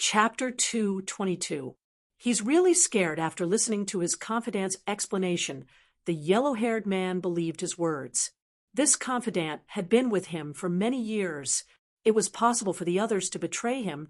Chapter 222. He's really scared after listening to his confidant's explanation. The yellow-haired man believed his words. This confidant had been with him for many years. It was possible for the others to betray him,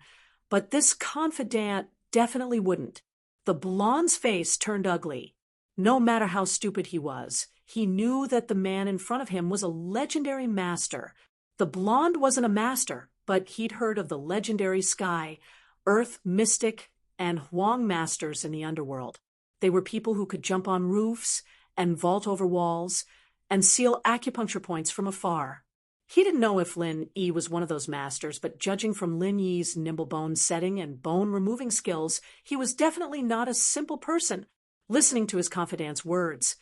but this confidant definitely wouldn't. The blonde's face turned ugly. No matter how stupid he was, he knew that the man in front of him was a legendary master. The blonde wasn't a master, but he'd heard of the legendary Sky, Earth Mystic, and Huang masters in the underworld. They were people who could jump on roofs and vault over walls and seal acupuncture points from afar. He didn't know if Lin Yi was one of those masters, but judging from Lin Yi's nimble bone setting and bone-removing skills, he was definitely not a simple person. Listening to his confidant's words,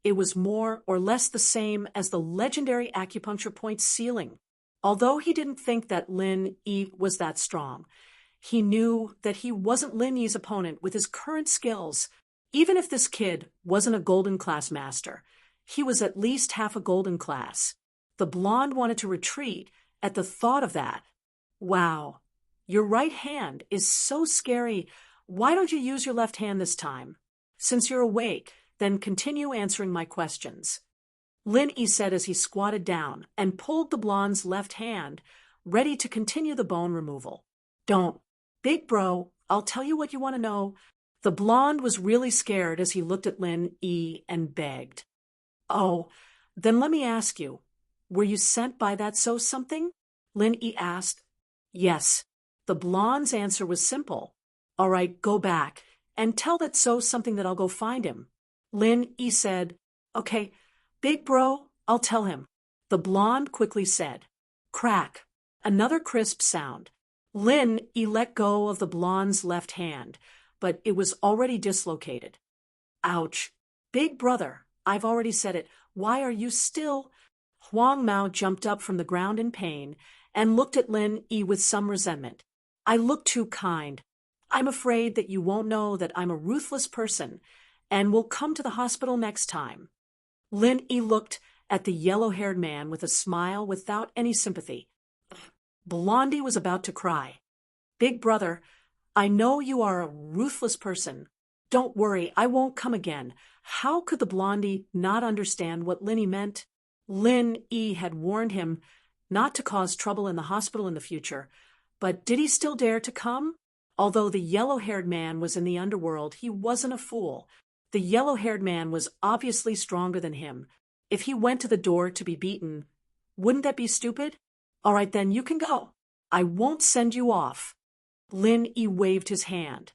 it was more or less the same as the legendary acupuncture point sealing. Although he didn't think that Lin Yi was that strong, he knew that he wasn't Lin Yi's opponent with his current skills. Even if this kid wasn't a golden class master, he was at least half a golden class. The blonde wanted to retreat at the thought of that. Wow, your right hand is so scary. Why don't you use your left hand this time? Since you're awake, then continue answering my questions. Lin Yi said as he squatted down and pulled the blonde's left hand, ready to continue the bone removal. Don't. Big bro, I'll tell you what you want to know. The blonde was really scared as he looked at Lin Yi and begged. Oh, then let me ask you, were you sent by that so-something? Lin Yi asked. Yes. The blonde's answer was simple. All right, go back and tell that so-something that I'll go find him. Lin Yi said, Okay, big bro, I'll tell him. The blonde quickly said. Crack. Another crisp sound. Lin Yi let go of the blonde's left hand, but it was already dislocated. Ouch. Big brother, I've already said it. Why are you still? Huang Mao jumped up from the ground in pain and looked at Lin Yi with some resentment. I look too kind. I'm afraid that you won't know that I'm a ruthless person and will come to the hospital next time. Lin Yi looked at the yellow-haired man with a smile without any sympathy. Blondie was about to cry. Big brother, I know you are a ruthless person. Don't worry, I won't come again. How could the blondie not understand what Lin Yi meant? Lin Yi had warned him not to cause trouble in the hospital in the future, but did he still dare to come? Although the yellow-haired man was in the underworld, he wasn't a fool. The yellow-haired man was obviously stronger than him. If he went to the door to be beaten, wouldn't that be stupid? All right, then you can go. I won't send you off. Lin Yi waved his hand,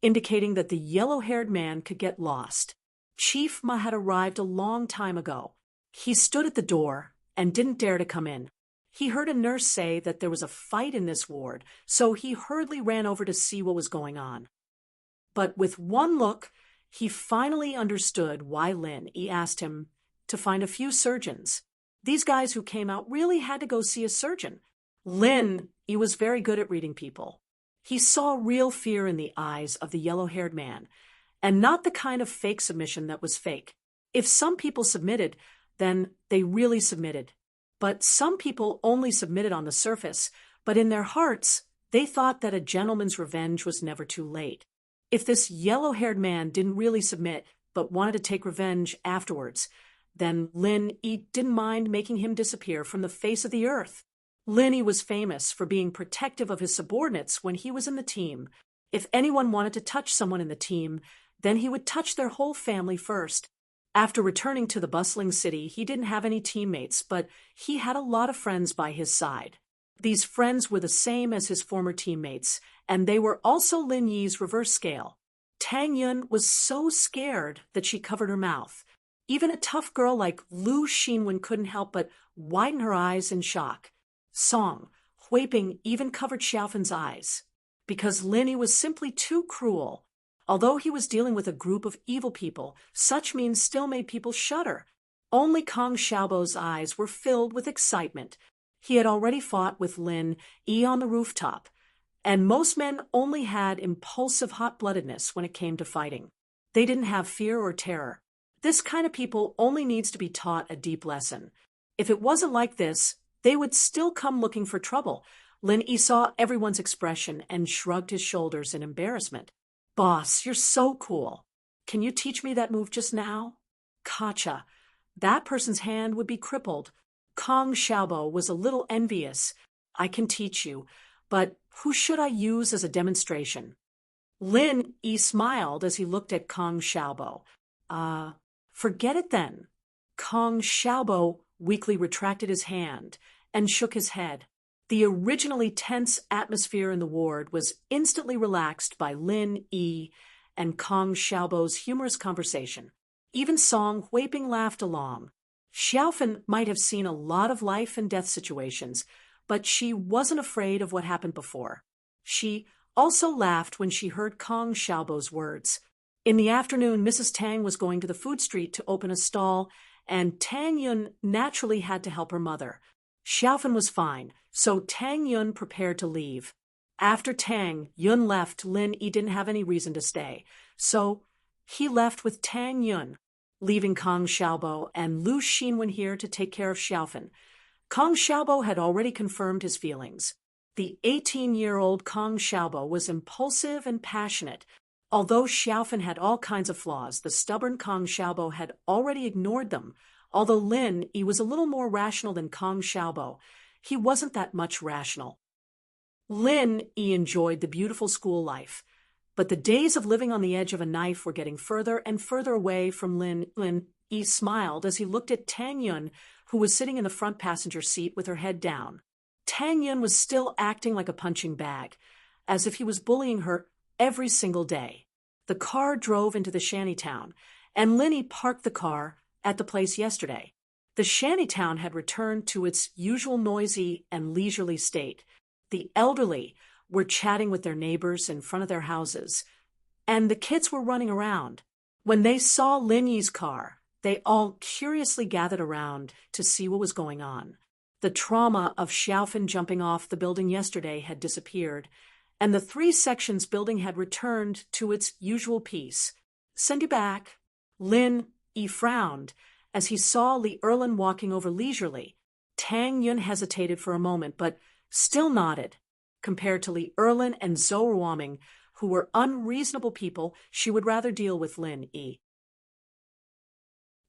indicating that the yellow-haired man could get lost. Chief Ma had arrived a long time ago. He stood at the door and didn't dare to come in. He heard a nurse say that there was a fight in this ward, so he hurriedly ran over to see what was going on. But with one look, he finally understood why Lin Yi asked him to find a few surgeons. These guys who came out really had to go see a surgeon. Lin Yi was very good at reading people. He saw real fear in the eyes of the yellow-haired man, and not the kind of fake submission that was fake. If some people submitted, then they really submitted. But some people only submitted on the surface, but in their hearts, they thought that a gentleman's revenge was never too late. If this yellow-haired man didn't really submit, but wanted to take revenge afterwards, then Lin Yi didn't mind making him disappear from the face of the earth. Lin Yi was famous for being protective of his subordinates when he was in the team. If anyone wanted to touch someone in the team, then he would touch their whole family first. After returning to the bustling city, he didn't have any teammates, but he had a lot of friends by his side. These friends were the same as his former teammates, and they were also Lin Yi's reverse scale. Tang Yun was so scared that she covered her mouth. Even a tough girl like Lu Xinwen couldn't help but widen her eyes in shock. Song, Huiping even covered Xiaofen's eyes. Because Lin Yi was simply too cruel. Although he was dealing with a group of evil people, such means still made people shudder. Only Kong Xiaobo's eyes were filled with excitement. He had already fought with Lin Yi on the rooftop, and most men only had impulsive hot-bloodedness when it came to fighting. They didn't have fear or terror. This kind of people only needs to be taught a deep lesson. If it wasn't like this, they would still come looking for trouble, Lin Yi saw everyone's expression and shrugged his shoulders in embarrassment. Boss, you're so cool. Can you teach me that move just now? Gotcha. That person's hand would be crippled. Kong Xiaobo was a little envious. I can teach you, but who should I use as a demonstration? Lin Yi smiled as he looked at Kong Xiaobo. Forget it then. Kong Xiaobo weakly retracted his hand and shook his head. The originally tense atmosphere in the ward was instantly relaxed by Lin Yi and Kong Xiaobo's humorous conversation. Even Song Huiping laughed along. Xiaofan might have seen a lot of life and death situations, but she wasn't afraid of what happened before. She also laughed when she heard Kong Xiaobo's words. In the afternoon, Mrs. Tang was going to the food street to open a stall, and Tang Yun naturally had to help her mother. Xiaofan was fine, so Tang Yun prepared to leave. After Tang Yun left, Lin Yi didn't have any reason to stay, so he left with Tang Yun, leaving Kong Xiaobo and Lu Xinwen here to take care of Xiaofan. Kong Xiaobo had already confirmed his feelings. The 18-year-old Kong Xiaobo was impulsive and passionate. Although Xiaofan had all kinds of flaws, the stubborn Kong Xiaobo had already ignored them. Although Lin Yi was a little more rational than Kong Xiaobo, he wasn't that much rational. Lin Yi enjoyed the beautiful school life, but the days of living on the edge of a knife were getting further and further away from Lin. Lin Yi smiled as he looked at Tang Yun, who was sitting in the front passenger seat with her head down. Tang Yun was still acting like a punching bag, as if he was bullying her every single day. The car drove into the shantytown, and Lin Yi parked the car at the place yesterday. The shantytown had returned to its usual noisy and leisurely state. The elderly were chatting with their neighbors in front of their houses, and the kids were running around. When they saw Lin Yi's car, they all curiously gathered around to see what was going on. The trauma of Xiaofan jumping off the building yesterday had disappeared, and the 3 sections building had returned to its usual peace. Send you back. Lin Yi frowned as he saw Li Erlin walking over leisurely. Tang Yun hesitated for a moment, but still nodded. Compared to Li Erlin and Zhou Ruoming, who were unreasonable people, she would rather deal with Lin Yi.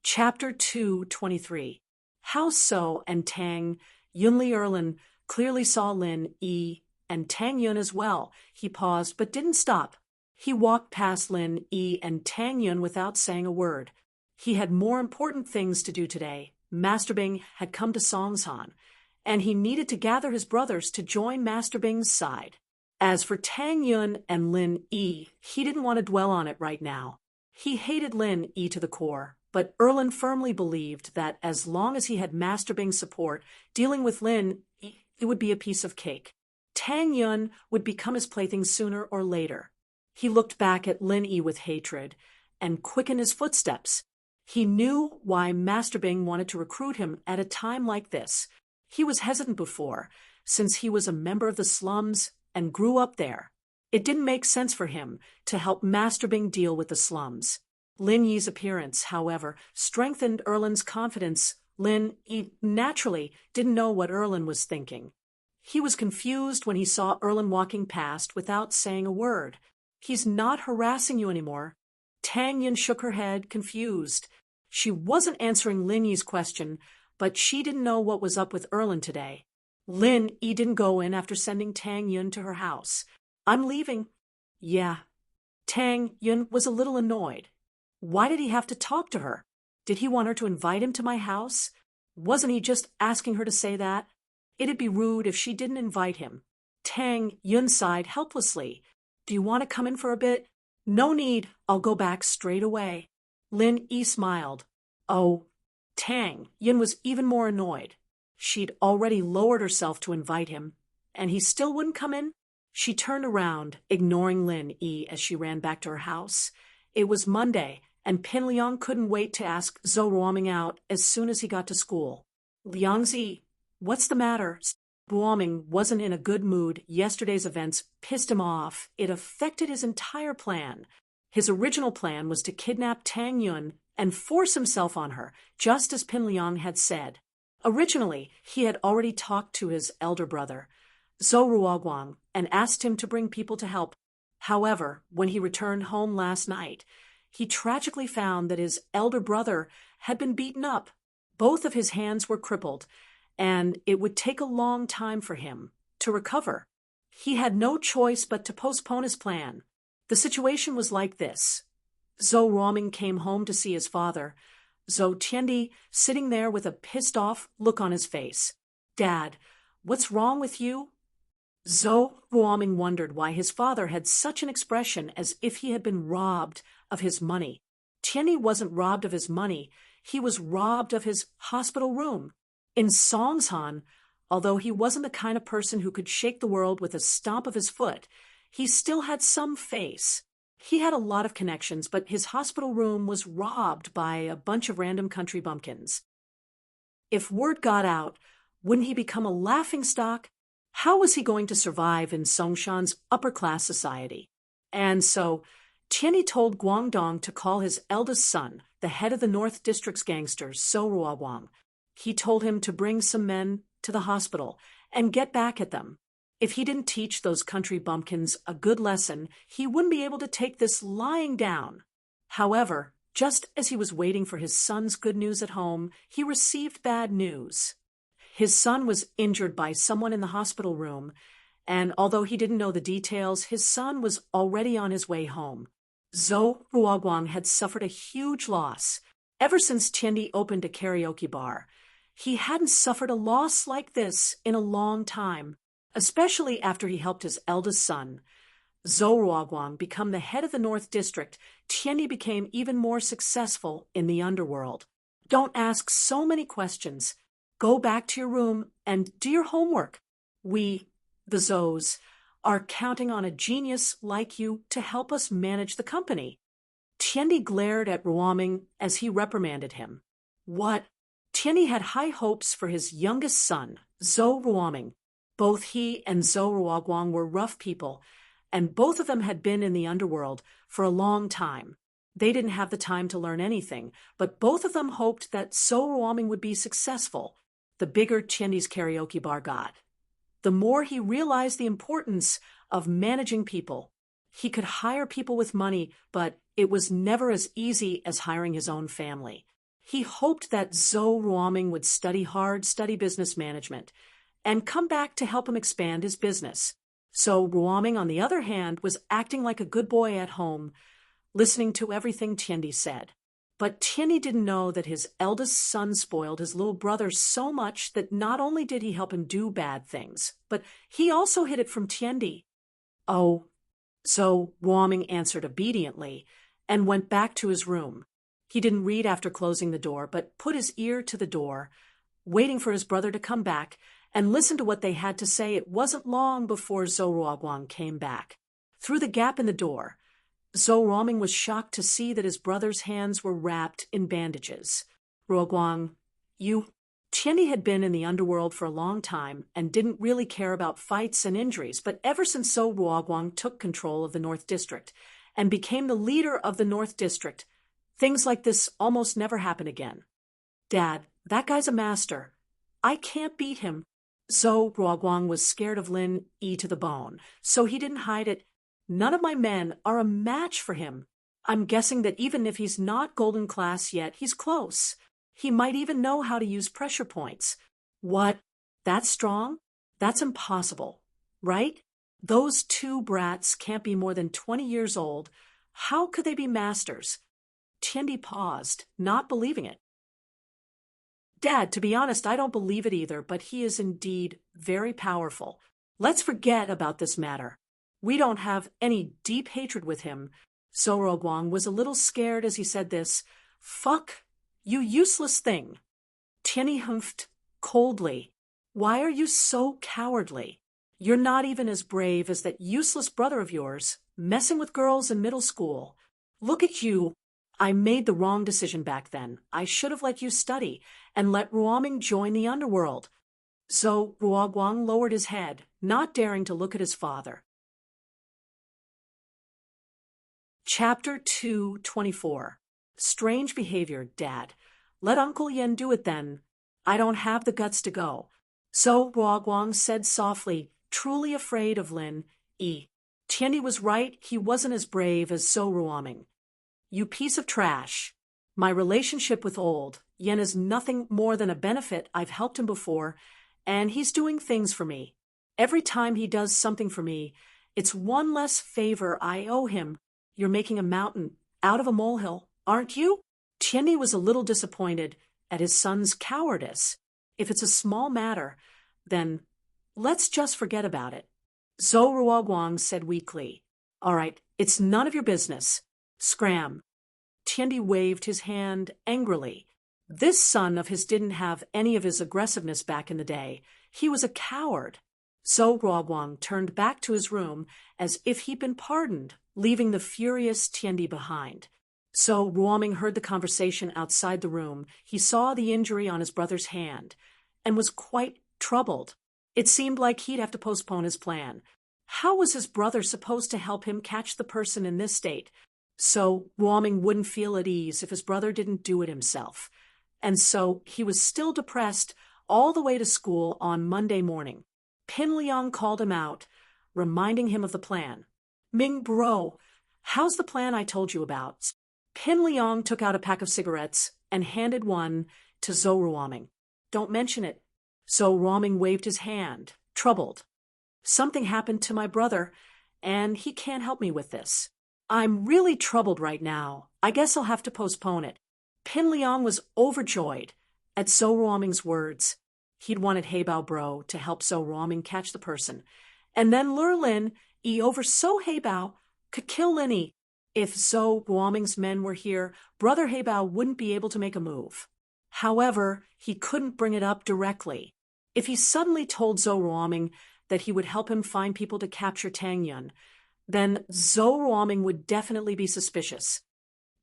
Chapter 223. How So and Tang Yun. Li Erlin clearly saw Lin Yi and Tang Yun as well. He paused but didn't stop. He walked past Lin Yi and Tang Yun without saying a word. He had more important things to do today. Master Bing had come to Songshan, and he needed to gather his brothers to join Master Bing's side. As for Tang Yun and Lin Yi, he didn't want to dwell on it right now. He hated Lin Yi to the core, but Erlin firmly believed that as long as he had Master Bing's support, dealing with Lin Yi, it would be a piece of cake. Tang Yun would become his plaything sooner or later. He looked back at Lin Yi with hatred and quickened his footsteps. He knew why Master Bing wanted to recruit him at a time like this. He was hesitant before, since he was a member of the slums and grew up there. It didn't make sense for him to help Master Bing deal with the slums. Lin Yi's appearance, however, strengthened Erlin's confidence. Lin Yi naturally didn't know what Erlin was thinking. He was confused when he saw Erlin walking past without saying a word. He's not harassing you anymore. Tang Yun shook her head, confused. She wasn't answering Lin Yi's question, but she didn't know what was up with Erlin today. Lin Yi didn't go in after sending Tang Yun to her house. I'm leaving. Yeah. Tang Yun was a little annoyed. Why did he have to talk to her? Did he want her to invite him to my house? Wasn't he just asking her to say that? It'd be rude if she didn't invite him. Tang Yun sighed helplessly. Do you want to come in for a bit? No need. I'll go back straight away. Lin Yi smiled. Oh. Tang Yun was even more annoyed. She'd already lowered herself to invite him, and he still wouldn't come in? She turned around, ignoring Lin Yi as she ran back to her house. It was Monday, and Pin Liang couldn't wait to ask Zhou Ruoming out as soon as he got to school. Liangzi, what's the matter? Ruoming wasn't in a good mood. Yesterday's events pissed him off. It affected his entire plan. His original plan was to kidnap Tang Yun and force himself on her, just as Pin Liang had said. Originally, he had already talked to his elder brother. Zhou Ruoguang and asked him to bring people to help. However, when he returned home last night, he tragically found that his elder brother had been beaten up. Both of his hands were crippled, and it would take a long time for him to recover. He had no choice but to postpone his plan. The situation was like this. Zhou Ruoming came home to see his father, Zhou Tiandi sitting there with a pissed-off look on his face. "Dad, what's wrong with you?" Zhou Ruoming wondered why his father had such an expression as if he had been robbed of his money. Tiandi wasn't robbed of his money, he was robbed of his hospital room. In Songshan, although he wasn't the kind of person who could shake the world with a stomp of his foot, he still had some face. He had a lot of connections, but his hospital room was robbed by a bunch of random country bumpkins. If word got out, wouldn't he become a laughingstock? How was he going to survive in Songshan's upper-class society? And so, Tiandi told Guangdong to call his eldest son, the head of the North District's gangsters, Zhou Ruoguang. He told him to bring some men to the hospital and get back at them. If he didn't teach those country bumpkins a good lesson, he wouldn't be able to take this lying down. However, just as he was waiting for his son's good news at home, he received bad news. His son was injured by someone in the hospital room, and although he didn't know the details, his son was already on his way home. Zhou Ruoguang had suffered a huge loss. Ever since Tiandi opened a karaoke bar, he hadn't suffered a loss like this in a long time, especially after he helped his eldest son, Zhou Ruoguang, become the head of the North District. Tiandi became even more successful in the underworld. Don't ask so many questions. Go back to your room and do your homework. We, the Zhous, are counting on a genius like you to help us manage the company. Tiandi glared at Ruoming as he reprimanded him. What? Tiandi had high hopes for his youngest son, Zhou Ruoming. Both he and Zhou Ruoguang were rough people, and both of them had been in the underworld for a long time. They didn't have the time to learn anything, but both of them hoped that Zhou Ruoming would be successful. The bigger Tiandi's karaoke bar got, the more he realized the importance of managing people. He could hire people with money, but it was never as easy as hiring his own family. He hoped that Zhou Ruoming would study hard, study business management, and come back to help him expand his business. So Ruoming, on the other hand, was acting like a good boy at home, listening to everything Tiandi said. But Tiandi didn't know that his eldest son spoiled his little brother so much that not only did he help him do bad things, but he also hid it from Tiandi. Oh, so Ruoming answered obediently and went back to his room. He didn't read after closing the door, but put his ear to the door, waiting for his brother to come back and listen to what they had to say. It wasn't long before Zhou Ruoguang came back. Through the gap in the door, Zhou Ruoming was shocked to see that his brother's hands were wrapped in bandages. Ruoguang, Tiandi had been in the underworld for a long time and didn't really care about fights and injuries, but ever since Zhou Ruoguang took control of the North District and became the leader of the North District, things like this almost never happen again. Dad, that guy's a master. I can't beat him. Zhou Ruoguang was scared of Lin Yi to the bone, so he didn't hide it. None of my men are a match for him. I'm guessing that even if he's not golden class yet, he's close. He might even know how to use pressure points. What? That's strong? That's impossible, right? Those two brats can't be more than 20 years old. How could they be masters? Tiandi paused, not believing it. Dad, to be honest, I don't believe it either, but he is indeed very powerful. Let's forget about this matter. We don't have any deep hatred with him. Zhou Ruoguang was a little scared as he said this. Fuck, you useless thing. Tiandi humphed coldly. Why are you so cowardly? You're not even as brave as that useless brother of yours, messing with girls in middle school. Look at you. I made the wrong decision back then. I should have let you study and let Ruoming join the underworld. Zhou Ruoguang lowered his head, not daring to look at his father. Chapter 224. Strange behavior, Dad. Let Uncle Yen do it then. I don't have the guts to go. Zhou Ruoguang said softly, truly afraid of Lin E. Tiandi was right, he wasn't as brave as So Ruoming. You piece of trash. My relationship with old Yen is nothing more than a benefit. I've helped him before, and he's doing things for me. Every time he does something for me, it's one less favor I owe him. You're making a mountain out of a molehill, aren't you? Tiandi was a little disappointed at his son's cowardice. If it's a small matter, then let's just forget about it. Zhou Ruoguang said weakly. All right, it's none of your business. Scram. Tiandi waved his hand angrily. This son of his didn't have any of his aggressiveness back in the day. He was a coward. Zhou Ruoguang turned back to his room as if he'd been pardoned, leaving the furious Tiandi behind. So Ruoming heard the conversation outside the room. He saw the injury on his brother's hand and was quite troubled. It seemed like he'd have to postpone his plan. How was his brother supposed to help him catch the person in this state? So Ruoming wouldn't feel at ease if his brother didn't do it himself. And so he was still depressed all the way to school on Monday morning. Pin Liang called him out, reminding him of the plan. Ming bro, how's the plan I told you about? Pin Liang took out a pack of cigarettes and handed one to Zhou Ruoming. Don't mention it. Zhou Ruoming waved his hand, troubled. Something happened to my brother, and he can't help me with this. I'm really troubled right now. I guess I'll have to postpone it. Pin Liang was overjoyed at Zhou Ruoming's words. He'd wanted Heibao Bro to help Zhou Ruoming catch the person, and then lure Lin Yi over so Heibao could kill Lin Yi. If Zhou Ruoming's men were here, Brother Heibao wouldn't be able to make a move. However, he couldn't bring it up directly. If he suddenly told Zhou Ruoming that he would help him find people to capture Tang Yun, then Zhou Ruoming would definitely be suspicious.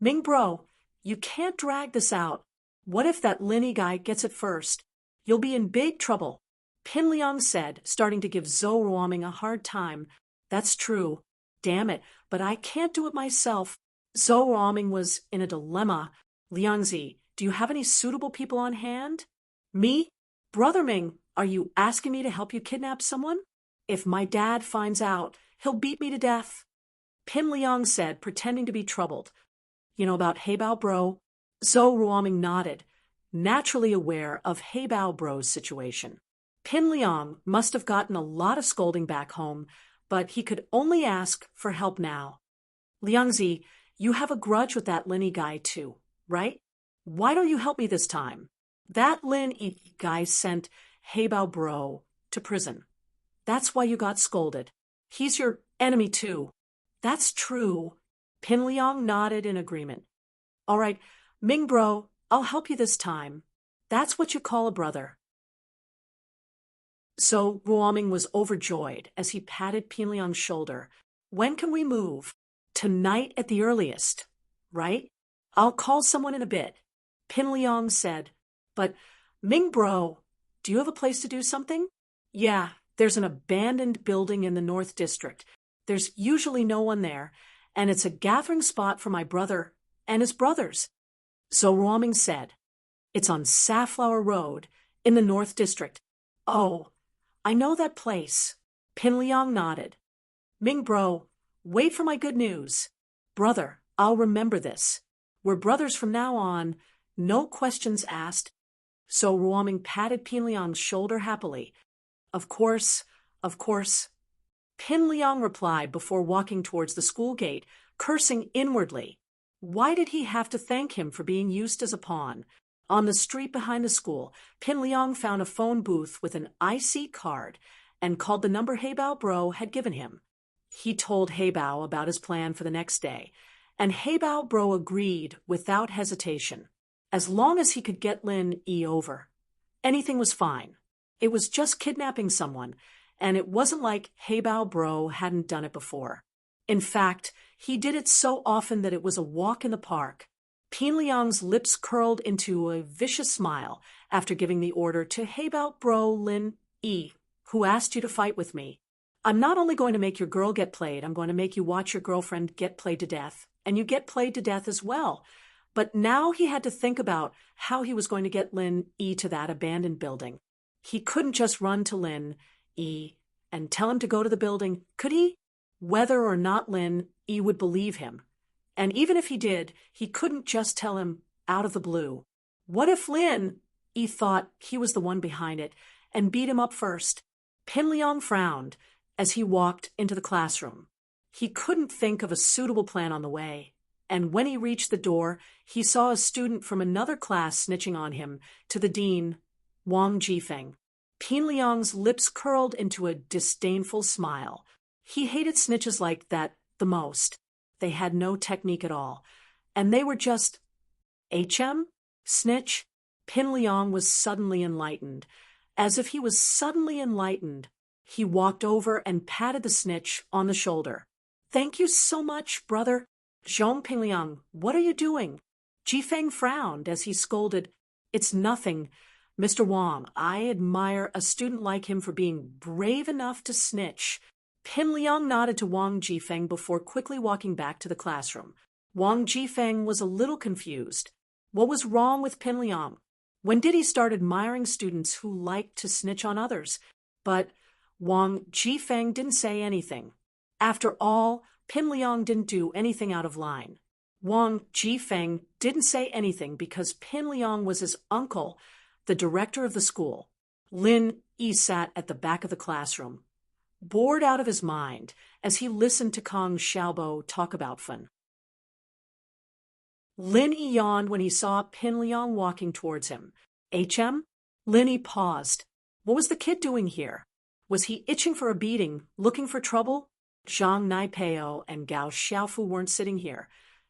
Ming bro, you can't drag this out. What if that Lin Yi guy gets it first? You'll be in big trouble. Pin Liang said, starting to give Zhou Ruoming a hard time. That's true. Damn it, but I can't do it myself. Zhou Ruoming was in a dilemma. Liangzi, do you have any suitable people on hand? Me? Brother Ming, are you asking me to help you kidnap someone? If my dad finds out, he'll beat me to death. Pin Liang said, pretending to be troubled. You know about Heibao Bro? Zhou Ruoming nodded, naturally aware of Heibao Bro's situation. Pin Liang must have gotten a lot of scolding back home, but he could only ask for help now. Liangzi, you have a grudge with that Lin Yi guy too, right? Why don't you help me this time? That Lin Yi guy sent Heibao Bro to prison. That's why you got scolded. He's your enemy too. That's true. Pin Liang nodded in agreement. All right, Ming bro, I'll help you this time. That's what you call a brother. So Ruoming was overjoyed as he patted Pin Liang's shoulder. When can we move? Tonight at the earliest, right? I'll call someone in a bit. Pin Liang said, but Ming bro, do you have a place to do something? Yeah, there's an abandoned building in the North District. There's usually no one there, and it's a gathering spot for my brother and his brothers. So Ruoming said, it's on Safflower Road in the North District. Oh, I know that place. Pin Liang nodded. Ming bro, wait for my good news. Brother, I'll remember this. We're brothers from now on, no questions asked. So Ruoming patted Pin Liang's shoulder happily. Of course, of course. Pin Liang replied before walking towards the school gate, cursing inwardly. Why did he have to thank him for being used as a pawn? On the street behind the school, Pin Liang found a phone booth with an IC card and called the number Heibao Bro had given him. He told Heibao about his plan for the next day, and Heibao Bro agreed without hesitation. As long as he could get Lin Yi over, anything was fine. It was just kidnapping someone, and it wasn't like Heibao Bro hadn't done it before. In fact, he did it so often that it was a walk in the park. Pin Liang's lips curled into a vicious smile after giving the order to Heibao Bro Lin Yi, who asked you to fight with me. I'm not only going to make your girl get played, I'm going to make you watch your girlfriend get played to death, and you get played to death as well. But now he had to think about how he was going to get Lin Yi to that abandoned building. He couldn't just run to Lin Yi and tell him to go to the building, could he? Whether or not Lin Yi would believe him. And even if he did, he couldn't just tell him out of the blue. What if Lin Yi thought he was the one behind it and beat him up first? Pin Liang frowned as he walked into the classroom. He couldn't think of a suitable plan on the way, and when he reached the door, he saw a student from another class snitching on him to the dean, Wang Jifeng. Pin Liang's lips curled into a disdainful smile. He hated snitches like that the most. They had no technique at all, and they were just snitch. Pin Liang was suddenly enlightened. As if he was suddenly enlightened, he walked over and patted the snitch on the shoulder. Thank you so much, brother. Zhong Pin Liang, what are you doing? Jifeng frowned as he scolded. It's nothing, Mr. Wang. I admire a student like him for being brave enough to snitch. Pin Liang nodded to Wang Jifeng before quickly walking back to the classroom. Wang Jifeng was a little confused. What was wrong with Pin Liang? When did he start admiring students who liked to snitch on others? But Wang Jifeng didn't say anything. After all, Pin Liang didn't do anything out of line. Wang Jifeng didn't say anything because Pin Liang was his uncle, the director of the school. Lin Yi sat at the back of the classroom, bored out of his mind as he listened to Kong Xiaobo talk about fun. Lin Yi yawned when he saw Pin Liang walking towards him. Lin Yi paused. What was the kid doing here? Was he itching for a beating, looking for trouble? Zhang Naipeo and Gao Xiaofu weren't sitting here,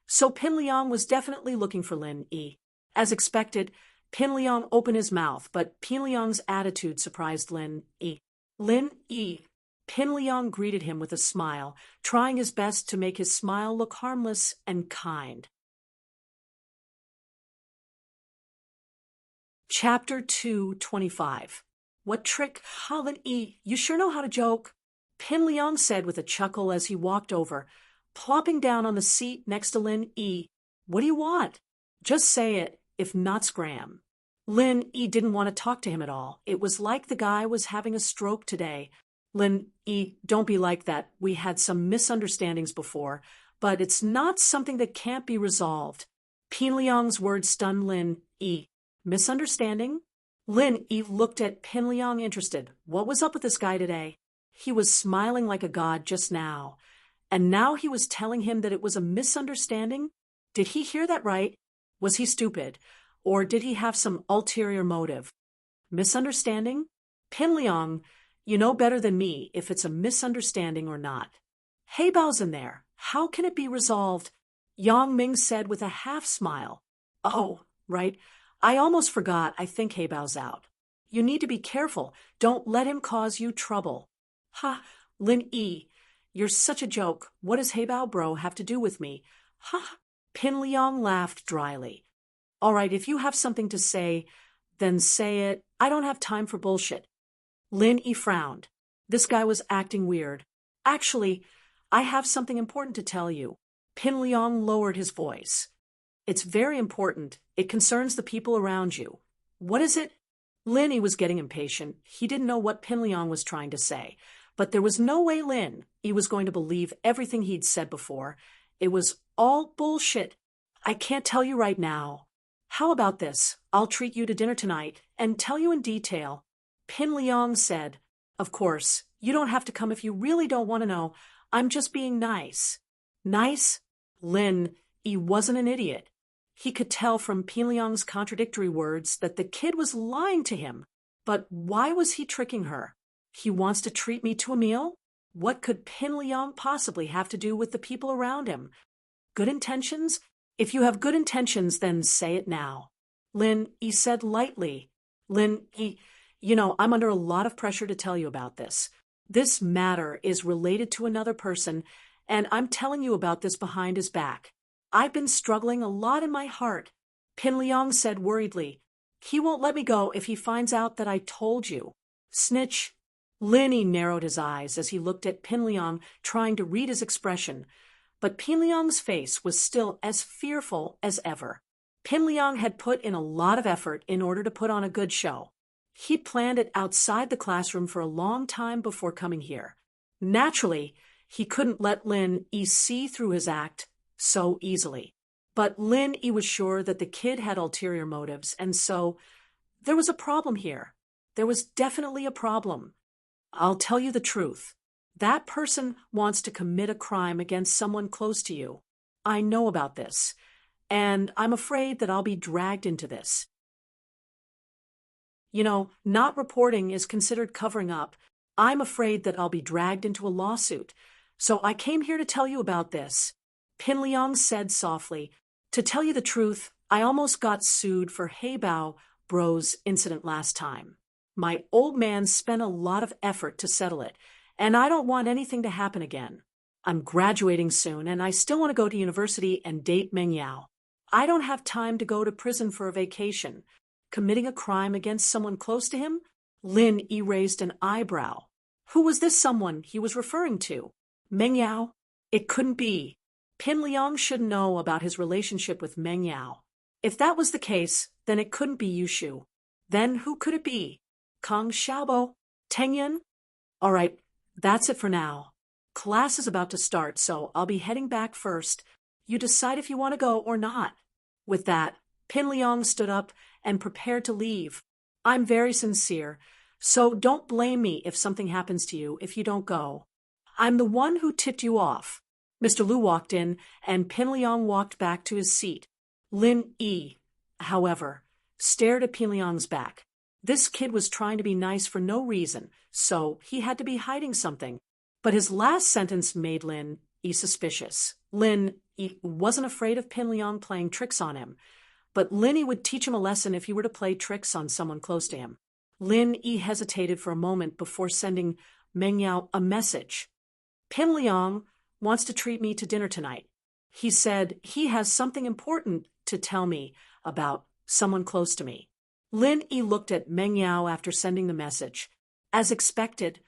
so Pin Liang was definitely looking for Lin Yi. As expected, Pin Liang opened his mouth, but Pin Liang's attitude surprised Lin Yi. Lin Yi. Pin Liang greeted him with a smile, trying his best to make his smile look harmless and kind. Chapter 225. What trick? Lin Yi, you sure know how to joke. Pin Liang said with a chuckle as he walked over, plopping down on the seat next to Lin Yi. What do you want? Just say it, if not scram. Lin Yi didn't want to talk to him at all. It was like the guy was having a stroke today. Lin Yi, don't be like that. We had some misunderstandings before, but it's not something that can't be resolved. Pin Liang's words stunned Lin Yi. Misunderstanding? Lin Yi looked at Pin Liang interested. What was up with this guy today? He was smiling like a god just now, and now he was telling him that it was a misunderstanding? Did he hear that right? Was he stupid, or did he have some ulterior motive? Misunderstanding? Pin Liang, you know better than me if it's a misunderstanding or not. Hey Bao's in there. How can it be resolved? Yang Ming said with a half smile. Oh, right. I almost forgot. I think Hey Bao's out. You need to be careful. Don't let him cause you trouble. Ha, Lin Yi, you're such a joke. What does Hey Bao bro have to do with me? Ha, Pin Liang laughed dryly. All right, if you have something to say, then say it. I don't have time for bullshit. Lin Yi frowned. This guy was acting weird. Actually, I have something important to tell you. Pin Liang lowered his voice. It's very important. It concerns the people around you. What is it? Lin Yi was getting impatient. He didn't know what Pin Liang was trying to say. But there was no way Lin Yi was going to believe everything he'd said before. It was all bullshit. I can't tell you right now. How about this? I'll treat you to dinner tonight and tell you in detail. Pin Liang said, Of course, you don't have to come if you really don't want to know. I'm just being nice. Nice? Lin Yi wasn't an idiot. He could tell from Pin Liang's contradictory words that the kid was lying to him. But why was he tricking her? He wants to treat me to a meal? What could Pin Liang possibly have to do with the people around him? Good intentions? If you have good intentions, then say it now. Lin Yi said lightly. Lin Yi, I'm under a lot of pressure to tell you about this. This matter is related to another person, and I'm telling you about this behind his back. I've been struggling a lot in my heart. Pin Liang said worriedly. He won't let me go if he finds out that I told you. Snitch. Lin Yi narrowed his eyes as he looked at Pin Liang, trying to read his expression. But Pin Liang's face was still as fearful as ever. Pin Liang had put in a lot of effort in order to put on a good show. He planned it outside the classroom for a long time before coming here. Naturally, he couldn't let Lin Yi see through his act so easily. But Lin Yi was sure that the kid had ulterior motives, and so there was a problem here. There was definitely a problem. I'll tell you the truth. That person wants to commit a crime against someone close to you. I know about this, and I'm afraid that I'll be dragged into this. Not reporting is considered covering up. I'm afraid that I'll be dragged into a lawsuit. So I came here to tell you about this. Pin Liang said softly, to tell you the truth, I almost got sued for Heibao Bro's incident last time. My old man spent a lot of effort to settle it, and I don't want anything to happen again. I'm graduating soon, and I still want to go to university and date Meng Yao. I don't have time to go to prison for a vacation. Committing a crime against someone close to him? Lin Yi raised an eyebrow. Who was this someone he was referring to? Meng Yao? It couldn't be. Pin Liang should know about his relationship with Meng Yao. If that was the case, then it couldn't be Yushu. Then who could it be? Kang Xiaobo? Teng Yun? All right, that's it for now. Class is about to start, so I'll be heading back first. You decide if you want to go or not. With that, Pin Liang stood up and prepared to leave. I'm very sincere, so don't blame me if something happens to you if you don't go. I'm the one who tipped you off. Mr. Lu walked in, and Pin Liang walked back to his seat. Lin Yi, however, stared at Pin Liang's back. This kid was trying to be nice for no reason, so he had to be hiding something. But his last sentence made Lin Yi suspicious. Lin Yi wasn't afraid of Pin Liang playing tricks on him, but Lin Yi would teach him a lesson if he were to play tricks on someone close to him. Lin Yi hesitated for a moment before sending Meng Yao a message. Pin Liang wants to treat me to dinner tonight. He said he has something important to tell me about someone close to me. Lin Yi looked at Meng Yao after sending the message. As expected,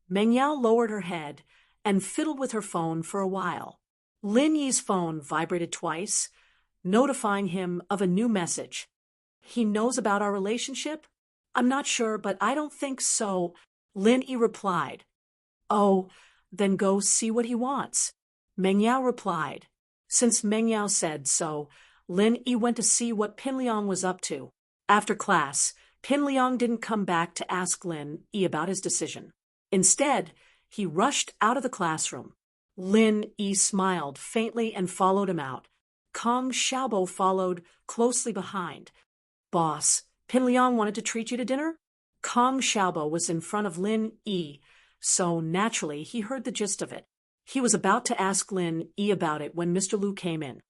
Meng Yao lowered her head and fiddled with her phone for a while. Lin Yi's phone vibrated twice, notifying him of a new message. He knows about our relationship? I'm not sure, but I don't think so. Lin Yi replied. Oh, then go see what he wants. Meng Yao replied. Since Meng Yao said so, Lin Yi went to see what Pin Liang was up to. After class, Pin Liang didn't come back to ask Lin Yi about his decision. Instead, he rushed out of the classroom. Lin Yi smiled faintly and followed him out. Kang Xiaobo followed closely behind. Boss, Pin Liang wanted to treat you to dinner? Kang Xiaobo was in front of Lin Yi, so naturally he heard the gist of it. He was about to ask Lin Yi about it when Mr. Lu came in.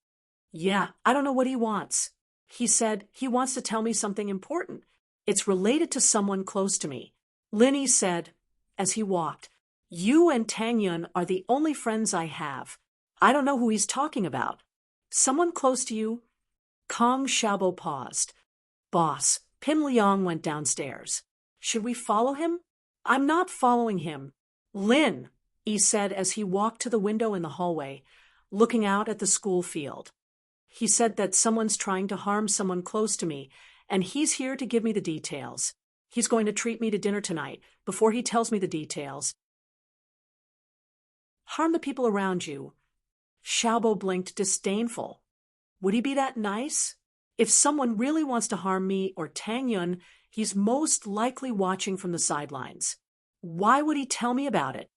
Yeah, I don't know what he wants. He said he wants to tell me something important. It's related to someone close to me. Lin Yi said, as he walked, you and Tang Yun are the only friends I have. I don't know who he's talking about. Someone close to you? Kang Xiaobo paused. Boss, Pin Liang went downstairs. Should we follow him? I'm not following him. Lin, he said as he walked to the window in the hallway, looking out at the school field. He said that someone's trying to harm someone close to me, and he's here to give me the details. He's going to treat me to dinner tonight before he tells me the details. Harm the people around you. Xiaobo blinked disdainful. Would he be that nice? If someone really wants to harm me or Tang Yun, he's most likely watching from the sidelines. Why would he tell me about it?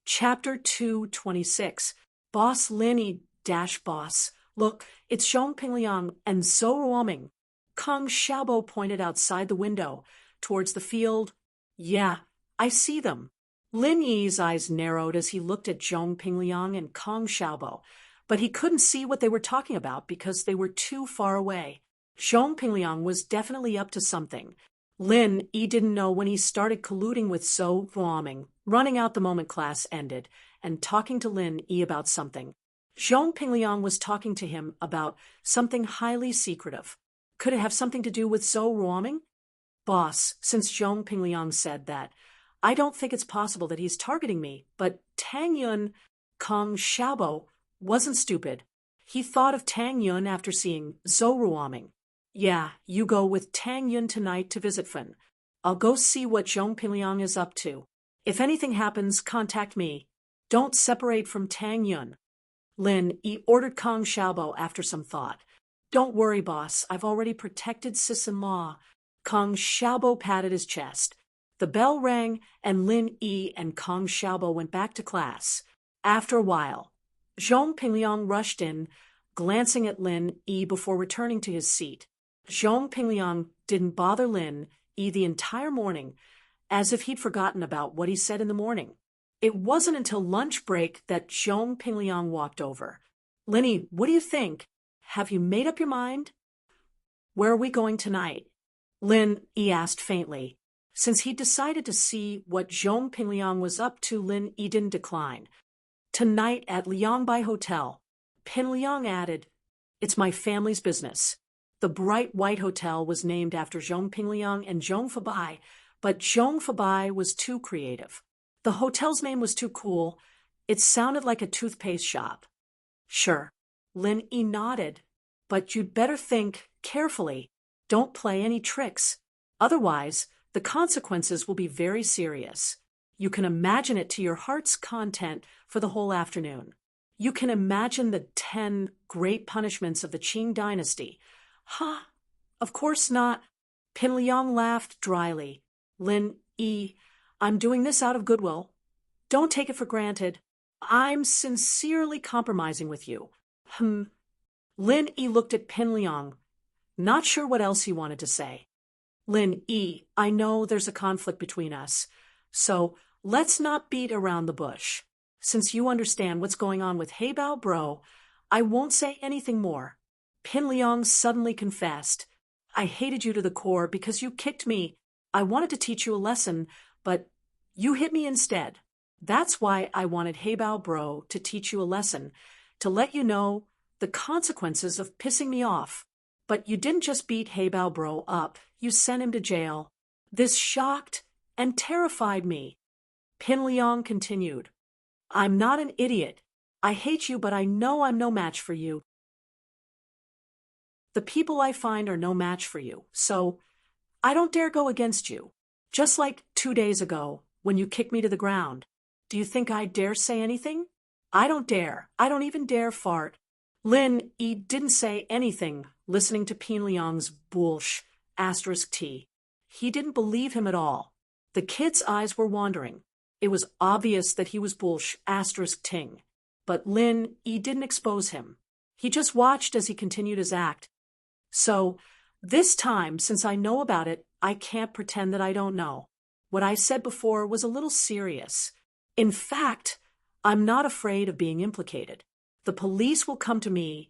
Chapter 226. Boss Lin Yi - Boss. Look, it's Zhong Pingliang and Zhou Ruoming. Kang Xiaobo pointed outside the window, towards the field. Yeah, I see them. Lin Yi's eyes narrowed as he looked at Zhong Pingliang and Kang Xiaobo, but he couldn't see what they were talking about because they were too far away. Zhong Pingliang was definitely up to something. Lin Yi didn't know when he started colluding with Zhou Ruoming, running out the moment class ended, and talking to Lin Yi about something. Zhong Pingliang was talking to him about something highly secretive. Could it have something to do with Zhou Ruoming? Boss, since Zhong Pingliang said that, I don't think it's possible that he's targeting me, but Tang Yun, Kang Xiaobo, wasn't stupid. He thought of Tang Yun after seeing Zoruaming. Yeah, you go with Tang Yun tonight to visit Fen. I'll go see what Zhong Pingliang is up to. If anything happens, contact me. Don't separate from Tang Yun. Lin Yi ordered Kong Xiaobo after some thought. Don't worry, boss. I've already protected sis-in-law. Kong Xiaobo patted his chest. The bell rang, and Lin Yi and Kong Xiaobo went back to class. After a while, Zhong Pingliang rushed in, glancing at Lin Yi before returning to his seat. Zhong Pingliang didn't bother Lin Yi the entire morning, as if he'd forgotten about what he said in the morning. It wasn't until lunch break that Zhong Pingliang walked over. Linny, what do you think? Have you made up your mind? Where are we going tonight? Lin Yi asked faintly. Since he'd decided to see what Zhong Pingliang was up to, Lin Yi didn't decline. Tonight at Liangbai Hotel. Pingliang added, It's my family's business. The bright white hotel was named after Zhong Pingliang and Zhong Fabai, but Zhong Fabai was too creative. The hotel's name was too cool. It sounded like a toothpaste shop. Sure. Lin Yi nodded. But you'd better think carefully. Don't play any tricks. Otherwise, the consequences will be very serious. You can imagine it to your heart's content for the whole afternoon. You can imagine the 10 great punishments of the Qing dynasty. Huh? Of course not. Pingliang laughed dryly. Lin Yi, I'm doing this out of goodwill. Don't take it for granted. I'm sincerely compromising with you. Lin Yi looked at Pingliang, not sure what else he wanted to say. Lin Yi, I know there's a conflict between us, so let's not beat around the bush. Since you understand what's going on with Heibao Bro, I won't say anything more. Pingliang suddenly confessed. I hated you to the core because you kicked me. I wanted to teach you a lesson, but you hit me instead. That's why I wanted Heibao Bro to teach you a lesson, to let you know the consequences of pissing me off. But you didn't just beat Heibao Bro up, you sent him to jail. This shocked and terrified me. Pingliang continued. I'm not an idiot. I hate you, but I know I'm no match for you. The people I find are no match for you, so I don't dare go against you. Just like 2 days ago, when you kicked me to the ground. Do you think I dare say anything? I don't dare. I don't even dare fart. Lin Yi didn't say anything, listening to Pingliang's bullsh, *T. He didn't believe him at all. The kid's eyes were wandering. It was obvious that he was bullsh, *ting. But Lin Yi didn't expose him. He just watched as he continued his act. So, this time, since I know about it, I can't pretend that I don't know. What I said before was a little serious. In fact, I'm not afraid of being implicated. The police will come to me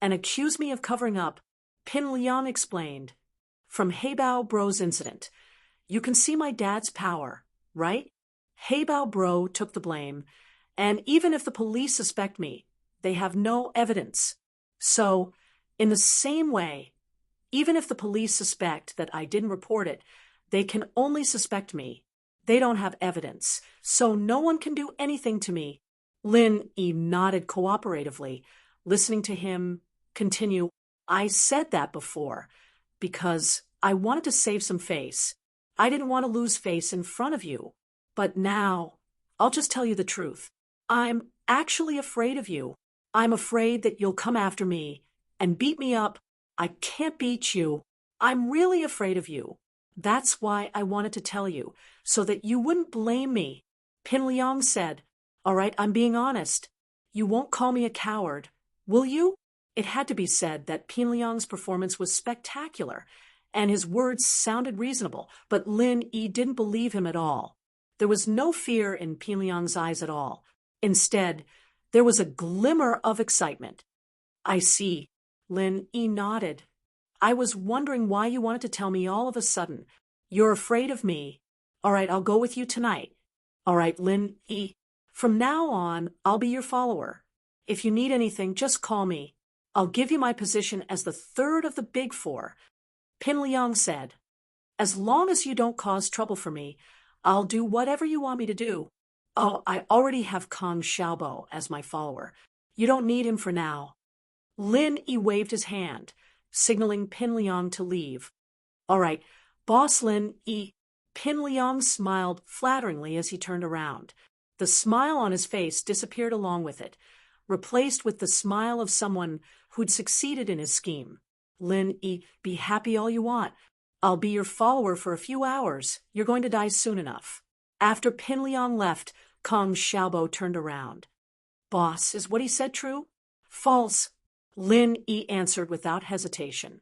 and accuse me of covering up, Pingliang explained. From Heibao Bro's incident. You can see my dad's power, right? Heibao Bro took the blame, and even if the police suspect me, they have no evidence. So, in the same way, even if the police suspect that I didn't report it, they can only suspect me. They don't have evidence, so no one can do anything to me. Lin Yi nodded cooperatively, listening to him continue. I said that before, because I wanted to save some face. I didn't want to lose face in front of you. But now, I'll just tell you the truth. I'm actually afraid of you. I'm afraid that you'll come after me and beat me up. I can't beat you. I'm really afraid of you. That's why I wanted to tell you, so that you wouldn't blame me. Pingliang said, All right, I'm being honest. You won't call me a coward, will you? It had to be said that Pingliang's performance was spectacular, and his words sounded reasonable, but Lin Yi didn't believe him at all. There was no fear in Pingliang's eyes at all. Instead, there was a glimmer of excitement. I see. Lin Yi nodded. I was wondering why you wanted to tell me all of a sudden. You're afraid of me. All right, I'll go with you tonight. All right, Lin Yi. From now on, I'll be your follower. If you need anything, just call me. I'll give you my position as the third of the big four. Pingliang said, As long as you don't cause trouble for me, I'll do whatever you want me to do. Oh, I already have Kong Xiaobo as my follower. You don't need him for now. Lin Yi waved his hand, signaling Pin Liang to leave. All right, Boss Lin Yi. Pin Liang smiled flatteringly as he turned around. The smile on his face disappeared along with it, replaced with the smile of someone who'd succeeded in his scheme. Lin Yi, be happy all you want. I'll be your follower for a few hours. You're going to die soon enough. After Pin Liang left, Kong Xiaobo turned around. Boss, is what he said true? False. Lin Yi answered without hesitation.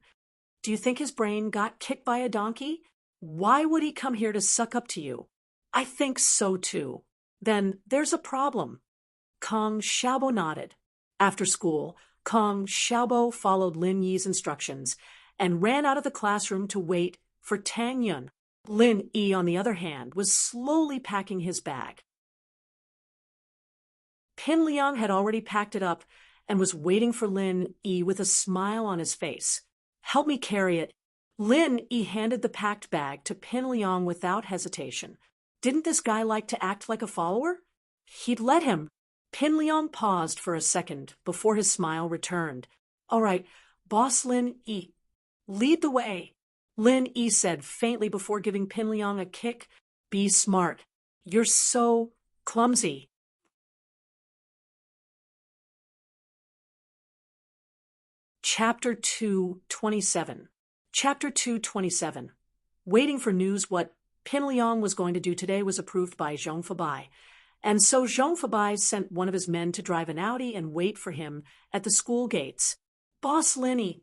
Do you think his brain got kicked by a donkey? Why would he come here to suck up to you? I think so too. Then there's a problem. Kong Xiaobo nodded. After school, Kong Xiaobo followed Lin Yi's instructions and ran out of the classroom to wait for Tang Yun. Lin Yi, on the other hand, was slowly packing his bag. Pin Liang had already packed it up and was waiting for Lin Yi with a smile on his face. Help me carry it. Lin Yi handed the packed bag to Pin Liang without hesitation. Didn't this guy like to act like a follower? He'd let him. Pin Liang paused for a second before his smile returned. All right, Boss Lin Yi, lead the way. Lin Yi said faintly before giving Pin Liang a kick. Be smart. You're so clumsy. Chapter 2:27. Chapter 2:27. Waiting for news what Pin Liang was going to do today was approved by Zhong Fabai, and so Zhong Fabai sent one of his men to drive an Audi and wait for him at the school gates. Boss Linny,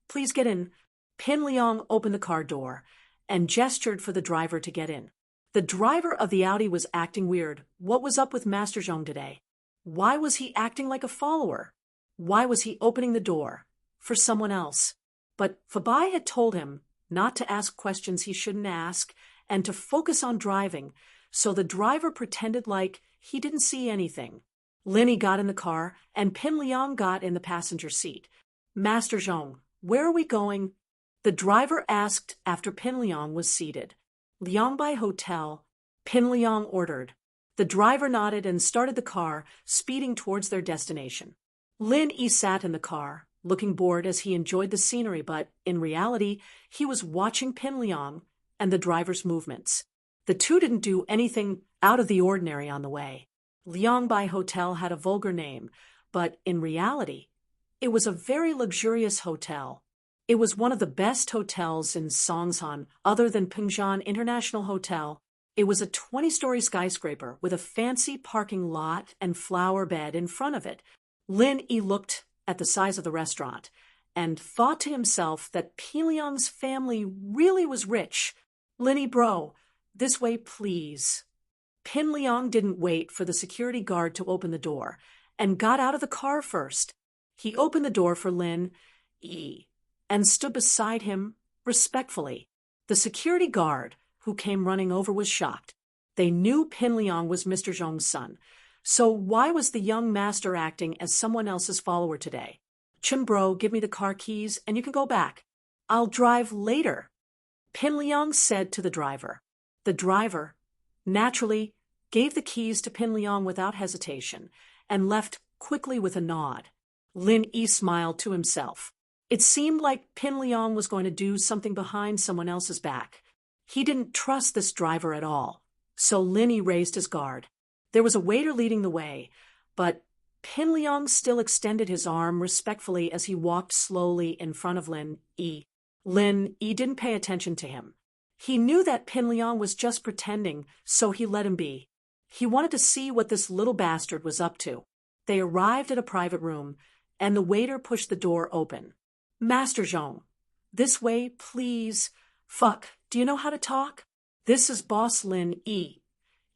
please get in. Pin Liang opened the car door and gestured for the driver to get in. The driver of the Audi was acting weird. What was up with Master Zhong today? Why was he acting like a follower? Why was he opening the door for someone else? But Fabai had told him not to ask questions he shouldn't ask and to focus on driving, so the driver pretended like he didn't see anything. Linny got in the car and Pin Liang got in the passenger seat. Master Zhong, where are we going? The driver asked after Pin Liang was seated. Liangbai Hotel, Pin Liang ordered. The driver nodded and started the car, speeding towards their destination. Lin Yi sat in the car, looking bored as he enjoyed the scenery, but in reality, he was watching Pin Liang and the driver's movements. The two didn't do anything out of the ordinary on the way. Liangbai Hotel had a vulgar name, but in reality, it was a very luxurious hotel. It was one of the best hotels in Songshan other than Pingzhan International Hotel. It was a 20-story skyscraper with a fancy parking lot and flower bed in front of it. Lin Yi looked at the size of the restaurant and thought to himself that Pin Liang's family really was rich. Linny bro, this way please. Pin Liang didn't wait for the security guard to open the door and got out of the car first. He opened the door for Lin Yi and stood beside him respectfully. The security guard who came running over was shocked. They knew Pin Liang was Mr. Zhong's son, so why was the young master acting as someone else's follower today? Chun bro, give me the car keys and you can go back. I'll drive later, Pin Liang said to the driver. The driver, naturally, gave the keys to Pin Liang without hesitation and left quickly with a nod. Lin Yi smiled to himself. It seemed like Pin Liang was going to do something behind someone else's back. He didn't trust this driver at all, so Lin Yi raised his guard. There was a waiter leading the way, but Pin Liang still extended his arm respectfully as he walked slowly in front of Lin Yi. Lin Yi didn't pay attention to him. He knew that Pin Liang was just pretending, so he let him be. He wanted to see what this little bastard was up to. They arrived at a private room, and the waiter pushed the door open. Master Zhong, this way, please. Fuck, do you know how to talk? This is Boss Lin Yi.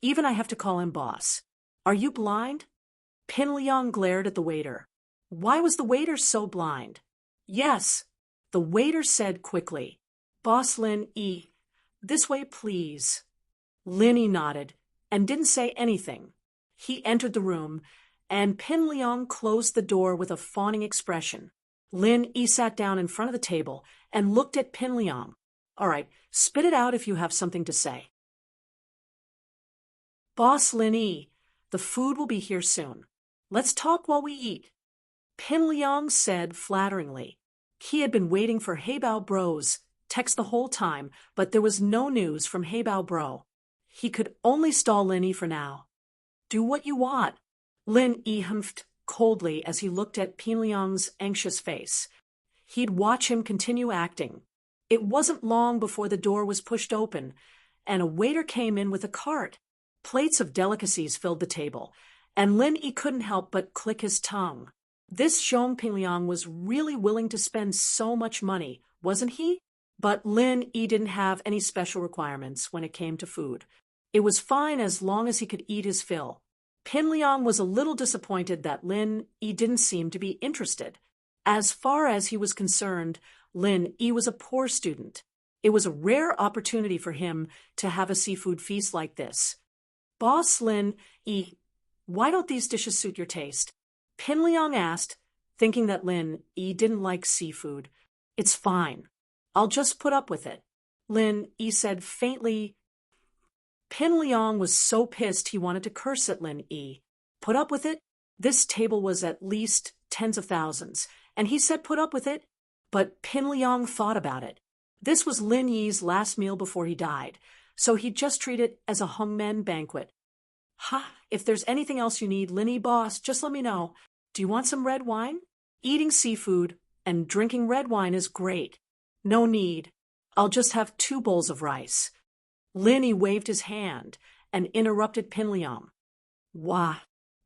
Even I have to call him boss. Are you blind? Pin Liang glared at the waiter. Why was the waiter so blind? Yes, the waiter said quickly. Boss Lin Yi, this way, please. Lin Yi nodded and didn't say anything. He entered the room, and Pin Liang closed the door with a fawning expression. Lin Yi sat down in front of the table and looked at Pin Liang. All right, spit it out if you have something to say. Boss Lin Yi, the food will be here soon. Let's talk while we eat. Pin Liang said flatteringly. He had been waiting for Heibao Bro's text the whole time, but there was no news from Heibao Bro. He could only stall Lin Yi for now. Do what you want. Lin Yi humphed coldly as he looked at Pin Liang's anxious face. He'd watch him continue acting. It wasn't long before the door was pushed open, and a waiter came in with a cart. Plates of delicacies filled the table, and Lin Yi couldn't help but click his tongue. This Zhong Pingliang was really willing to spend so much money, wasn't he? But Lin Yi didn't have any special requirements when it came to food. It was fine as long as he could eat his fill. Pin Liang was a little disappointed that Lin Yi didn't seem to be interested. As far as he was concerned, Lin Yi was a poor student. It was a rare opportunity for him to have a seafood feast like this. Boss Lin Yi, why don't these dishes suit your taste? Pin Liang asked, thinking that Lin Yi didn't like seafood. It's fine. I'll just put up with it. Lin Yi said faintly. Pin Liang was so pissed he wanted to curse at Lin Yi. Put up with it? This table was at least tens of thousands, and he said put up with it? But Pin Liang thought about it. This was Lin Yi's last meal before he died, so he'd just treat it as a hongmen banquet. Ha, if there's anything else you need, Lin Yi boss, just let me know. Do you want some red wine? Eating seafood and drinking red wine is great. No need. I'll just have 2 bowls of rice. Lin Yi waved his hand and interrupted Pin Liang. Wah.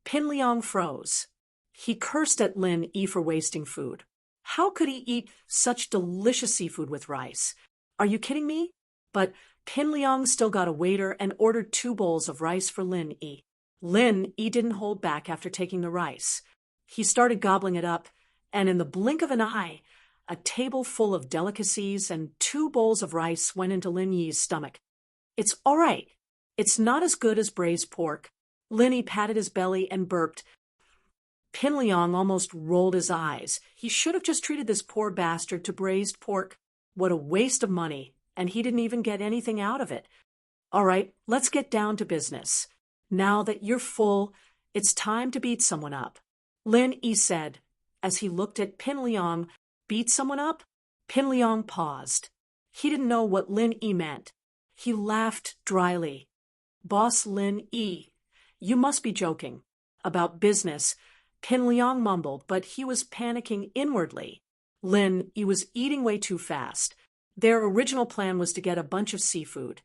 Pin Liang froze. He cursed at Lin Yi for wasting food. How could he eat such delicious seafood with rice? Are you kidding me? But Pin Liang still got a waiter and ordered 2 bowls of rice for Lin Yi. Lin Yi didn't hold back after taking the rice. He started gobbling it up, and in the blink of an eye, a table full of delicacies and 2 bowls of rice went into Lin Yi's stomach. It's all right. It's not as good as braised pork. Lin Yi patted his belly and burped. Pin Liang almost rolled his eyes. He should have just treated this poor bastard to braised pork. What a waste of money, and he didn't even get anything out of it. All right, let's get down to business. Now that you're full, it's time to beat someone up. Lin Yi said, as he looked at Pin Liang. Beat someone up? Pin Liang paused. He didn't know what Lin Yi meant. He laughed dryly. Boss Lin Yi, you must be joking. About business, Pin Liang mumbled, but he was panicking inwardly. Lin Yi was eating way too fast. Their original plan was to get a bunch of seafood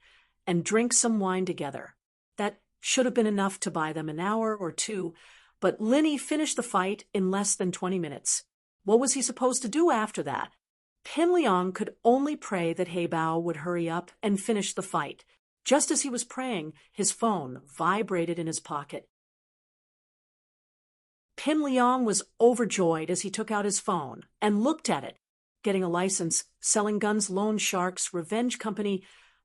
and drink some wine together. That should have been enough to buy them an hour or 2, but Lin Yi finished the fight in less than 20 minutes. What was he supposed to do after that? Pin Liang could only pray that Heibao would hurry up and finish the fight. Just as he was praying, his phone vibrated in his pocket. Pin Liang was overjoyed as he took out his phone and looked at it. Getting a license, selling guns, loan sharks, revenge company.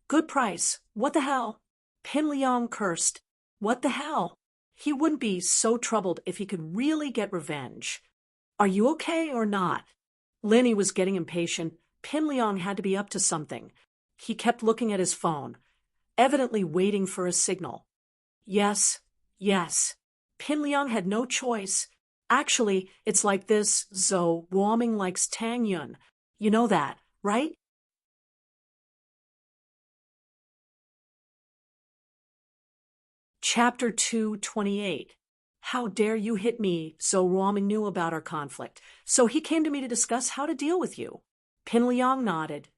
Good price. What the hell? Pin Liang cursed. What the hell? He wouldn't be so troubled if he could really get revenge. Are you okay or not? Lin Yi was getting impatient. Pin Liang had to be up to something. He kept looking at his phone, evidently waiting for a signal. Yes, yes. Pin Liang had no choice. Actually, it's like this, Zhou Ruoming likes Tang Yun. You know that, right? Chapter 228. How dare you hit me? Zhou Ruoming knew about our conflict, so he came to me to discuss how to deal with you. Pin Liang nodded.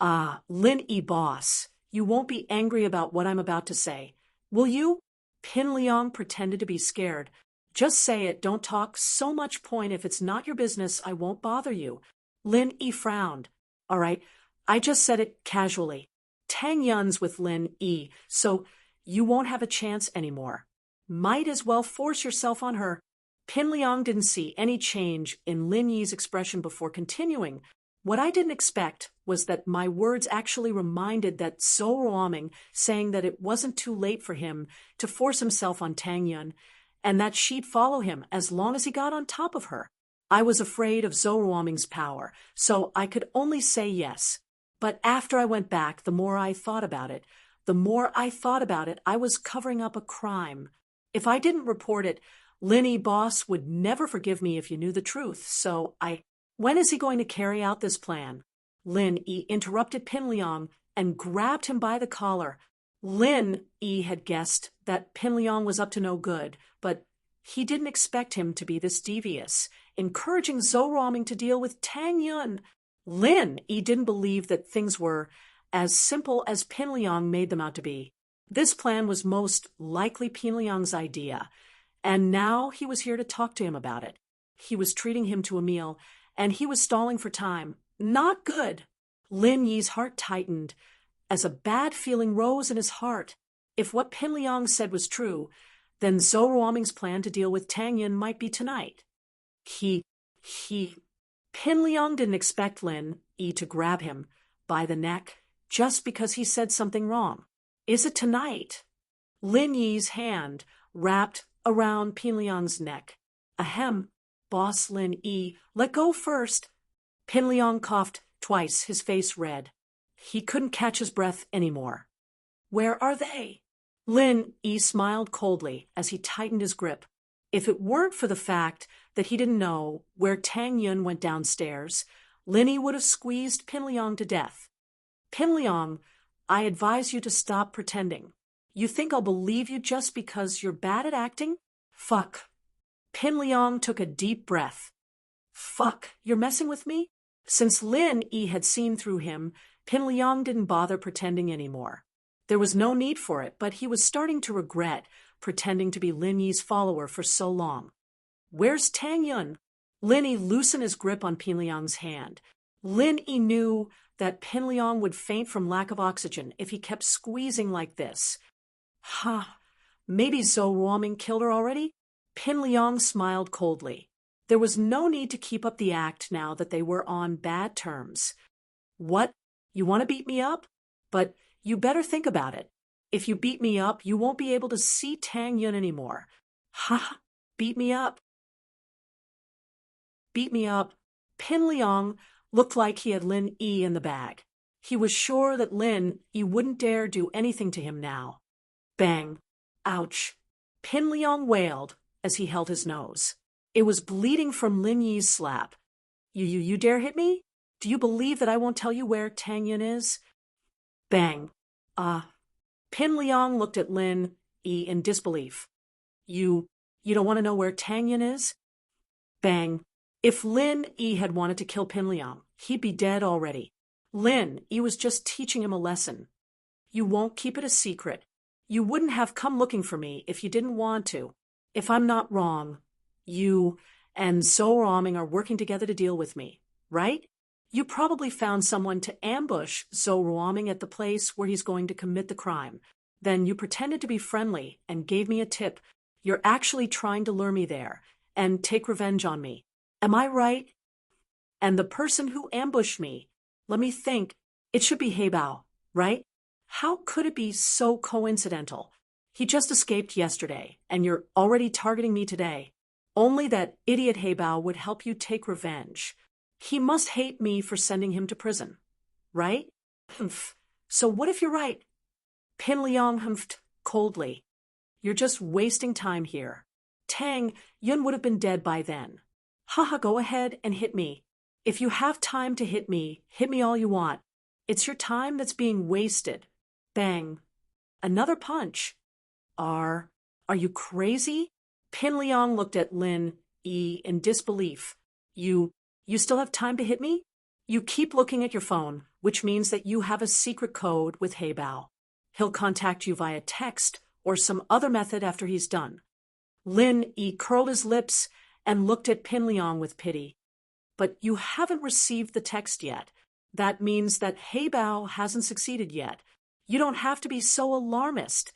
Ah, Lin Yi boss, you won't be angry about what I'm about to say, will you? Pin Liang pretended to be scared. Just say it, don't talk so much point. If it's not your business, I won't bother you. Lin Yi frowned. All right, I just said it casually. Tang Yun's with Lin Yi, so you won't have a chance anymore. Might as well force yourself on her. Pin Liang didn't see any change in Lin Yi's expression before continuing. What I didn't expect was that my words actually reminded that Zhou Ruoming, saying that it wasn't too late for him to force himself on Tang Yun, and that she'd follow him as long as he got on top of her. I was afraid of Zhou Ruoming's power, so I could only say yes. But after I went back, the more I thought about it, I was covering up a crime. If I didn't report it, Lin boss would never forgive me if you knew the truth, so When is he going to carry out this plan? Lin interrupted Pin Liang and grabbed him by the collar. Lin had guessed that Pin Liang was up to no good, but he didn't expect him to be this devious, encouraging Zhou Ruoming to deal with Tang Yun. Lin didn't believe that things were as simple as Pin Liang made them out to be. This plan was most likely Pin Liang's idea, and now he was here to talk to him about it. He was treating him to a meal, and he was stalling for time. Not good. Lin Yi's heart tightened as a bad feeling rose in his heart. If what Pin Liang said was true, then Zhou Ruoming's plan to deal with Tang Yun might be tonight. Pin Liang didn't expect Lin to grab him by the neck just because he said something wrong. Is it tonight? Lin Yi's hand wrapped around Pin Liang's neck. Ahem, boss Lin let go first. Pin Liang coughed twice, his face red. He couldn't catch his breath anymore. Where are they? Lin smiled coldly as he tightened his grip. If it weren't for the fact that he didn't know where Tang Yun went downstairs, Lin would have squeezed Pin Liang to death. Pin Liang, I advise you to stop pretending. You think I'll believe you just because you're bad at acting? Fuck. Pin Liang took a deep breath. Fuck, you're messing with me? Since Lin had seen through him, Pin Liang didn't bother pretending anymore. There was no need for it, but he was starting to regret pretending to be Lin Yi's follower for so long. Where's Tang Yun? Lin loosened his grip on Pin Liang's hand. Lin knew that Pin Liang would faint from lack of oxygen if he kept squeezing like this. Maybe Zhou Ruoming killed her already? Pin Liang smiled coldly. There was no need to keep up the act now that they were on bad terms. What? You want to beat me up? But you better think about it. If you beat me up, you won't be able to see Tang Yun anymore. Beat me up. Beat me up. Pin Liang looked like he had Lin in the bag. He was sure that Lin wouldn't dare do anything to him now. Bang. Ouch. Pin Liang wailed as he held his nose. It was bleeding from Lin Yi's slap. You dare hit me? Do you believe that I won't tell you where Tang Yun is? Bang. Pin Liang looked at Lin in disbelief. You don't want to know where Tang Yun is? Bang. If Lin had wanted to kill Pin Liang, he'd be dead already. Lin was just teaching him a lesson. You won't keep it a secret. You wouldn't have come looking for me if you didn't want to. If I'm not wrong, you and Zhou Ruoming are working together to deal with me, right? You probably found someone to ambush Zhou Ruoming at the place where he's going to commit the crime. Then you pretended to be friendly and gave me a tip. You're actually trying to lure me there and take revenge on me. Am I right? And the person who ambushed me, let me think, it should be Heibao, right? How could it be so coincidental? He just escaped yesterday, and you're already targeting me today. Only that idiot Heibao would help you take revenge. He must hate me for sending him to prison, right? Humph. So what if you're right? Pin Liang humphed coldly. You're just wasting time here. Tang Yun would have been dead by then. Go ahead and hit me. If you have time to hit me all you want. It's your time that's being wasted. Bang. Another punch. Are you crazy? Pin Liang looked at Lin in disbelief. You still have time to hit me? You keep looking at your phone, which means that you have a secret code with Heibao. He'll contact you via text or some other method after he's done. Lin curled his lips and looked at Pin Liang with pity. But you haven't received the text yet. That means that Heibao hasn't succeeded yet. You don't have to be so alarmist.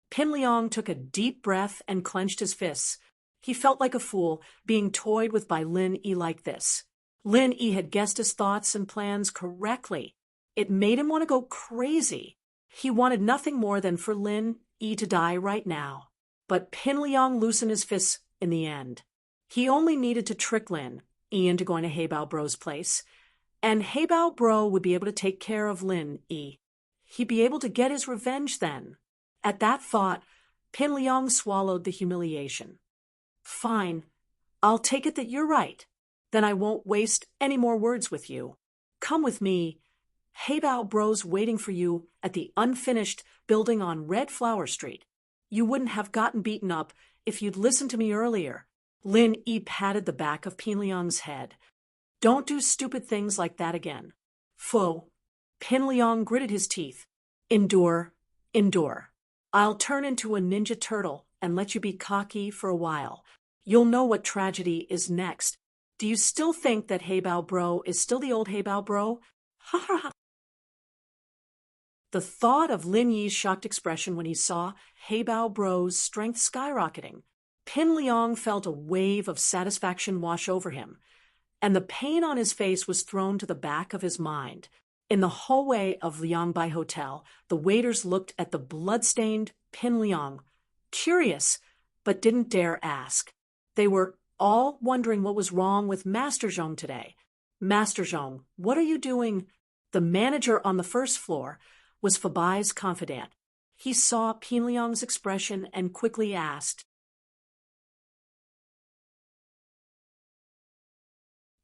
Pin Liang took a deep breath and clenched his fists. He felt like a fool being toyed with by Lin like this. Lin had guessed his thoughts and plans correctly. It made him want to go crazy. He wanted nothing more than for Lin to die right now. But Pin Liang loosened his fists in the end. He only needed to trick Lin into going to Heibao Bro's place, and Heibao Bro would be able to take care of Lin He'd be able to get his revenge then. At that thought, Pin Liang swallowed the humiliation. Fine. I'll take it that you're right. Then I won't waste any more words with you. Come with me. Heibao Bro's waiting for you at the unfinished building on Red Flower Street. You wouldn't have gotten beaten up if you'd listened to me earlier. Lin Yi patted the back of Pin Liang's head. Don't do stupid things like that again. Pho. Pin Liang gritted his teeth. Endure, endure. I'll turn into a ninja turtle and let you be cocky for a while. You'll know what tragedy is next. Do you still think that Heibao Bro is still the old Heibao Bro? Ha ha ha. The thought of Lin Yi's shocked expression when he saw Heibao Bro's strength skyrocketing. Pin Liang felt a wave of satisfaction wash over him, and the pain on his face was thrown to the back of his mind. In the hallway of Liangbai Hotel, the waiters looked at the blood-stained Pin Liang, curious, but didn't dare ask. They were all wondering what was wrong with Master Zhong today. Master Zhong, what are you doing? The manager on the first floor was Fabai's confidant. He saw Pin Liang's expression and quickly asked.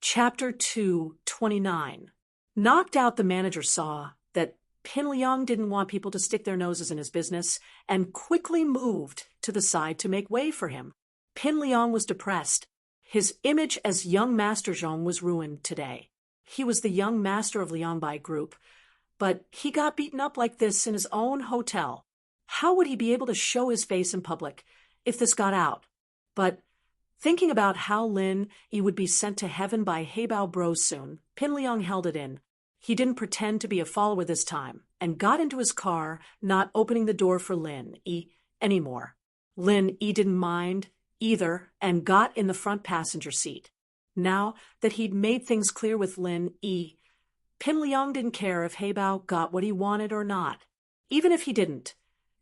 Chapter 2:29. Knocked out, the manager saw that Pin Liang didn't want people to stick their noses in his business and quickly moved to the side to make way for him. Pin Liang was depressed. His image as young Master Zhong was ruined today. He was the young master of Liangbai Group, but he got beaten up like this in his own hotel. How would he be able to show his face in public if this got out? But thinking about how Lin Yi would be sent to heaven by Heibao Bro soon, Pin Liang held it in. He didn't pretend to be a follower this time and got into his car, not opening the door for Lin Yi anymore. Lin Yi didn't mind either and got in the front passenger seat. Now that he'd made things clear with Lin Yi, Pin Liang didn't care if Heibao got what he wanted or not. Even if he didn't,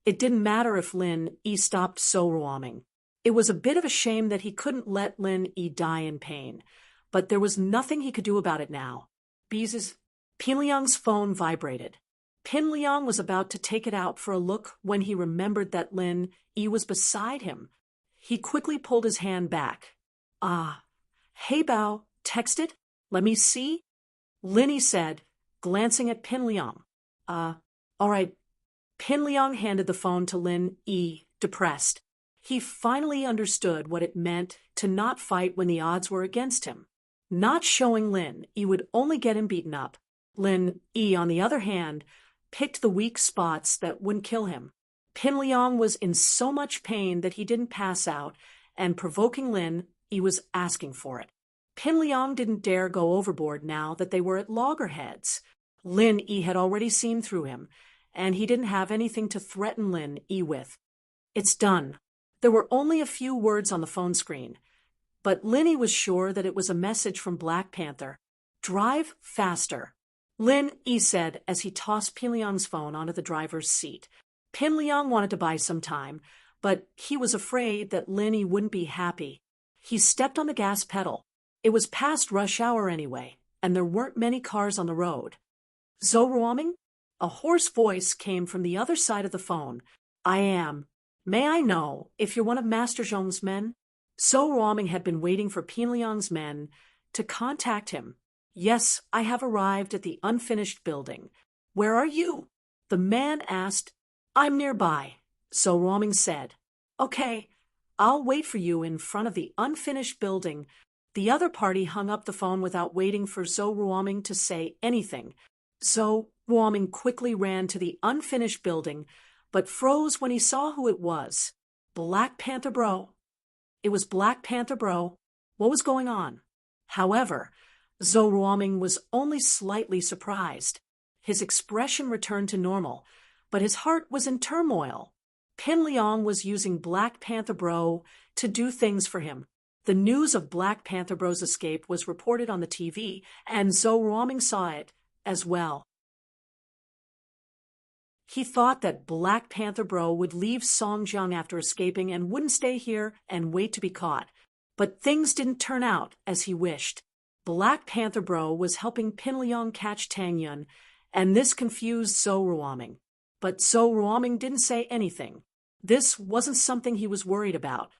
it didn't matter if Lin Yi stopped so Ruoming. It was a bit of a shame that he couldn't let Lin Yi die in pain, but there was nothing he could do about it now. Pin Liang's phone vibrated. Pin Liang was about to take it out for a look when he remembered that Lin Yi was beside him. He quickly pulled his hand back. Heibao texted? Let me see. Lin Yi said, glancing at Pin Liang. All right. Pin Liang handed the phone to Lin Yi, depressed. He finally understood what it meant to not fight when the odds were against him. Not showing Lin Yi would only get him beaten up. Lin Yi, on the other hand, picked the weak spots that wouldn't kill him. Pin Liang was in so much pain that he didn't pass out, and provoking Lin Yi was asking for it. Pin Liang didn't dare go overboard now that they were at loggerheads. Lin Yi had already seen through him, and he didn't have anything to threaten Lin Yi with. It's done. There were only a few words on the phone screen, but Lin Yi was sure that it was a message from Black Panther. Drive faster, Lin Yi said as he tossed Pin Liang's phone onto the driver's seat. Pin Liang wanted to buy some time, but he was afraid that Lin Yi wouldn't be happy. He stepped on the gas pedal. It was past rush hour anyway, and there weren't many cars on the road. "So Ruoming?" A hoarse voice came from the other side of the phone. "I am. May I know if you're one of Master Zhong's men?" So Ruoming had been waiting for Pin Liang's men to contact him. "Yes, I have arrived at the unfinished building." "Where are you?" the man asked. "I'm nearby," So Ruoming said. "Okay, I'll wait for you in front of the unfinished building." The other party hung up the phone without waiting for Zhou Ruoming to say anything. Zhou Ruoming quickly ran to the unfinished building, but froze when he saw who it was. Black Panther Bro. It was Black Panther Bro. What was going on? However, Zhou Ruoming was only slightly surprised. His expression returned to normal, but his heart was in turmoil. Pin Liang was using Black Panther Bro to do things for him. The news of Black Panther Bro's escape was reported on the TV, and Zhou Ruoming saw it as well. He thought that Black Panther Bro would leave Songjiang after escaping and wouldn't stay here and wait to be caught. But things didn't turn out as he wished. Black Panther Bro was helping Pin Liang catch Tang Yun, and this confused Zhou Ruoming. But Zhou Ruoming didn't say anything. This wasn't something he was worried about.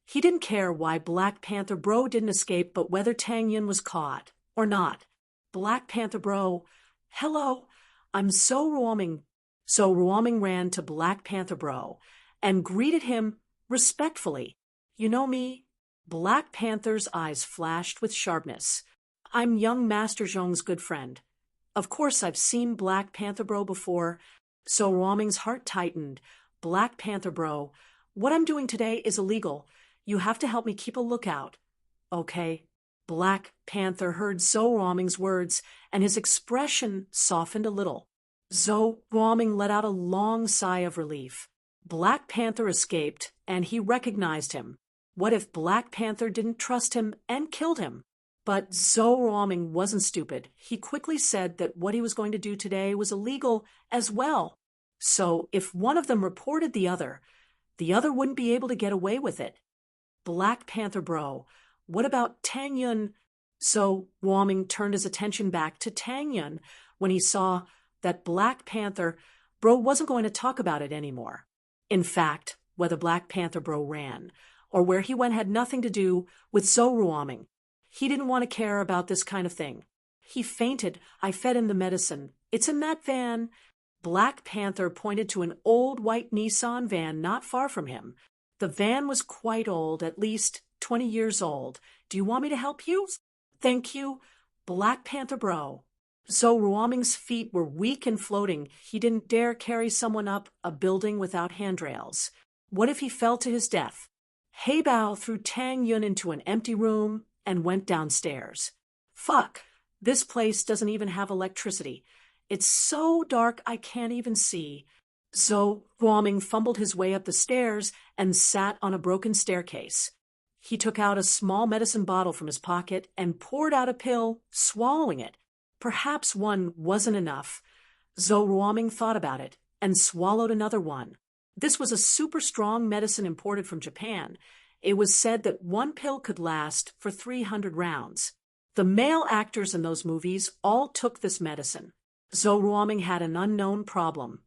He didn't care why Black Panther Bro didn't escape, but whether Tang Yin was caught or not. Black Panther Bro, hello, I'm so roaming. So Ruoming ran to Black Panther Bro and greeted him respectfully. You know me? Black Panther's eyes flashed with sharpness. I'm young Master Zhong's good friend. Of course I've seen Black Panther Bro before. So Ruoming's heart tightened. Black Panther Bro, what I'm doing today is illegal. You have to help me keep a lookout. Okay. Black Panther heard Zhou Ruoming's words, and his expression softened a little. Zhou Ruoming let out a long sigh of relief. Black Panther escaped, and he recognized him. What if Black Panther didn't trust him and killed him? But Zhou Ruoming wasn't stupid. He quickly said that what he was going to do today was illegal as well. So if one of them reported the other wouldn't be able to get away with it. Black Panther Bro, what about Tang Yun? So Ruoming turned his attention back to Tang Yun when he saw that Black Panther Bro wasn't going to talk about it anymore. In fact, whether Black Panther Bro ran or where he went had nothing to do with Zhou Ruoming. He didn't want to care about this kind of thing. He fainted. I fed him the medicine. It's in that van. Black Panther pointed to an old white Nissan van not far from him. The van was quite old, at least 20 years old. Do you want me to help you? Thank you, Black Panther Bro. Zhou Ruoming's feet were weak and floating. He didn't dare carry someone up a building without handrails. What if he fell to his death? He Bao threw Tang Yun into an empty room and went downstairs. Fuck, this place doesn't even have electricity. It's so dark I can't even see. Zhou Ruoming fumbled his way up the stairs and sat on a broken staircase. He took out a small medicine bottle from his pocket and poured out a pill, swallowing it. Perhaps one wasn't enough. Zhou Ruoming thought about it and swallowed another one. This was a super strong medicine imported from Japan. It was said that one pill could last for 300 rounds. The male actors in those movies all took this medicine. Zhou Ruoming had an unknown problem.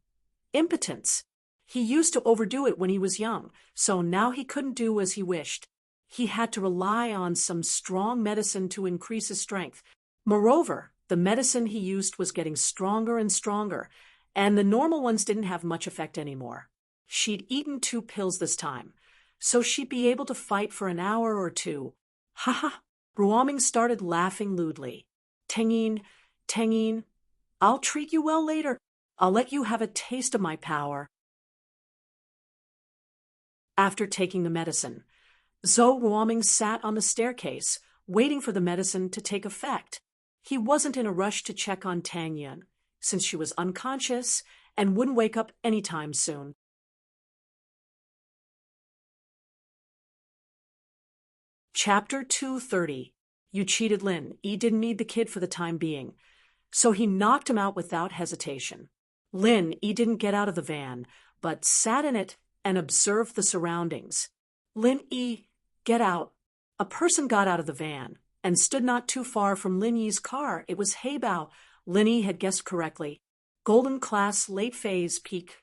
Impotence. He used to overdo it when he was young, so now he couldn't do as he wished. He had to rely on some strong medicine to increase his strength. Moreover, the medicine he used was getting stronger and stronger, and the normal ones didn't have much effect anymore. She'd eaten 2 pills this time, so she'd be able to fight for an hour or 2. Ha ha! Ruoming started laughing lewdly. Tangyin, I'll treat you well later. I'll let you have a taste of my power. After taking the medicine, Zhou Ruoming sat on the staircase, waiting for the medicine to take effect. He wasn't in a rush to check on Tang Yun, since she was unconscious and wouldn't wake up anytime soon. Chapter 230. You cheated Lin. He didn't need the kid for the time being, so he knocked him out without hesitation. Lin, he didn't get out of the van, but sat in it and observed the surroundings. Lin Yi, get out. A person got out of the van and stood not too far from Lin Yi's car. It was He Bao. Lin Yi had guessed correctly. Golden class late phase peak.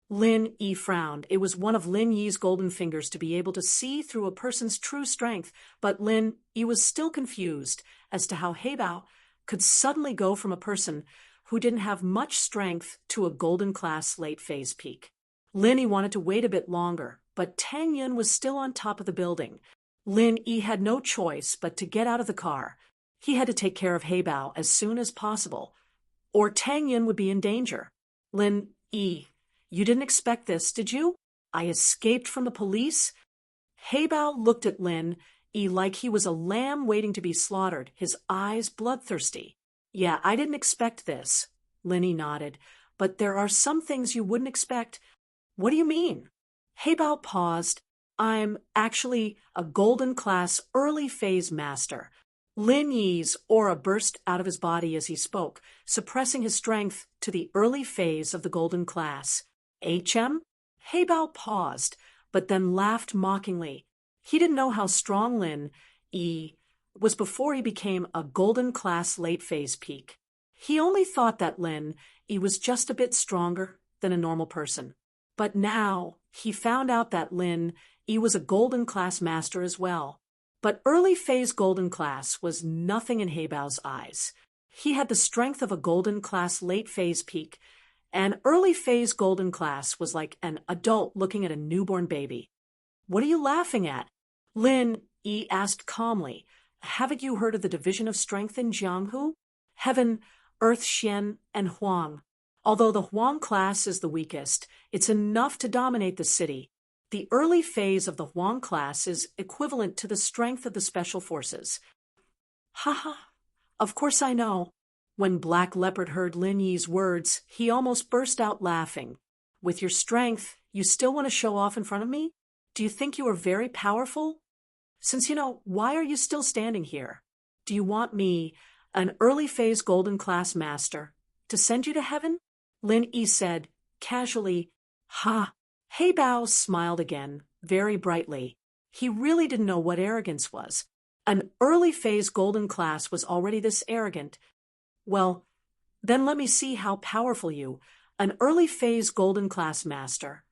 Lin Yi frowned. It was one of Lin Yi's golden fingers to be able to see through a person's true strength, but Lin Yi was still confused as to how He Bao could suddenly go from a person who didn't have much strength to a golden class late phase peak. Lin Yi wanted to wait a bit longer, but Tang Yun was still on top of the building. Lin Yi had no choice but to get out of the car. He had to take care of He Bao as soon as possible, or Tang Yun would be in danger. Lin Yi, you didn't expect this, did you? I escaped from the police? He Bao looked at Lin Yi like he was a lamb waiting to be slaughtered, his eyes bloodthirsty. Yeah, I didn't expect this. Lin Yi nodded. But there are some things you wouldn't expect. What do you mean? He Bao paused. I'm actually a golden class early phase master. Lin Yi's aura burst out of his body as he spoke, suppressing his strength to the early phase of the golden class. HM? He Bao paused, but then laughed mockingly. He didn't know how strong Lin Yi was before he became a golden class late phase peak. He only thought that Lin Yi was just a bit stronger than a normal person. But now he found out that Lin Yi was a golden class master as well. But early phase golden class was nothing in Heibao's eyes. He had the strength of a golden class late phase peak, and early phase golden class was like an adult looking at a newborn baby. "What are you laughing at?" Lin Yi asked calmly. "Haven't you heard of the division of strength in Jianghu? Heaven, Earth, Xian, and Huang. Although the Huang class is the weakest, it's enough to dominate the city. The early phase of the Huang class is equivalent to the strength of the special forces." "Haha, of course I know." When Black Leopard heard Lin Yi's words, he almost burst out laughing. "With your strength, you still want to show off in front of me? Do you think you are very powerful? Since you know, why are you still standing here? Do you want me, an early phase golden class master, to send you to heaven?" Lin Yi said, casually. "Ha!" Heibao smiled again, very brightly. He really didn't know what arrogance was. An early phase golden class was already this arrogant. "Well, then let me see how powerful you, an early phase golden class master,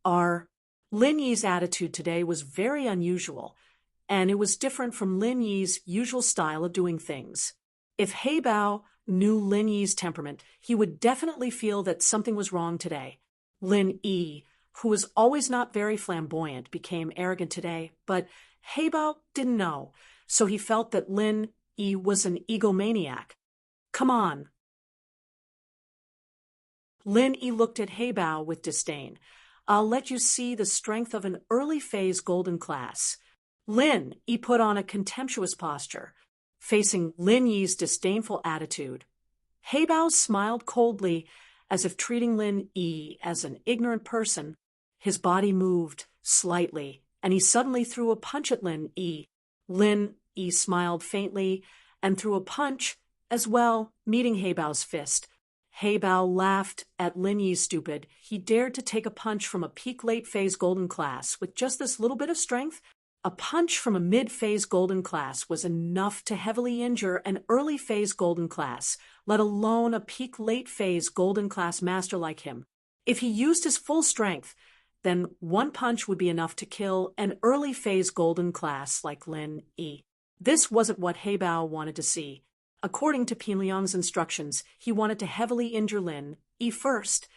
are." Lin Yi's attitude today was very unusual, and it was different from Lin Yi's usual style of doing things. If Heibao knew Lin Yi's temperament, he would definitely feel that something was wrong today. Lin Yi, who was always not very flamboyant, became arrogant today, but Heibao didn't know, so he felt that Lin Yi was an egomaniac. "Come on." Lin Yi looked at Heibao with disdain. "I'll let you see the strength of an early phase golden class." Lin Yi put on a contemptuous posture, facing Lin Yi's disdainful attitude. Heibao smiled coldly, as if treating Lin Yi as an ignorant person. His body moved slightly, and he suddenly threw a punch at Lin Yi. Lin Yi smiled faintly and threw a punch as well, meeting Heibao's fist. Heibao laughed at Lin Yi's stupid. He dared to take a punch from a peak late phase golden class with just this little bit of strength. A punch from a mid-phase golden class was enough to heavily injure an early phase golden class, let alone a peak late phase golden class master like him. If he used his full strength, then one punch would be enough to kill an early phase golden class like Lin Yi. This wasn't what Heibao wanted to see. According to Pinliang's instructions, he wanted to heavily injure Lin Yi first,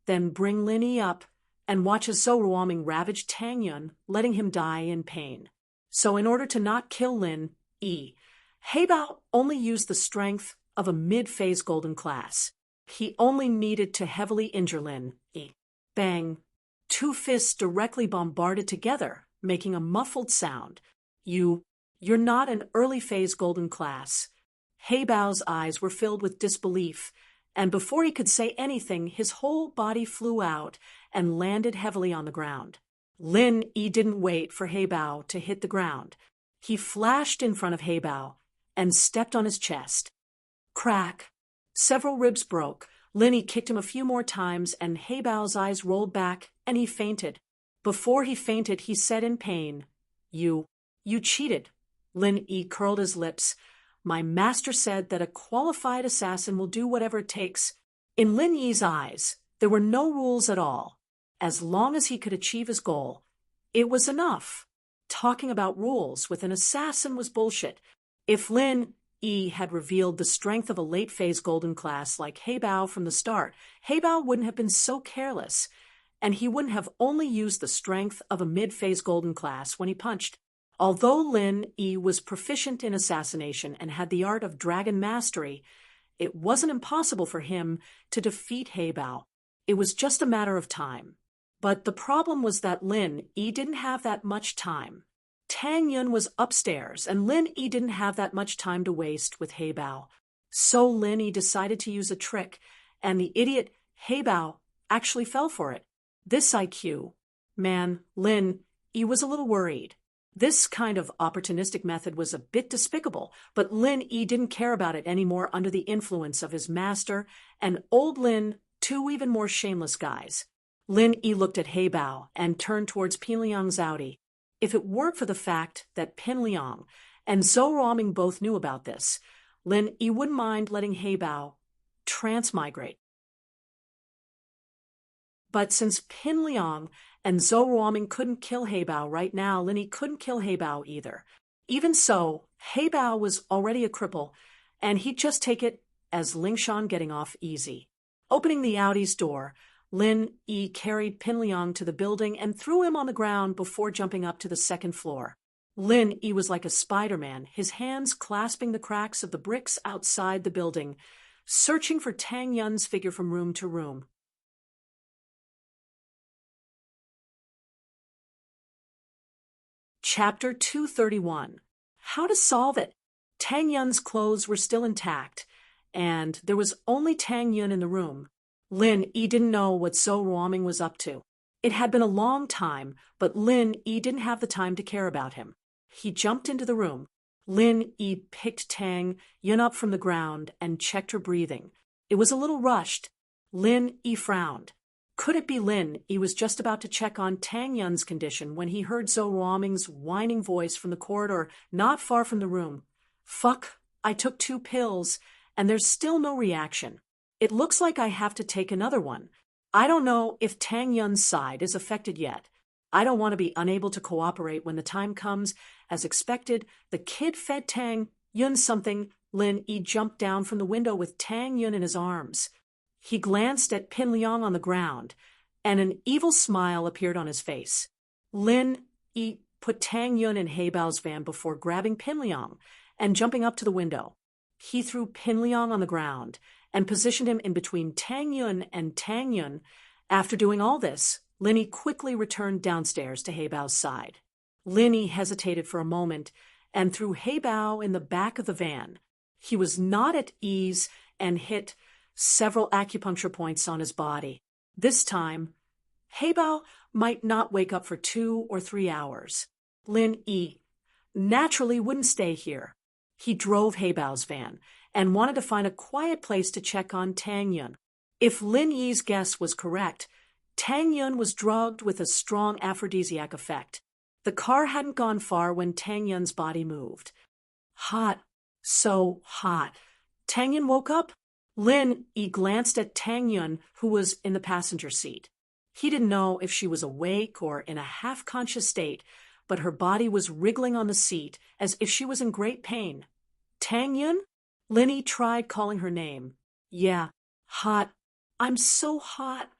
then bring Lin Yi up and watch as Zhou Ruoming ravaged Tang Yun, letting him die in pain. So in order to not kill Lin Yi, Heibao only used the strength of a mid-phase golden class. He only needed to heavily injure Lin Yi. Bang! Two fists directly bombarded together, making a muffled sound. You're not an early phase golden class." Heibao's eyes were filled with disbelief, and before he could say anything, his whole body flew out and landed heavily on the ground. Lin Yi didn't wait for Heibao to hit the ground. He flashed in front of Heibao and stepped on his chest. Crack! Several ribs broke. Lin Yi kicked him a few more times, and Heibao's eyes rolled back, and he fainted. Before he fainted, he said in pain, You cheated." Lin Yi curled his lips. "My master said that a qualified assassin will do whatever it takes." In Lin Yi's eyes, there were no rules at all. As long as he could achieve his goal, it was enough. Talking about rules with an assassin was bullshit. If Lin Yi had revealed the strength of a late-phase golden class like Heibao from the start, Heibao wouldn't have been so careless, and he wouldn't have only used the strength of a mid-phase golden class when he punched. Although Lin Yi was proficient in assassination and had the art of dragon mastery, it wasn't impossible for him to defeat Heibao. It was just a matter of time. But the problem was that Lin Yi didn't have that much time. Tang Yun was upstairs, and Lin Yi didn't have that much time to waste with Heibao. So Lin Yi decided to use a trick, and the idiot Heibao actually fell for it. This IQ. Man, Lin Yi was a little worried. This kind of opportunistic method was a bit despicable, but Lin Yi didn't care about it anymore under the influence of his master and old Lin, two even more shameless guys. Lin Yi looked at Heibao and turned towards Pinliang Zhaodi. If it weren't for the fact that Pinliang and Zhou Ruoming both knew about this, Lin Yi wouldn't mind letting Heibao transmigrate. But since Pin Liang and Zhou Ruoming couldn't kill Heibao right now, Lin Yi couldn't kill Heibao either. Even so, Heibao was already a cripple, and he'd just take it as Ling Shan getting off easy. Opening the Audi's door, Lin Yi carried Pin Liang to the building and threw him on the ground before jumping up to the second floor. Lin Yi was like a Spider-Man, his hands clasping the cracks of the bricks outside the building, searching for Tang Yun's figure from room to room. Chapter 231. How to solve it. Tang Yun's clothes were still intact, and there was only Tang Yun in the room. Lin Yi didn't know what Zhou Ruoming was up to. It had been a long time, but Lin Yi didn't have the time to care about him. He jumped into the room. Lin Yi picked Tang Yun up from the ground and checked her breathing. It was a little rushed. Lin Yi frowned. Could it be Lin Yi was just about to check on Tang Yun's condition when he heard Zhou Ruoming's whining voice from the corridor not far from the room. Fuck, I took 2 pills, and there's still no reaction. It looks like I have to take another one. I don't know if Tang Yun's side is affected yet. I don't want to be unable to cooperate when the time comes. As expected, the kid fed Tang Yun something. Lin Yi jumped down from the window with Tang Yun in his arms. He glanced at Pin Liang on the ground, and an evil smile appeared on his face. Lin Yi put Tang Yun in Heibao's van before grabbing Pin Liang and jumping up to the window. He threw Pin Liang on the ground and positioned him in between Tang Yun and Tang Yun. After doing all this, Lin Yi quickly returned downstairs to Heibao's side. Lin Yi hesitated for a moment and threw Heibao in the back of the van. He was not at ease and hit several acupuncture points on his body. This time, Heibao might not wake up for 2 or 3 hours. Lin Yi naturally wouldn't stay here. He drove Heibao's van and wanted to find a quiet place to check on Tang Yun. If Lin Yi's guess was correct, Tang Yun was drugged with a strong aphrodisiac effect. The car hadn't gone far when Tang Yun's body moved. Hot. So hot. Tang Yun woke up. Lin Yi glanced at Tang Yun, who was in the passenger seat. He didn't know if she was awake or in a half-conscious state, but her body was wriggling on the seat as if she was in great pain. Tang Yun? Lin Yi tried calling her name. Yeah, hot. I'm so hot.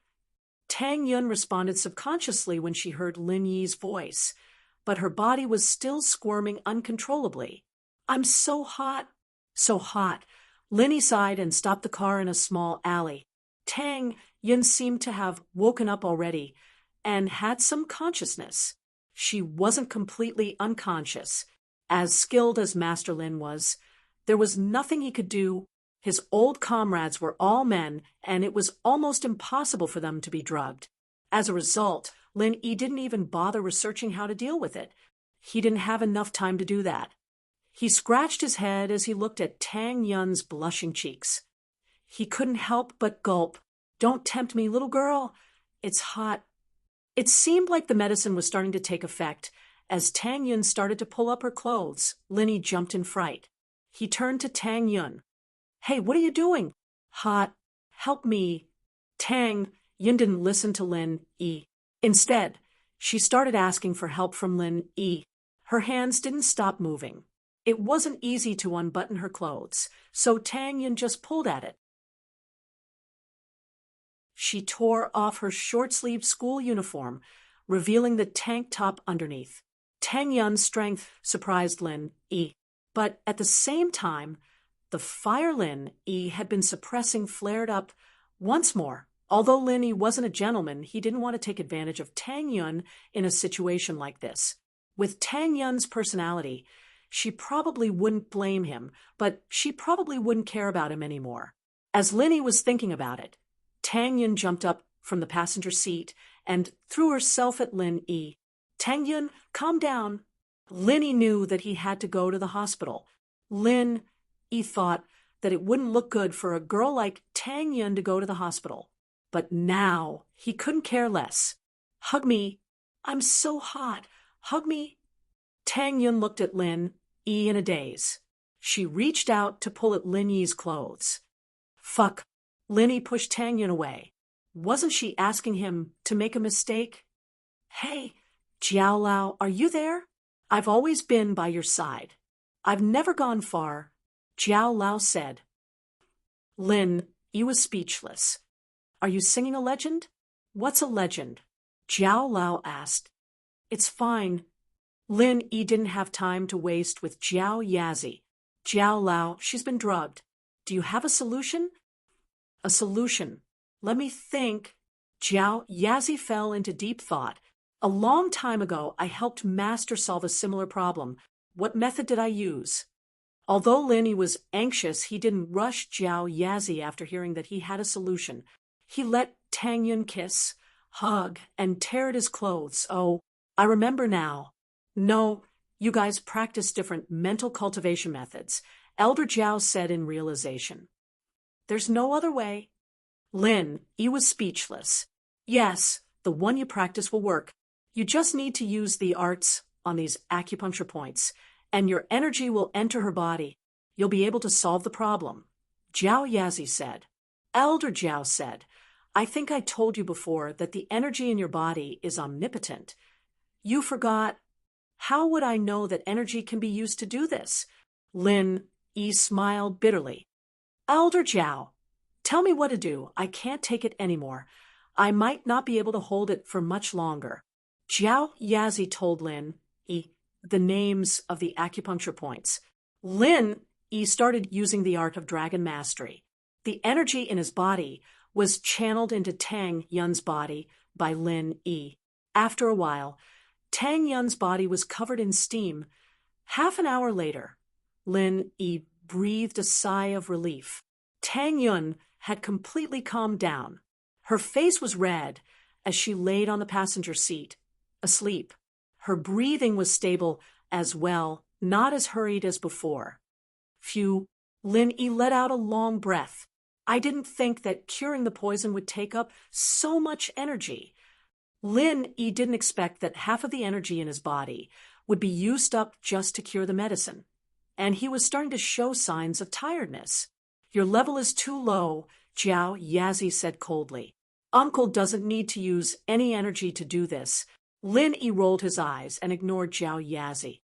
Tang Yun responded subconsciously when she heard Lin Yi's voice, but her body was still squirming uncontrollably. I'm so hot. So hot. Lin Yi sighed and stopped the car in a small alley. Tang Yun seemed to have woken up already and had some consciousness. She wasn't completely unconscious. As skilled as Master Lin was, there was nothing he could do. His old comrades were all men, and it was almost impossible for them to be drugged. As a result, Lin Yi didn't even bother researching how to deal with it. He didn't have enough time to do that. He scratched his head as he looked at Tang Yun's blushing cheeks. He couldn't help but gulp. Don't tempt me, little girl. It's hot. It seemed like the medicine was starting to take effect. As Tang Yun started to pull up her clothes, Lin Yi jumped in fright. He turned to Tang Yun. Hey, what are you doing? Hot. Help me. Tang Yun didn't listen to Lin Yi. Instead, she started asking for help from Lin Yi. Her hands didn't stop moving. It wasn't easy to unbutton her clothes, so Tang Yun just pulled at it. She tore off her short-sleeved school uniform, revealing the tank top underneath. Tang Yun's strength surprised Lin Yi, but at the same time, the fire Lin Yi had been suppressing flared up once more. Although Lin Yi wasn't a gentleman, he didn't want to take advantage of Tang Yun in a situation like this. With Tang Yun's personality, she probably wouldn't blame him, but she probably wouldn't care about him anymore. As Lin Yi was thinking about it, Tang Yun jumped up from the passenger seat and threw herself at Lin Yi. Tang Yun, calm down. Lin Yi knew that he had to go to the hospital. Lin Yi thought that it wouldn't look good for a girl like Tang Yun to go to the hospital. But now he couldn't care less. Hug me. I'm so hot. Hug me. Tang Yun looked at Lin Yi in a daze. She reached out to pull at Lin Yi's clothes. Fuck. Lin Yi pushed Tang Yun away. Wasn't she asking him to make a mistake? Hey, Jiao Lao, are you there? I've always been by your side. I've never gone far, Jiao Lao said. Lin Yi was speechless. Are you singing a legend? What's a legend? Jiao Lao asked. It's fine. Lin Yi didn't have time to waste with Jiao Yazi. Jiao Lao, she's been drugged. Do you have a solution? A solution. Let me think. Jiao Yazi fell into deep thought. A long time ago, I helped Master solve a similar problem. What method did I use? Although Lin Yi was anxious, he didn't rush Jiao Yazi after hearing that he had a solution. He let Tang Yun kiss, hug, and tear at his clothes. Oh, I remember now. No, you guys practice different mental cultivation methods, Elder Jiao said in realization. There's no other way. Lin Yi was speechless. Yes, the one you practice will work. You just need to use the arts on these acupuncture points, and your energy will enter her body. You'll be able to solve the problem, Jiao Yazi said. Elder Jiao said, I think I told you before that the energy in your body is omnipotent. You forgot. How would I know that energy can be used to do this? Lin Yi smiled bitterly. Elder Jiao, tell me what to do. I can't take it anymore. I might not be able to hold it for much longer. Jiao Yazi told Lin Yi the names of the acupuncture points. Lin Yi started using the art of dragon mastery. The energy in his body was channeled into Tang Yun's body by Lin Yi. After a while, Tang Yun's body was covered in steam. Half an hour later, Lin Yi breathed a sigh of relief. Tang Yun had completely calmed down. Her face was red as she laid on the passenger seat, asleep. Her breathing was stable as well, not as hurried as before. Phew, Lin Yi let out a long breath. I didn't think that curing the poison would take up so much energy. Lin Yi didn't expect that half of the energy in his body would be used up just to cure the medicine, and he was starting to show signs of tiredness. Your level is too low, Jiao Yazi said coldly. Uncle doesn't need to use any energy to do this. Lin Yi rolled his eyes and ignored Jiao Yazi.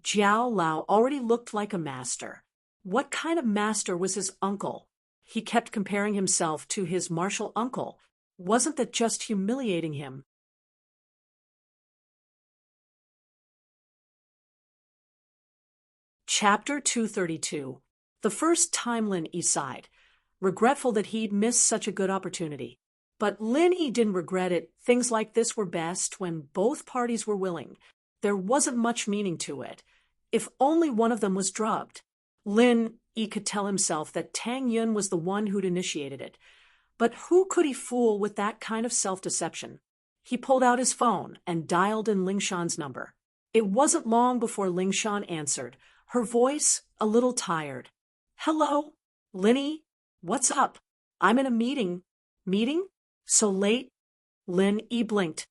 Jiao Lao already looked like a master. What kind of master was his uncle? He kept comparing himself to his martial uncle. Wasn't that just humiliating him? Chapter 232. The first time Lin Yi sighed, regretful that he'd missed such a good opportunity. But Lin Yi didn't regret it. Things like this were best when both parties were willing. There wasn't much meaning to it. If only one of them was drugged. Lin Yi could tell himself that Tang Yun was the one who'd initiated it. But who could he fool with that kind of self-deception? He pulled out his phone and dialed in Ling Shan's number. It wasn't long before Ling Shan answered, her voice a little tired. Hello, Lin Yi? What's up? I'm in a meeting. Meeting? So late? Lin Yi blinked.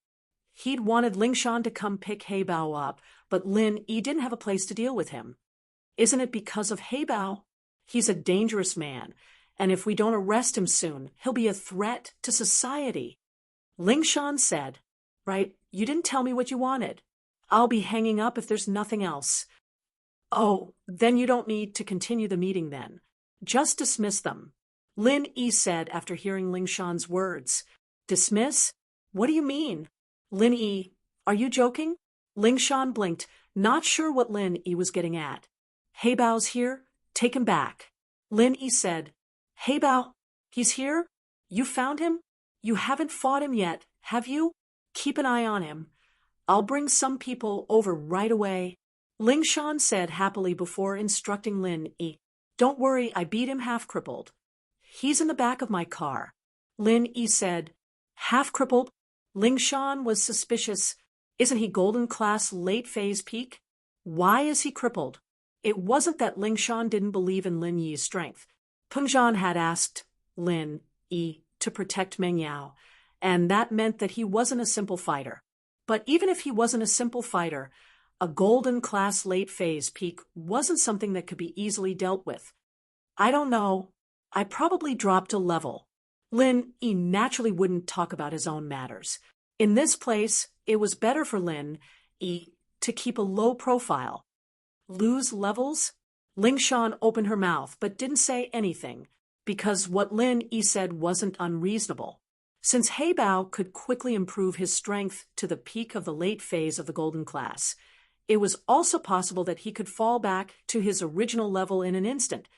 He'd wanted Ling Shan to come pick Heibao up, but Lin Yi didn't have a place to deal with him. Isn't it because of Heibao? He's a dangerous man, and if we don't arrest him soon, he'll be a threat to society. Ling Shan said, Right, you didn't tell me what you wanted. I'll be hanging up if there's nothing else. Oh, then you don't need to continue the meeting then. Just dismiss them. Lin Yi said after hearing Ling Shan's words. Dismiss? What do you mean? Lin Yi, are you joking? Ling Shan blinked, not sure what Lin Yi was getting at. Heibao's here? Take him back. Lin Yi said, Heibao, he's here? You found him? You haven't fought him yet, have you? Keep an eye on him. I'll bring some people over right away. Ling Shan said happily before instructing Lin Yi. Don't worry, I beat him half-crippled. He's in the back of my car. Lin Yi said, half-crippled? Ling Shan was suspicious. Isn't he golden class late phase peak? Why is he crippled? It wasn't that Ling Shan didn't believe in Lin Yi's strength. Peng Zhan had asked Lin Yi to protect Meng Yao, and that meant that he wasn't a simple fighter. But even if he wasn't a simple fighter, a golden class late phase peak wasn't something that could be easily dealt with. I don't know. I probably dropped a level. Lin Yi naturally wouldn't talk about his own matters. In this place, it was better for Lin Yi to keep a low profile. Lose levels? Ling Shan opened her mouth but didn't say anything, because what Lin Yi said wasn't unreasonable. Since He Bao could quickly improve his strength to the peak of the late phase of the golden class, it was also possible that he could fall back to his original level in an instant.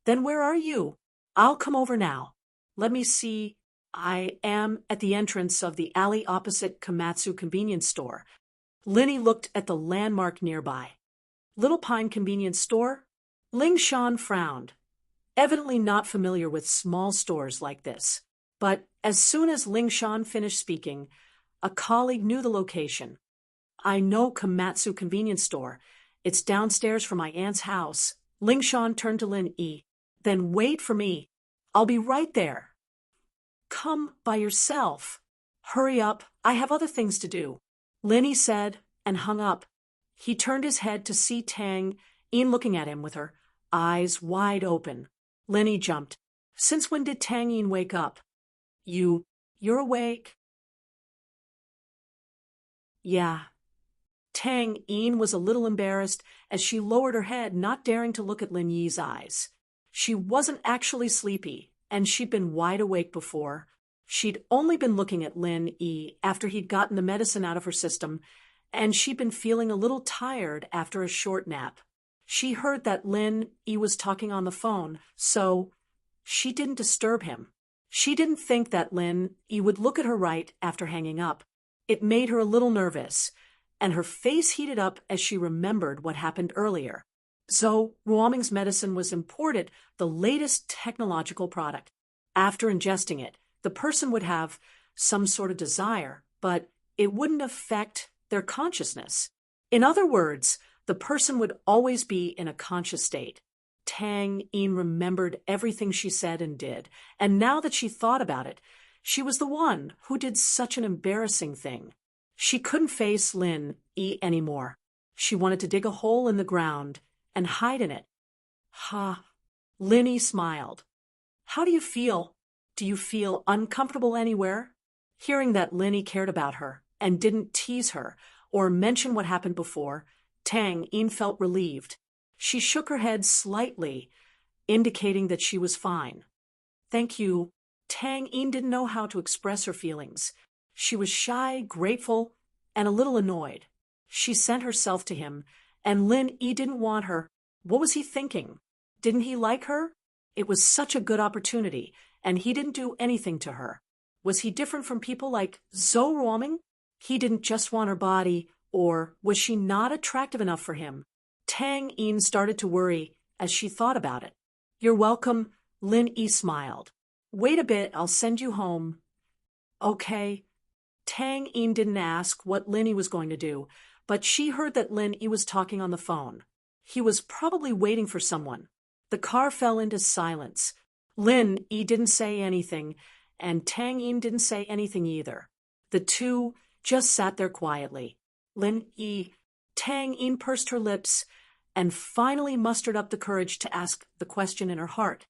Then where are you? I'll come over now. Let me see. I am at the entrance of the alley opposite Komatsu convenience store. Linny looked at the landmark nearby. Little Pine convenience store? Ling Shan frowned, evidently not familiar with small stores like this. But as soon as Ling Shan finished speaking, a colleague knew the location. I know Komatsu convenience store. It's downstairs from my aunt's house. Ling Shan turned to Lin Yi. Then wait for me. I'll be right there. Come by yourself. Hurry up, I have other things to do. Linny said and hung up. He turned his head to see Tang Yin looking at him with her eyes wide open. Linny jumped. Since when did Tang Yin wake up? You're awake? Yeah. Tang Yin was a little embarrassed as she lowered her head, not daring to look at Lin Yi's eyes. She wasn't actually sleepy, and she'd been wide awake before. She'd only been looking at Lin Yi after he'd gotten the medicine out of her system, and she'd been feeling a little tired after a short nap. She heard that Lin Yi was talking on the phone, so she didn't disturb him. She didn't think that Lin Yi would look at her right after hanging up. It made her a little nervous, and her face heated up as she remembered what happened earlier. Zhou Ruoming's medicine was imported, the latest technological product. After ingesting it, the person would have some sort of desire, but it wouldn't affect their consciousness. In other words, the person would always be in a conscious state. Tang Yin remembered everything she said and did, and now that she thought about it, she was the one who did such an embarrassing thing. She couldn't face Lin Yi anymore. She wanted to dig a hole in the ground and hide in it. Ha! Lin Yi smiled. How do you feel? Do you feel uncomfortable anywhere? Hearing that Lin Yi cared about her and didn't tease her or mention what happened before, Tang Yin felt relieved. She shook her head slightly, indicating that she was fine. Thank you. Tang Yin didn't know how to express her feelings. She was shy, grateful, and a little annoyed. She sent herself to him, and Lin Yi didn't want her. What was he thinking? Didn't he like her? It was such a good opportunity, and he didn't do anything to her. Was he different from people like Zhou Ruoming? He didn't just want her body, or was she not attractive enough for him? Tang Yin started to worry as she thought about it. You're welcome, Lin Yi smiled. Wait a bit, I'll send you home. Okay. Tang Yin didn't ask what Lin Yi was going to do, but she heard that Lin Yi was talking on the phone. He was probably waiting for someone. The car fell into silence. Lin Yi didn't say anything, and Tang Yin didn't say anything either. The two just sat there quietly. Lin Yi, Tang Yin pursed her lips and finally mustered up the courage to ask the question in her heart.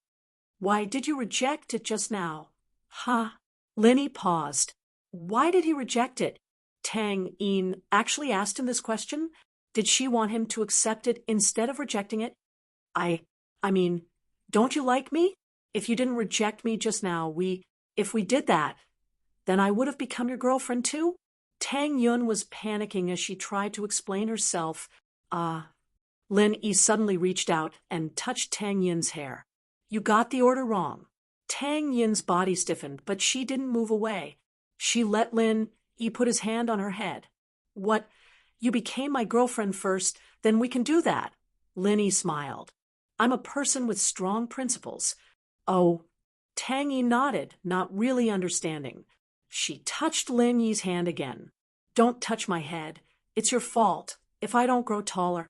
Why did you reject it just now? Huh? Lin Yi paused. Why did he reject it? Tang Yin actually asked him this question? Did she want him to accept it instead of rejecting it? I mean, don't you like me? If you didn't reject me just now, if we did that, then I would have become your girlfriend too? Tang Yun was panicking as she tried to explain herself. Lin Yi suddenly reached out and touched Tang Yin's hair. You got the order wrong. Tang Yin's body stiffened, but she didn't move away. She let Lin Yi put his hand on her head. What? You became my girlfriend first, then we can do that. Lin Yi smiled. I'm a person with strong principles. Oh. Tang Yi nodded, not really understanding. She touched Lin Yi's hand again. Don't touch my head. It's your fault if I don't grow taller.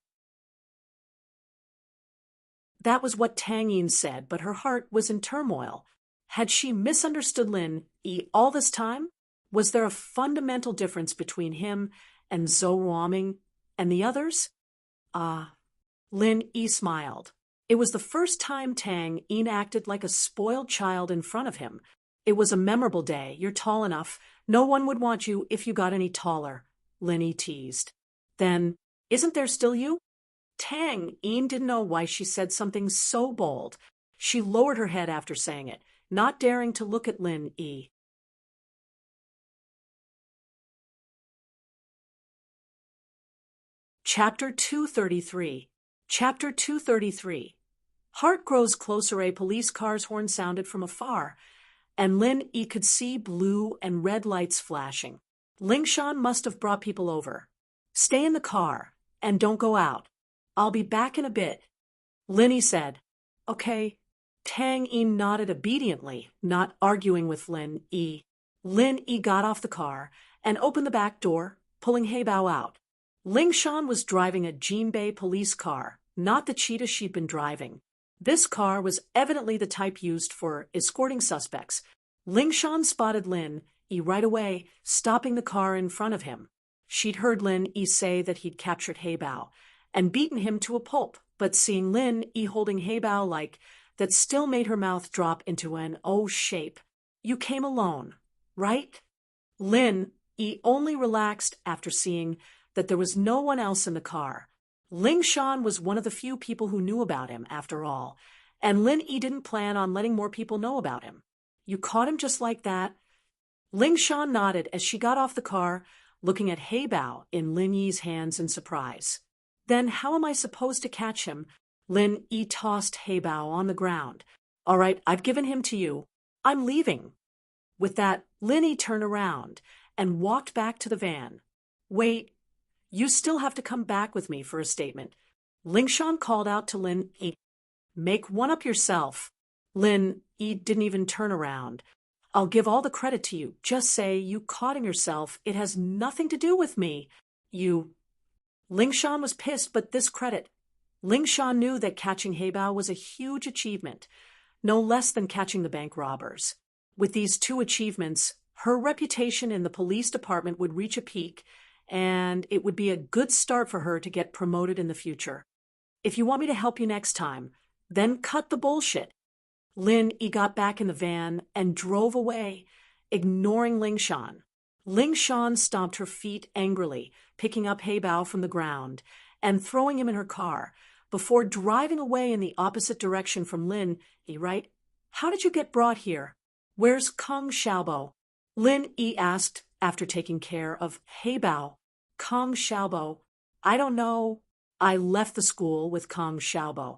That was what Tang Yin said, but her heart was in turmoil. Had she misunderstood Lin Yi all this time? Was there a fundamental difference between him and Zhou Ruoming and the others? Lin Yi smiled. It was the first time Tang Yin acted like a spoiled child in front of him. It was a memorable day. You're tall enough. No one would want you if you got any taller, Linny teased. Then, isn't there still you? Tang Yin didn't know why she said something so bold. She lowered her head after saying it, not daring to look at Lin Yi. Chapter 233. Chapter 233. Heart grows closer. A police car's horn sounded from afar, and Lin Yi could see blue and red lights flashing. Lingshan must have brought people over. Stay in the car, and don't go out. I'll be back in a bit. Linny said, Okay. Tang Yin nodded obediently, not arguing with Lin Yi. Lin Yi got off the car and opened the back door, pulling Heibao out. Lingshan was driving a Jinbei police car, not the cheetah she'd been driving. This car was evidently the type used for escorting suspects. Lingshan spotted Lin Yi right away, stopping the car in front of him. She'd heard Lin Yi say that he'd captured Heibao and beaten him to a pulp, but seeing Lin Yi holding Heibao like that still made her mouth drop into an O shape. You came alone, right? Lin Yi only relaxed after seeing that there was no one else in the car. Lingshan was one of the few people who knew about him, after all, and Lin Yi didn't plan on letting more people know about him. You caught him just like that? Lingshan nodded as she got off the car, looking at Heibao in Lin Yi's hands in surprise. Then how am I supposed to catch him? Lin Yi tossed Heibao on the ground. All right, I've given him to you. I'm leaving. With that, Lin Yi turned around and walked back to the van. Wait, you still have to come back with me for a statement. Lingshan called out to Lin Yi. Make one up yourself. Lin Yi didn't even turn around. I'll give all the credit to you. Just say you caught him yourself. It has nothing to do with me. Lingshan was pissed, but this credit. Lingshan knew that catching Heibao was a huge achievement, no less than catching the bank robbers. With these two achievements, her reputation in the police department would reach a peak, and it would be a good start for her to get promoted in the future. If you want me to help you next time, then cut the bullshit. Lin Yi got back in the van and drove away, ignoring Lingshan. Lingshan stomped her feet angrily, picking up Heibao from the ground and throwing him in her car, before driving away in the opposite direction from Lin Yi. Right? How did you get brought here? Where's Kong Xiaobo? Lin Yi asked after taking care of Heibao. Kong Xiaobo. I don't know. I left the school with Kong Xiaobo.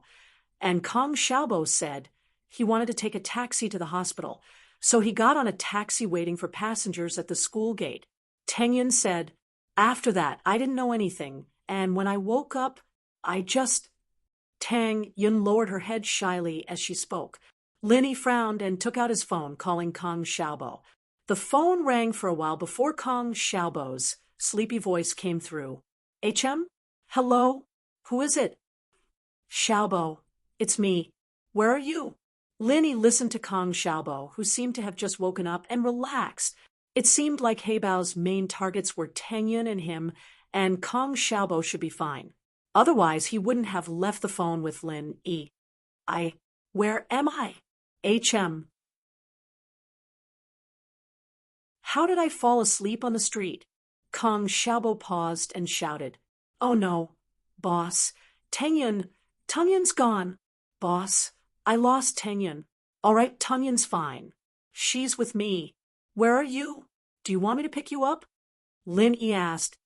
And Kong Xiaobo said he wanted to take a taxi to the hospital, so he got on a taxi waiting for passengers at the school gate. Tang Yin said, After that, I didn't know anything, and when I woke up, Tang Yin lowered her head shyly as she spoke. Lin Yi frowned and took out his phone, calling Kong Xiaobo. The phone rang for a while before Kong Xiaobo's sleepy voice came through. HM? Hello? Who is it? Xiaobo. It's me. Where are you? Lin Yi listened to Kong Xiaobo, who seemed to have just woken up, and relaxed. It seemed like Heibao's main targets were Tang Yin and him, and Kong Xiaobo should be fine. Otherwise, he wouldn't have left the phone with Lin Yi. Where am I? HM. How did I fall asleep on the street? Kong Xiaobo paused and shouted. Oh no, boss. Tang Yin's gone. Boss, I lost Tang Yin. All right, Tang Yin's fine. She's with me. Where are you? Do you want me to pick you up? Lin Yi asked.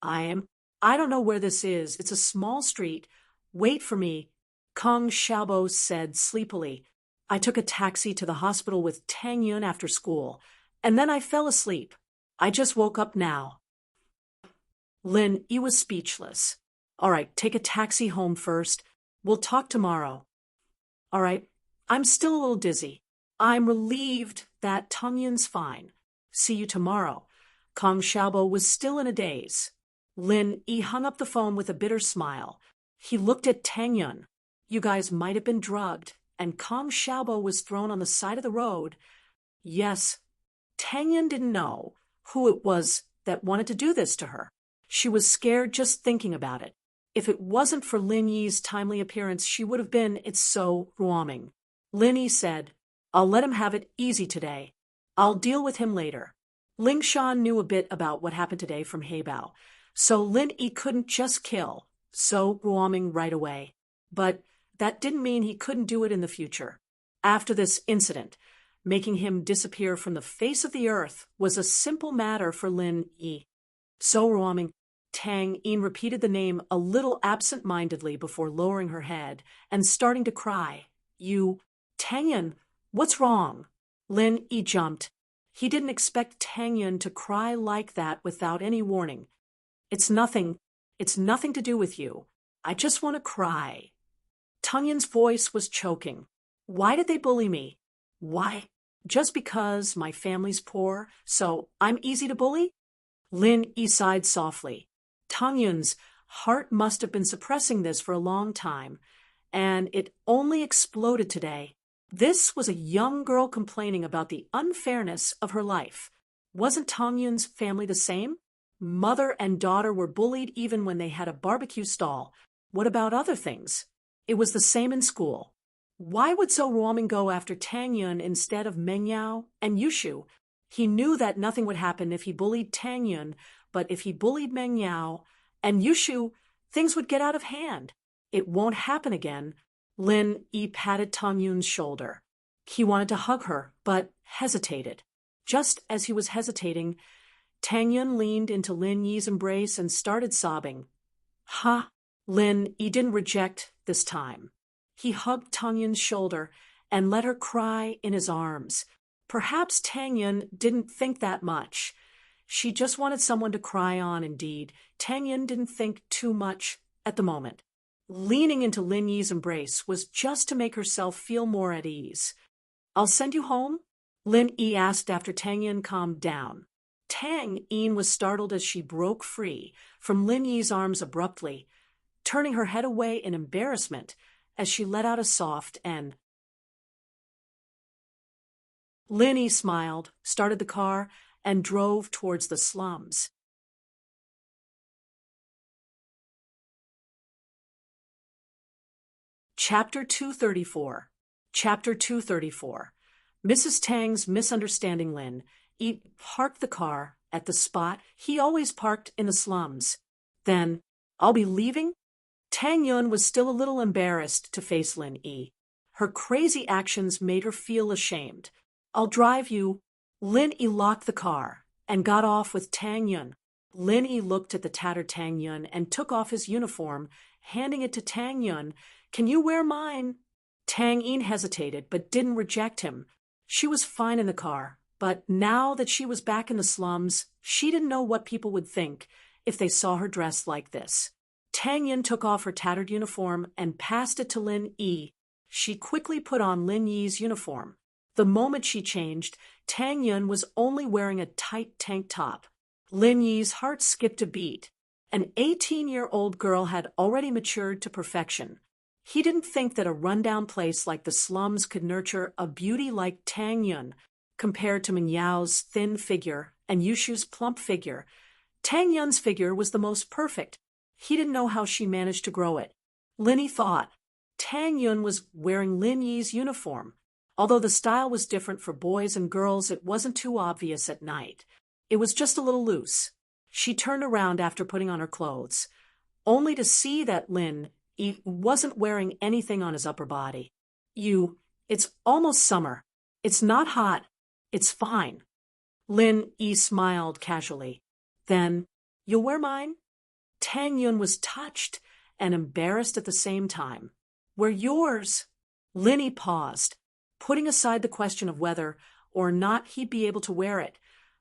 I don't know where this is. It's a small street. Wait for me. Kong Xiaobo said sleepily. I took a taxi to the hospital with Tang Yin after school, and then I fell asleep. I just woke up now. Lin Yi was speechless. All right, take a taxi home first. We'll talk tomorrow. All right, I'm still a little dizzy. I'm relieved that Tang Yin's fine. See you tomorrow. Kong Xiaobo was still in a daze. Lin Yi hung up the phone with a bitter smile. He looked at Tang Yin. You guys might have been drugged, and Kong Xiaobo was thrown on the side of the road. Yes, Tang Yin didn't know who it was that wanted to do this to her. She was scared just thinking about it. If it wasn't for Lin Yi's timely appearance, she would have been It's so wrong. Lin Yi said, I'll let him have it easy today. I'll deal with him later. Ling Shan knew a bit about what happened today from Heibao, so Lin Yi couldn't just kill So Ruoming right away. But that didn't mean he couldn't do it in the future. After this incident, making him disappear from the face of the earth was a simple matter for Lin Yi. So Ruoming, Tang Yin repeated the name a little absent-mindedly before lowering her head and starting to cry. Tang Yin, what's wrong? Lin Yi jumped. He didn't expect Tang Yin to cry like that without any warning. It's nothing to do with you. I just want to cry. Tang Yin's voice was choking. Why did they bully me? Why? Just because my family's poor, so I'm easy to bully? Lin Yi sighed softly. Tang Yin's heart must have been suppressing this for a long time, and it only exploded today. This was a young girl complaining about the unfairness of her life. Wasn't Tang Yin's family the same? Mother and daughter were bullied even when they had a barbecue stall. What about other things? It was the same in school. Why would So Ruoming go after Tang Yin instead of Meng Yao and Yushu? He knew that nothing would happen if he bullied Tang Yin, but if he bullied Meng Yao and Yushu, things would get out of hand. It won't happen again. Lin Yi patted Tang Yin's shoulder. He wanted to hug her, but hesitated. Just as he was hesitating, Tang Yin leaned into Lin Yi's embrace and started sobbing. Ha! Lin Yi didn't reject this time. He hugged Tang Yin's shoulder and let her cry in his arms. Perhaps Tang Yin didn't think that much. She just wanted someone to cry on, indeed. Tang Yin didn't think too much at the moment. Leaning into Lin Yi's embrace was just to make herself feel more at ease. I'll send you home? Lin Yi asked after Tang Yin calmed down. Tang Yin was startled as she broke free from Lin Yi's arms abruptly, turning her head away in embarrassment as she let out a soft "N." Lin Yi smiled, started the car, and drove towards the slums. Chapter 234. Chapter 234. Mrs. Tang's misunderstanding Lin Yi parked the car at the spot he always parked in the slums. Then, I'll be leaving? Tang Yun was still a little embarrassed to face Lin Yi. Her crazy actions made her feel ashamed. I'll drive you. Lin Yi locked the car and got off with Tang Yun. Lin Yi looked at the tattered Tang Yun and took off his uniform, handing it to Tang Yun. Can you wear mine? Tang Yin hesitated but didn't reject him. She was fine in the car, but now that she was back in the slums, she didn't know what people would think if they saw her dressed like this. Tang Yin took off her tattered uniform and passed it to Lin Yi. She quickly put on Lin Yi's uniform. The moment she changed, Tang Yun was only wearing a tight tank top. Lin Yi's heart skipped a beat. An 18-year-old girl had already matured to perfection. He didn't think that a rundown place like the slums could nurture a beauty like Tang Yun. Compared to Meng Yao's thin figure and Yushu's plump figure, Tang Yun's figure was the most perfect. He didn't know how she managed to grow it. Lin Yi thought. Tang Yun was wearing Lin Yi's uniform. Although the style was different for boys and girls, it wasn't too obvious at night. It was just a little loose. She turned around after putting on her clothes, only to see that Lin Yi wasn't wearing anything on his upper body. It's almost summer. It's not hot. It's fine. Lin Yi smiled casually. Then, you'll wear mine? Tang Yun was touched and embarrassed at the same time. We're yours. Lin Yi paused, putting aside the question of whether or not he'd be able to wear it.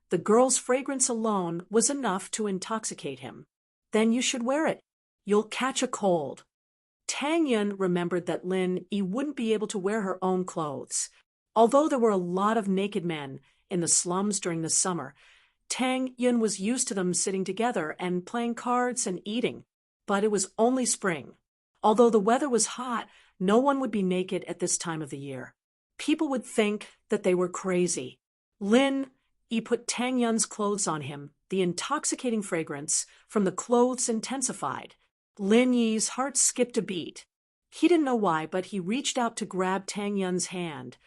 The girl's fragrance alone was enough to intoxicate him. Then you should wear it. You'll catch a cold. Tang Yun remembered that Lin Yi wouldn't be able to wear her own clothes. Although there were a lot of naked men in the slums during the summer, Tang Yun was used to them sitting together and playing cards and eating. But it was only spring. Although the weather was hot, no one would be naked at this time of the year. People would think that they were crazy. Lin Yi put Tang Yun's clothes on him. The intoxicating fragrance from the clothes intensified. Lin Yi's heart skipped a beat. He didn't know why, but he reached out to grab Tang Yun's hand.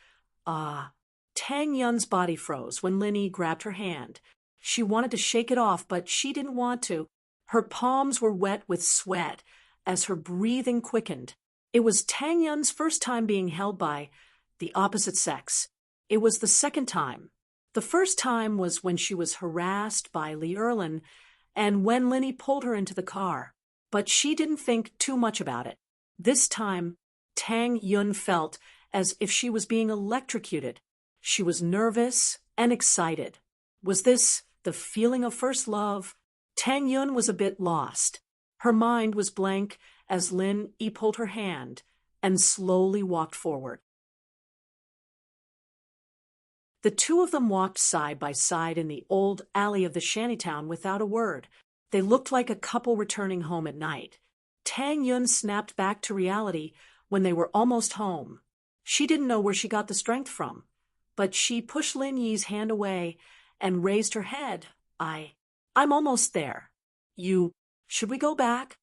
Tang Yun's body froze when Lin Yi grabbed her hand. She wanted to shake it off, but she didn't want to. Her palms were wet with sweat as her breathing quickened. It was Tang Yun's first time being held by the opposite sex. It was the second time. The first time was when she was harassed by Li Erlin and when Linny pulled her into the car. But she didn't think too much about it. This time, Tang Yun felt as if she was being electrocuted. She was nervous and excited. Was this the feeling of first love? Tang Yun was a bit lost. Her mind was blank as Lin Yi pulled her hand and slowly walked forward. The two of them walked side by side in the old alley of the shantytown without a word. They looked like a couple returning home at night. Tang Yun snapped back to reality when they were almost home. She didn't know where she got the strength from, but she pushed Lin Yi's hand away and raised her head. I'm almost there. Should we go back?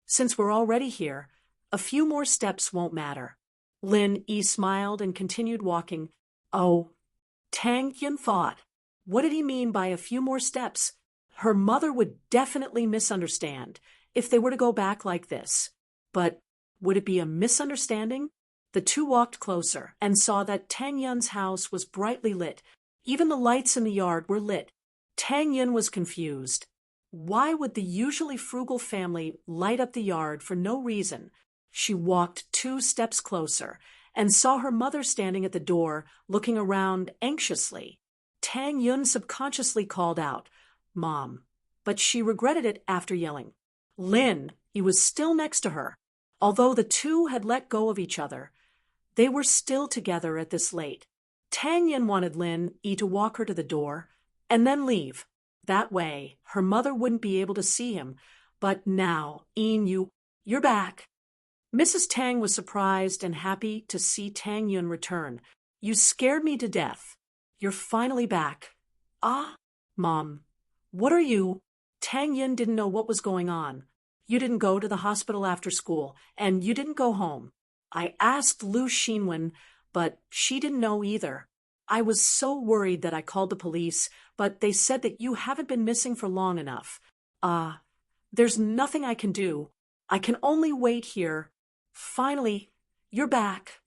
Since we're already here, a few more steps won't matter. Lin Yi smiled and continued walking. Oh, Tang Yun thought. What did he mean by a few more steps? Her mother would definitely misunderstand if they were to go back like this. But would it be a misunderstanding? The two walked closer and saw that Tang Yun's house was brightly lit. Even the lights in the yard were lit. Tang Yun was confused. Why would the usually frugal family light up the yard for no reason? She walked 2 steps closer and saw her mother standing at the door, looking around anxiously. Tang Yun subconsciously called out, "Mom," but she regretted it after yelling. Lin, he was still next to her. Although the two had let go of each other, they were still together at this late. Tang Yun wanted Lin Yi to walk her to the door and then leave. That way, her mother wouldn't be able to see him. But now, you're back. Mrs. Tang was surprised and happy to see Tang Yun return. You scared me to death. You're finally back. Mom, what are you? Tang Yun didn't know what was going on. You didn't go to the hospital after school, and you didn't go home. I asked Lu Xinwen, but she didn't know either. I was so worried that I called the police, but they said that you haven't been missing for long enough. There's nothing I can do. I can only wait here. Finally, you're back.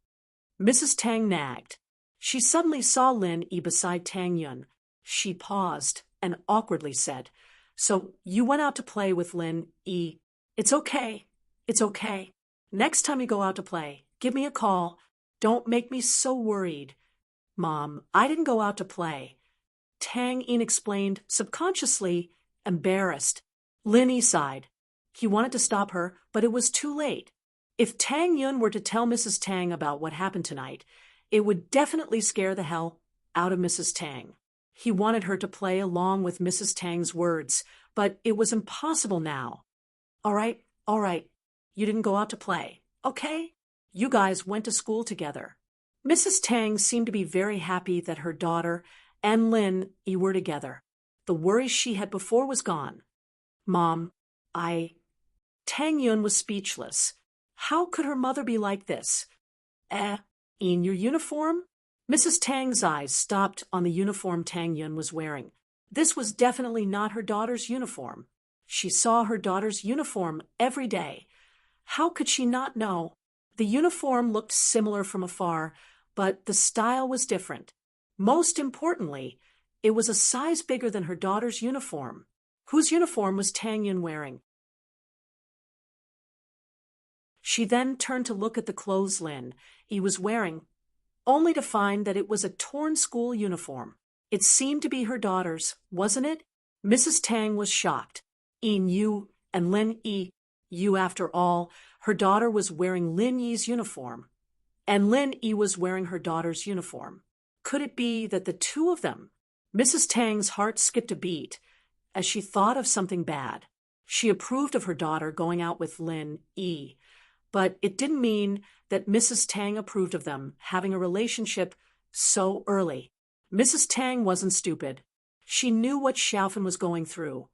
Mrs. Tang nagged. She suddenly saw Lin Yi beside Tang Yun. She paused and awkwardly said, "So you went out to play with Lin Yi. It's okay. It's okay. Next time you go out to play, give me a call. Don't make me so worried." "Mom, I didn't go out to play." Tang Yin explained, subconsciously embarrassed. Lin Yi sighed. He wanted to stop her, but it was too late. If Tang Yun were to tell Mrs. Tang about what happened tonight, it would definitely scare the hell out of Mrs. Tang. He wanted her to play along with Mrs. Tang's words, but it was impossible now. All right. You didn't go out to play, okay? You guys went to school together." Mrs. Tang seemed to be very happy that her daughter and Lin Yi were together. The worry she had before was gone. "Mom, Tang Yun was speechless. How could her mother be like this? In your uniform?" Mrs. Tang's eyes stopped on the uniform Tang Yun was wearing. This was definitely not her daughter's uniform. She saw her daughter's uniform every day. How could she not know? The uniform looked similar from afar, but the style was different. Most importantly, it was a size bigger than her daughter's uniform. Whose uniform was Tang Yun wearing? She then turned to look at the clothes Lin Yi was wearing, only to find that it was a torn school uniform. It seemed to be her daughter's, wasn't it? Mrs. Tang was shocked. You and Lin Yi, after all, her daughter was wearing Lin Yi's uniform, and Lin Yi was wearing her daughter's uniform. Could it be that the two of them? Mrs. Tang's heart skipped a beat as she thought of something bad. She approved of her daughter going out with Lin Yi, but it didn't mean that Mrs. Tang approved of them having a relationship so early. Mrs. Tang wasn't stupid. She knew what Xiaofan was going through.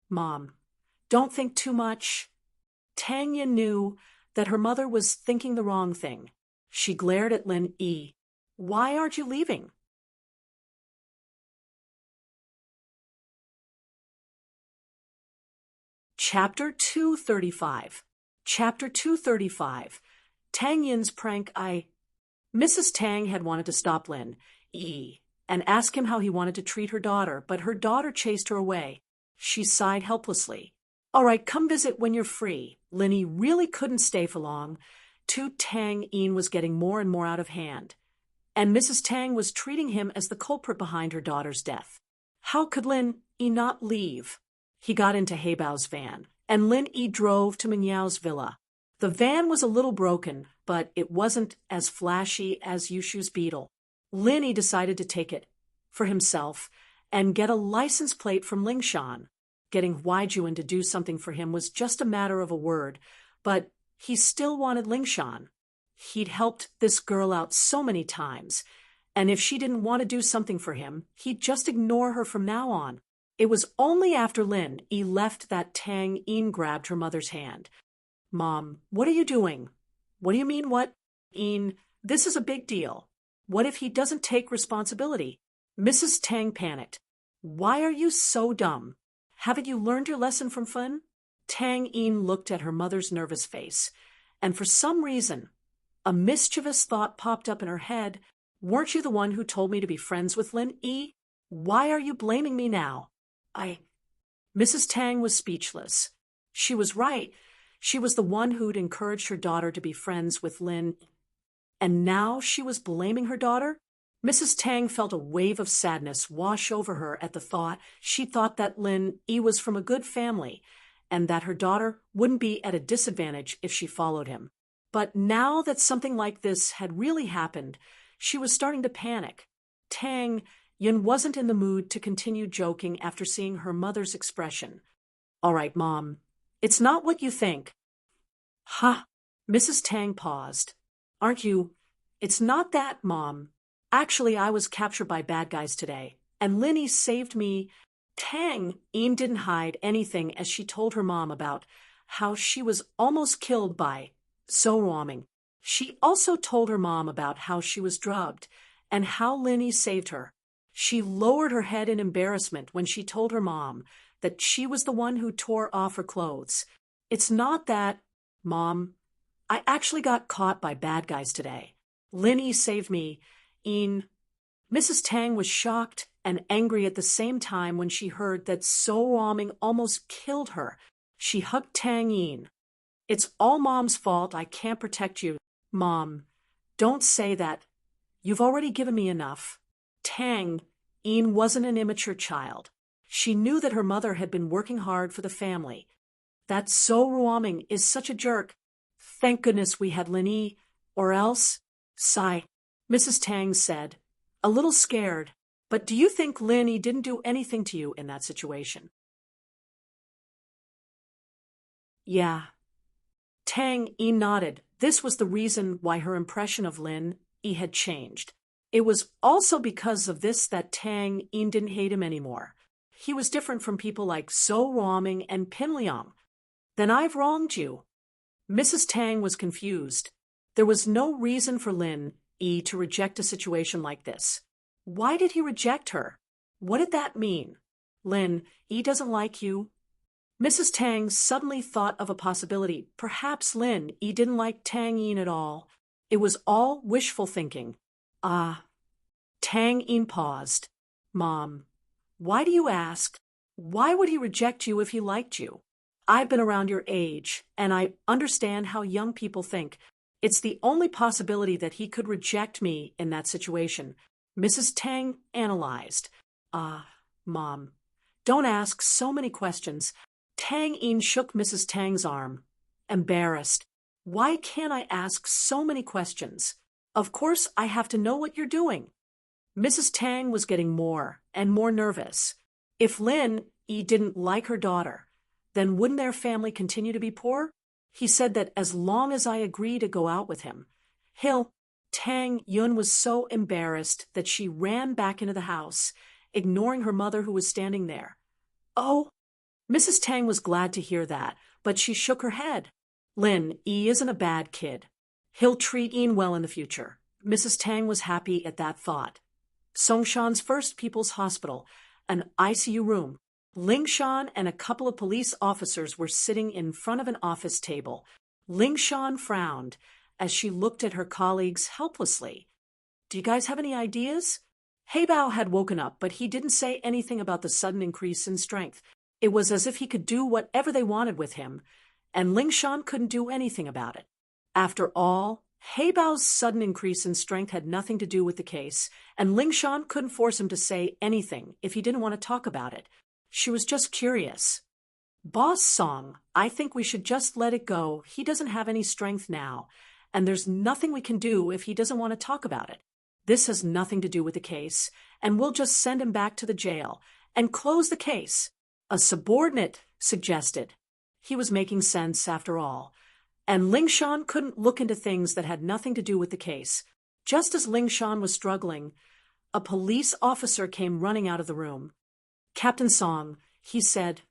"Mom, don't think too much." Tang Yin knew that her mother was thinking the wrong thing. She glared at Lin Yi. Why aren't you leaving? Chapter 235. Chapter 235. Tang Yin's prank. Mrs. Tang had wanted to stop Lin Yi and ask him how he wanted to treat her daughter, but her daughter chased her away. She sighed helplessly. All right, come visit when you're free. Lin Yi really couldn't stay for long. Tang Yin was getting more and more out of hand, and Mrs. Tang was treating him as the culprit behind her daughter's death. How could Lin Yi not leave? He got into Heibao's van, and Lin Yi drove to Mingyao's villa. The van was a little broken, but it wasn't as flashy as Yushu's Beetle. Lin Yi decided to take it for himself and get a license plate from Lingshan. Getting Huaijuan to do something for him was just a matter of a word, but he still wanted Lingshan. He'd helped this girl out so many times, and if she didn't want to do something for him, he'd just ignore her from now on. It was only after Lin Yi left that Tang Yin grabbed her mother's hand. Mom, what are you doing? What do you mean, what? Yin, this is a big deal. What if he doesn't take responsibility? Mrs. Tang panicked. Why are you so dumb? Haven't you learned your lesson from Fun? Tang Yin looked at her mother's nervous face, and for some reason, a mischievous thought popped up in her head. Weren't you the one who told me to be friends with Lin Yi? Why are you blaming me now? Mrs. Tang was speechless. She was right. She was the one who'd encouraged her daughter to be friends with Lin, and now she was blaming her daughter? Mrs. Tang felt a wave of sadness wash over her at the thought. She thought that Lin Yi was from a good family, and that her daughter wouldn't be at a disadvantage if she followed him. But now that something like this had really happened, she was starting to panic. Tang Yin wasn't in the mood to continue joking after seeing her mother's expression. All right, Mom. It's not what you think. Ha! Mrs. Tang paused. Aren't you? It's not that, Mom. Actually, I was captured by bad guys today, and Lin Yi saved me. Tang Yin didn't hide anything as she told her mom about how she was almost killed by So Roaming. She also told her mom about how she was drugged and how Lin Yi saved her. She lowered her head in embarrassment when she told her mom that she was the one who tore off her clothes. It's not that, Mom. I actually got caught by bad guys today. Lin Yi saved me. Mrs. Tang was shocked and angry at the same time when she heard that So Roaming almost killed her. She hugged Tang Yin. It's all Mom's fault. I can't protect you. Mom, don't say that. You've already given me enough. Tang Yin wasn't an immature child. She knew that her mother had been working hard for the family. That So Roaming is such a jerk. Thank goodness we had Lin Yi, or else. Sigh. Mrs. Tang said, a little scared. But do you think Lin Yi didn't do anything to you in that situation? Yeah. Tang Yin nodded. This was the reason why her impression of Lin Yi had changed. It was also because of this that Tang Yin didn't hate him anymore. He was different from people like So Roaming and Pin Liang. Then I've wronged you. Mrs. Tang was confused. There was no reason for Lin Yi to reject a situation like this. Why did he reject her? What did that mean? Lin Yi doesn't like you. Mrs. Tang suddenly thought of a possibility. Perhaps Lin Yi didn't like Tang Yin at all. It was all wishful thinking. Tang Yin paused. Mom, why do you ask? Why would he reject you if he liked you? I've been around your age, and I understand how young people think. It's the only possibility that he could reject me in that situation. Mrs. Tang analyzed. Mom, don't ask so many questions. Tang Yin shook Mrs. Tang's arm. Embarrassed. Why can't I ask so many questions? Of course I have to know what you're doing. Mrs. Tang was getting more and more nervous. If Lin Yi didn't like her daughter, then wouldn't their family continue to be poor? He said that as long as I agree to go out with him, Tang Yun was so embarrassed that she ran back into the house, ignoring her mother who was standing there. Oh, Mrs. Tang was glad to hear that, but she shook her head. Lin E isn't a bad kid. He'll treat Ian well in the future. Mrs. Tang was happy at that thought. Songshan's first People's Hospital, an ICU room. Lingshan and a couple of police officers were sitting in front of an office table. Lingshan frowned as she looked at her colleagues helplessly. Do you guys have any ideas? Heibao had woken up, but he didn't say anything about the sudden increase in strength. It was as if he could do whatever they wanted with him, and Lingshan couldn't do anything about it. After all, Heibao's sudden increase in strength had nothing to do with the case, and Lingshan couldn't force him to say anything if he didn't want to talk about it. She was just curious. Boss Song, I think we should just let it go. He doesn't have any strength now, and there's nothing we can do if he doesn't want to talk about it. This has nothing to do with the case, and we'll just send him back to the jail and close the case. A subordinate suggested. He was making sense after all. And Lingshan couldn't look into things that had nothing to do with the case. Just as Lingshan was struggling, a police officer came running out of the room. Captain Song, he said.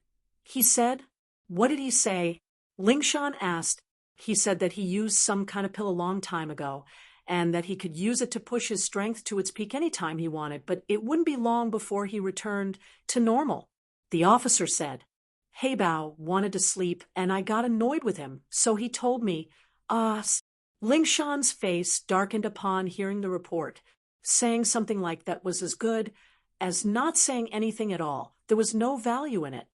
He said? What did he say? Lingshan asked. He said that he used some kind of pill a long time ago, and that he could use it to push his strength to its peak any time he wanted, but it wouldn't be long before he returned to normal. The officer said. Heibao wanted to sleep, and I got annoyed with him, so he told me, Lingshan's face darkened upon hearing the report, saying something like that was as good as not saying anything at all. There was no value in it.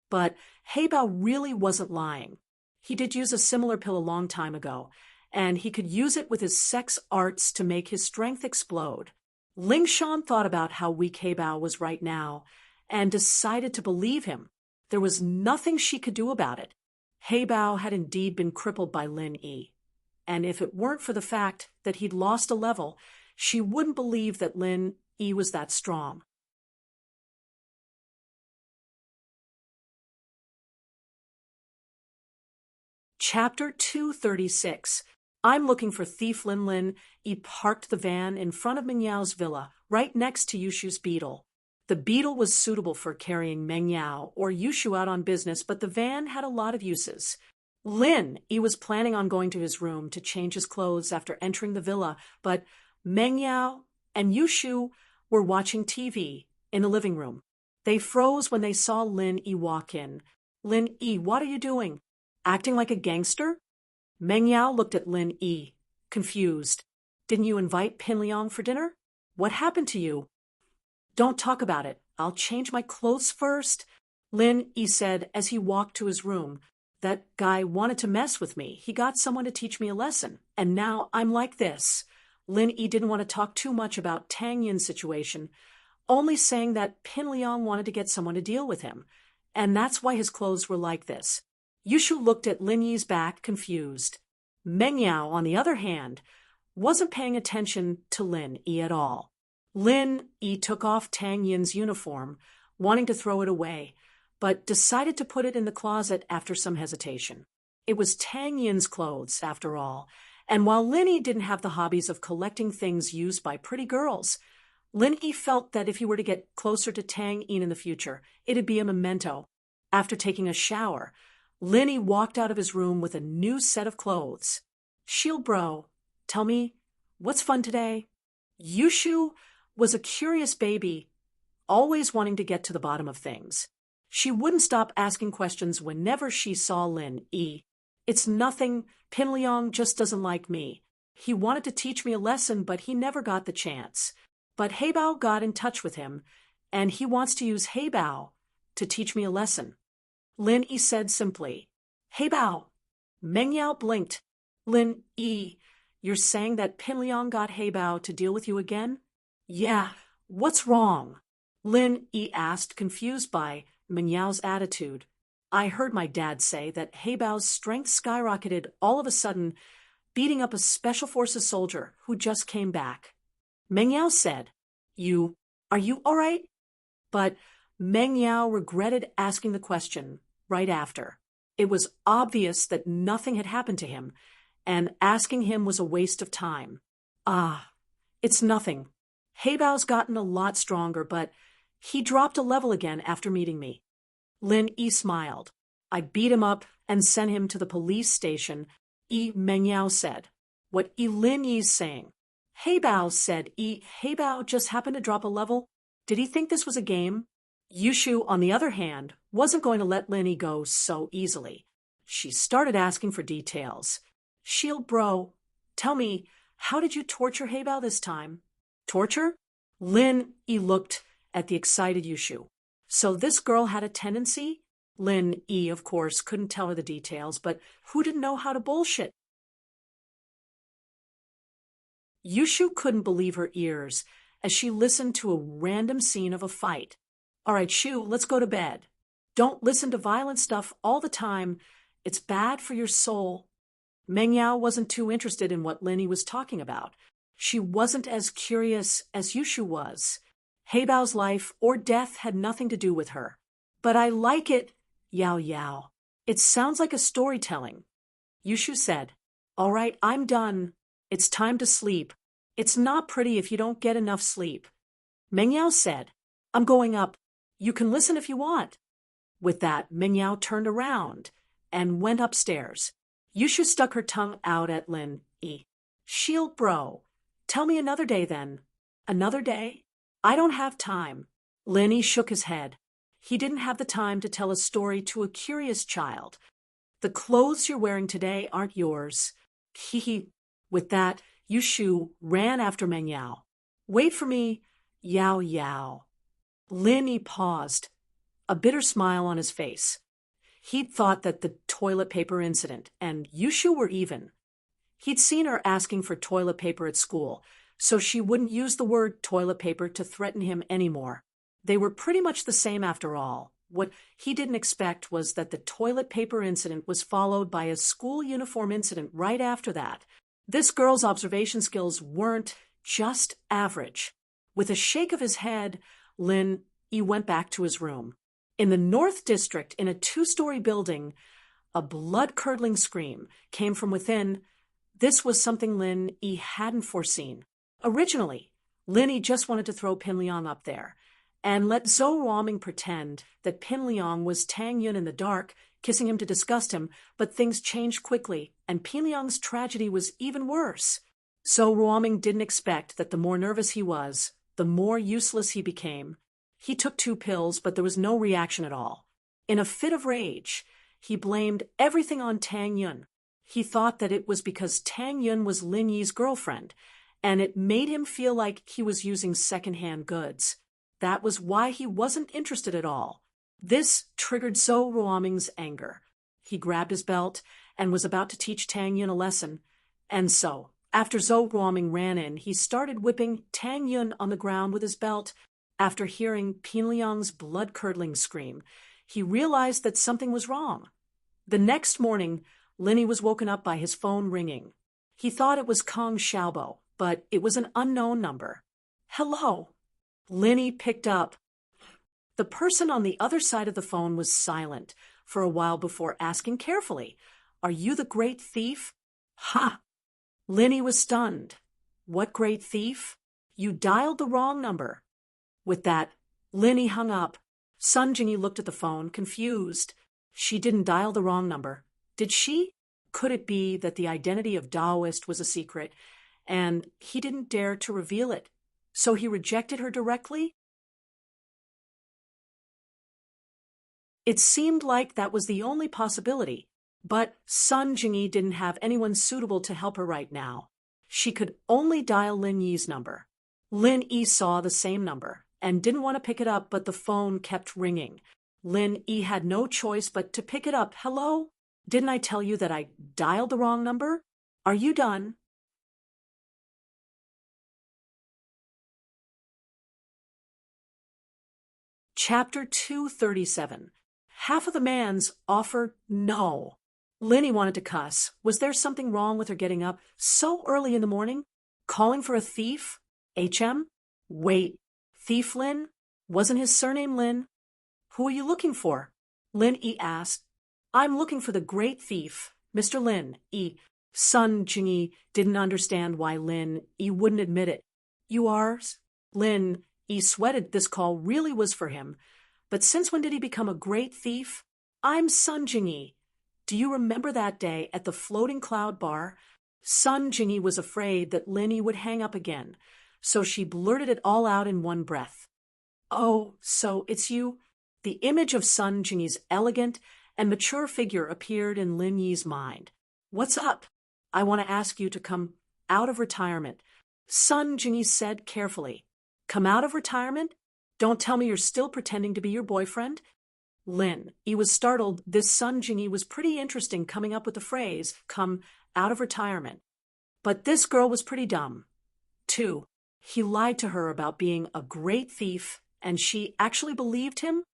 But Heibao really wasn't lying. He did use a similar pill a long time ago, and he could use it with his sex arts to make his strength explode. Lingshan thought about how weak Heibao was right now and decided to believe him. There was nothing she could do about it. Heibao had indeed been crippled by Lin Yi, and if it weren't for the fact that he'd lost a level, she wouldn't believe that Lin Yi was that strong. Chapter 236. I'm looking for thief Lin Lin. He parked the van in front of Meng Yao's villa, right next to Yushu's beetle. The beetle was suitable for carrying Meng Yao or Yushu out on business, but the van had a lot of uses. Lin Yi was planning on going to his room to change his clothes after entering the villa, but Meng Yao and Yushu were watching TV in the living room. They froze when they saw Lin Yi walk in. Lin Yi, what are you doing? Acting like a gangster? Meng Yao looked at Lin Yi, confused. Didn't you invite Pin Liang for dinner? What happened to you? Don't talk about it. I'll change my clothes first. Lin Yi said as he walked to his room. That guy wanted to mess with me. He got someone to teach me a lesson. And now I'm like this. Lin Yi didn't want to talk too much about Tang Yin's situation, only saying that Pin Liang wanted to get someone to deal with him. And that's why his clothes were like this. Yushu looked at Lin Yi's back, confused. Meng Yao, on the other hand, wasn't paying attention to Lin Yi at all. Lin Yi took off Tang Yin's uniform, wanting to throw it away, but decided to put it in the closet after some hesitation. It was Tang Yin's clothes, after all, and while Lin Yi didn't have the hobbies of collecting things used by pretty girls, Lin Yi felt that if he were to get closer to Tang Yin in the future, it'd be a memento. After taking a shower, Lin Yi walked out of his room with a new set of clothes. Shield bro, tell me, what's fun today? Yushu was a curious baby, always wanting to get to the bottom of things. She wouldn't stop asking questions whenever she saw Lin Yi. It's nothing, Pin Liang just doesn't like me. He wanted to teach me a lesson, but he never got the chance. But Heibao got in touch with him, and he wants to use Heibao to teach me a lesson. Lin Yi said simply, Heibao. Meng Yao blinked. Lin Yi, you're saying that Pin Liang got Heibao to deal with you again? Yeah, what's wrong? Lin Yi asked, confused by Meng Yao's attitude. I heard my dad say that Heibao's strength skyrocketed all of a sudden, beating up a Special Forces soldier who just came back. Meng Yao said, Are you all right? But Meng Yao regretted asking the question right after. It was obvious that nothing had happened to him, and asking him was a waste of time. It's nothing. Heibao's gotten a lot stronger, but he dropped a level again after meeting me. Lin Yi smiled. I beat him up and sent him to the police station, Yi Mengyao said. What Yi Lin Yi's saying? Heibao said Heibao just happened to drop a level. Did he think this was a game? Yushu, on the other hand, wasn't going to let Lin Yi go so easily. She started asking for details. Shield bro, tell me, how did you torture Heibao this time? Torture? Lin Yi looked at the excited Yushu. So this girl had a tendency? Lin Yi, of course, couldn't tell her the details, but who didn't know how to bullshit? Yushu couldn't believe her ears as she listened to a random scene of a fight. All right, Shu, let's go to bed. Don't listen to violent stuff all the time. It's bad for your soul. Mengyao wasn't too interested in what Lin Yi was talking about. She wasn't as curious as Yushu was. Heibao's life or death had nothing to do with her. But I like it, Yao Yao. It sounds like a storytelling. Yushu said, All right, I'm done. It's time to sleep. It's not pretty if you don't get enough sleep. Mengyao said, I'm going up. You can listen if you want. With that, Mengyao turned around and went upstairs. Yushu stuck her tongue out at Lin Yi. Shield bro, tell me another day then. Another day? I don't have time. Lin Yi shook his head. He didn't have the time to tell a story to a curious child. The clothes you're wearing today aren't yours. Hee. With that, Yushu ran after Mengyao. Wait for me, Yao Yao. Lin Yi paused, a bitter smile on his face. He'd thought that the toilet paper incident and Yushu were even. He'd seen her asking for toilet paper at school, so she wouldn't use the word toilet paper to threaten him anymore. They were pretty much the same after all. What he didn't expect was that the toilet paper incident was followed by a school uniform incident right after that. This girl's observation skills weren't just average. With a shake of his head, Lin Yi went back to his room. In the North District, in a 2-story building, a blood-curdling scream came from within. This was something Lin Yi hadn't foreseen. Originally, Lin Yi just wanted to throw Pin Liang up there and let Zhou Ruoming pretend that Pin Liang was Tang Yun in the dark, kissing him to disgust him, but things changed quickly, and Pin Liang's tragedy was even worse. Zhou Ruoming didn't expect that the more nervous he was, the more useless he became. He took 2 pills, but there was no reaction at all. In a fit of rage, he blamed everything on Tang Yun. He thought that it was because Tang Yun was Lin Yi's girlfriend, and it made him feel like he was using second-hand goods. That was why he wasn't interested at all. This triggered Zhou Ruoming's anger. He grabbed his belt and was about to teach Tang Yun a lesson. And so, after Zhou Ruoming ran in, he started whipping Tang Yun on the ground with his belt. After hearing Pin Liang's blood-curdling scream, he realized that something was wrong. The next morning, Lin Yi was woken up by his phone ringing. He thought it was Kong Xiaobo, but it was an unknown number. Hello. Lin Yi picked up. The person on the other side of the phone was silent for a while before asking carefully, Are you the great thief? Ha! Lin Yi was stunned. What great thief? You dialed the wrong number. With that, Lin Yi hung up. Sun Jingyi looked at the phone, confused. She didn't dial the wrong number. Did she? Could it be that the identity of Daoist was a secret, and he didn't dare to reveal it, so he rejected her directly? It seemed like that was the only possibility, but Sun Jingyi didn't have anyone suitable to help her right now. She could only dial Lin Yi's number. Lin Yi saw the same number and didn't want to pick it up, but the phone kept ringing. Lin Yi had no choice but to pick it up. Hello? Didn't I tell you that I dialed the wrong number? Are you done? Chapter 237. Half of the man's offer no. Lin Yi wanted to cuss. Was there something wrong with her getting up so early in the morning? Calling for a thief? HM? Wait. Thief Lin? Wasn't his surname Lin? Who are you looking for? Lin Yi asked. I'm looking for the great thief, Mr. Lin Yi. Sun Jingyi didn't understand why Lin Yi wouldn't admit it. You are? Lin Yi sweated this call really was for him. But since when did he become a great thief? I'm Sun Jingyi. Do you remember that day at the Floating Cloud Bar? Sun Jingyi was afraid that Linny would hang up again, so she blurted it all out in one breath. Oh, so it's you? The image of Sun Jingyi's elegant and mature figure appeared in Lin Yi's mind. What's up? I want to ask you to come out of retirement, Sun Jingyi said carefully. Come out of retirement? Don't tell me you're still pretending to be your boyfriend? Lin Yi was startled. This Sun Jingyi was pretty interesting coming up with the phrase, come out of retirement. But this girl was pretty dumb, too. He lied to her about being a great thief, and she actually believed him?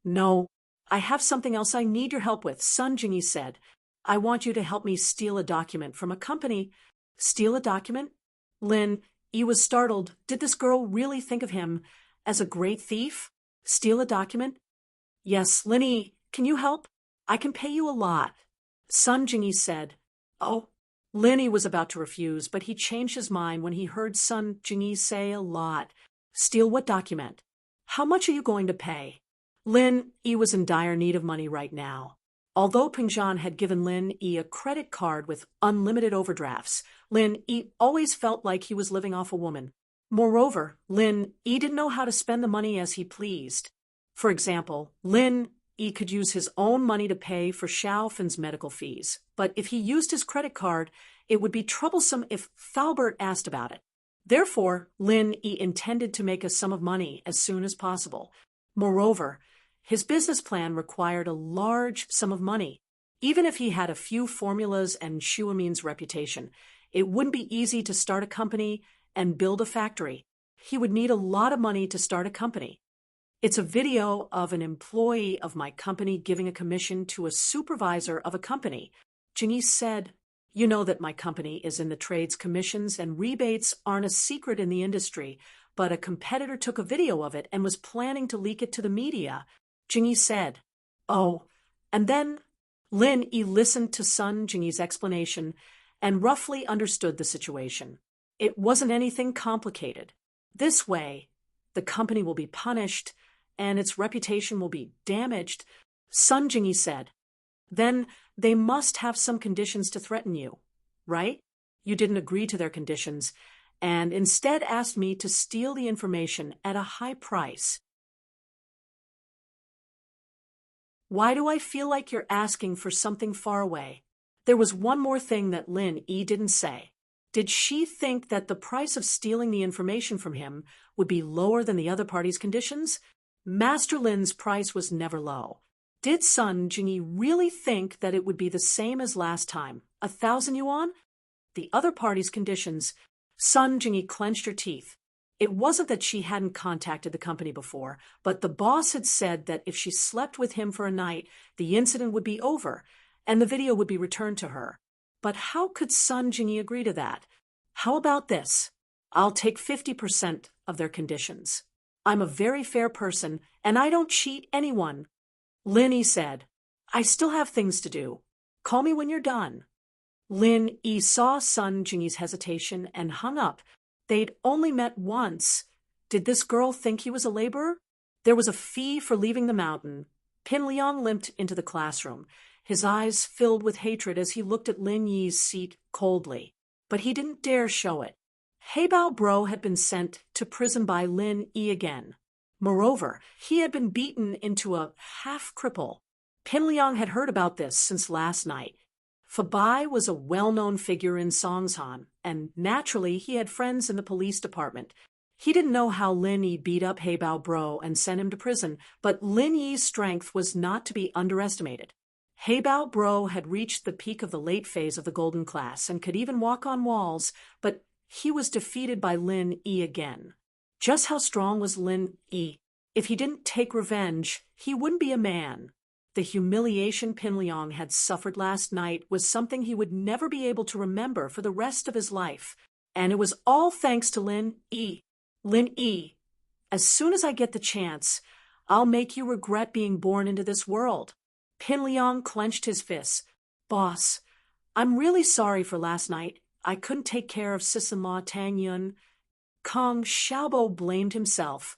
No, I have something else I need your help with, Sun Jingyi said. I want you to help me steal a document from a company. Steal a document? Lin Yi was startled. Did this girl really think of him as a great thief? Steal a document? Yes, Lin Yi, can you help? I can pay you a lot. Sun Jingyi said. Oh. Lin Yi was about to refuse, but he changed his mind when he heard Sun Jingyi say a lot. Steal what document? How much are you going to pay? Lin Yi was in dire need of money right now. Although Pingzhan had given Lin Yi a credit card with unlimited overdrafts, Lin Yi always felt like he was living off a woman. Moreover, Lin Yi didn't know how to spend the money as he pleased. For example, Lin Yi could use his own money to pay for Xiaofan's medical fees, but if he used his credit card, it would be troublesome if Faubert asked about it. Therefore, Lin Yi intended to make a sum of money as soon as possible. Moreover, his business plan required a large sum of money. Even if he had a few formulas and Shuamin's reputation, it wouldn't be easy to start a company and build a factory. He would need a lot of money to start a company. It's a video of an employee of my company giving a commission to a supervisor of a company. Jingyi said, you know that my company is in the trades commissions and rebates aren't a secret in the industry, but a competitor took a video of it and was planning to leak it to the media. Jingyi said, oh, and then Lin Yi listened to Sun Jingyi's explanation and roughly understood the situation. It wasn't anything complicated. This way, the company will be punished and its reputation will be damaged, Sun Jingyi said. Then they must have some conditions to threaten you, right? You didn't agree to their conditions and instead asked me to steal the information at a high price. Why do I feel like you're asking for something far away? There was one more thing that Lin Yi didn't say. Did she think that the price of stealing the information from him would be lower than the other party's conditions? Master Lin's price was never low. Did Sun Jingyi really think that it would be the same as last time, 1,000 yuan? The other party's conditions. Sun Jingyi clenched her teeth. It wasn't that she hadn't contacted the company before, but the boss had said that if she slept with him for a night, the incident would be over, and the video would be returned to her. But how could Sun Jingyi agree to that? How about this? I'll take 50% of their conditions. I'm a very fair person, and I don't cheat anyone. Lin Yi said, I still have things to do. Call me when you're done. Lin Yi saw Sun Jingyi's hesitation and hung up. They'd only met once. Did this girl think he was a laborer? There was a fee for leaving the mountain. Pin Liang limped into the classroom, his eyes filled with hatred as he looked at Lin Yi's seat coldly. But he didn't dare show it. Heibao Bro had been sent to prison by Lin Yi again. Moreover, he had been beaten into a half-cripple. Pin Liang had heard about this since last night. Fabai was a well-known figure in Songshan, and naturally he had friends in the police department. He didn't know how Lin Yi beat up Heibao Bro and sent him to prison, but Lin Yi's strength was not to be underestimated. Heibao Bro had reached the peak of the late phase of the golden class and could even walk on walls, but he was defeated by Lin Yi again. Just how strong was Lin Yi? If he didn't take revenge, he wouldn't be a man. The humiliation Pin Liang had suffered last night was something he would never be able to remember for the rest of his life. And it was all thanks to Lin Yi. Lin Yi, as soon as I get the chance, I'll make you regret being born into this world. Pin Liang clenched his fists. Boss, I'm really sorry for last night. I couldn't take care of Sis-in-law Tang Yun. Kong Xiaobo blamed himself.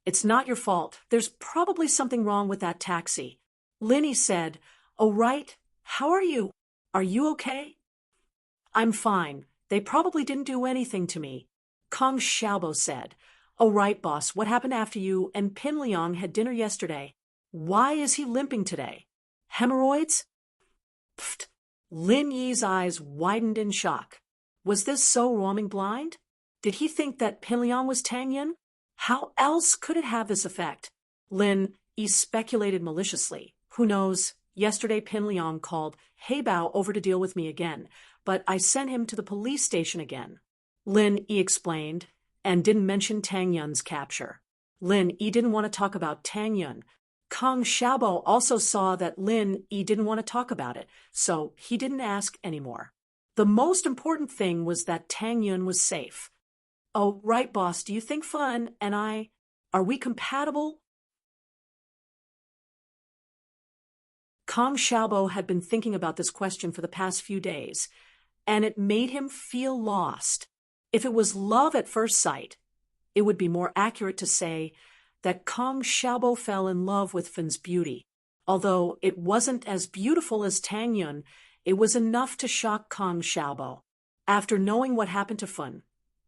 It's not your fault. There's probably something wrong with that taxi. Linny said, "Oh, right. How are you? Are you okay?" "I'm fine. They probably didn't do anything to me." Kong Xiaobo said, "Oh, right, boss. What happened after you and Pin Liang had dinner yesterday? Why is he limping today? Hemorrhoids?" Pfft. Lin Yi's eyes widened in shock. Was this so roaming blind? Did he think that Pin Liang was Tang Yin? How else could it have this effect? Lin Yi speculated maliciously. Who knows? Yesterday Pin Liang called He Bao over to deal with me again, but I sent him to the police station again. Lin Yi explained, and didn't mention Tang Yun's capture. Lin Yi didn't want to talk about Tang Yun. Kong Xiaobo also saw that Lin Yi didn't want to talk about it, so he didn't ask anymore. The most important thing was that Tang Yun was safe. "Oh, right, boss, do you think Fun and I, are we compatible?" Kong Xiaobo had been thinking about this question for the past few days, and it made him feel lost. If it was love at first sight, it would be more accurate to say that Kong Xiaobo fell in love with Fun's beauty. Although it wasn't as beautiful as Tang Yun, it was enough to shock Kong Xiaobo. After knowing what happened to Fun,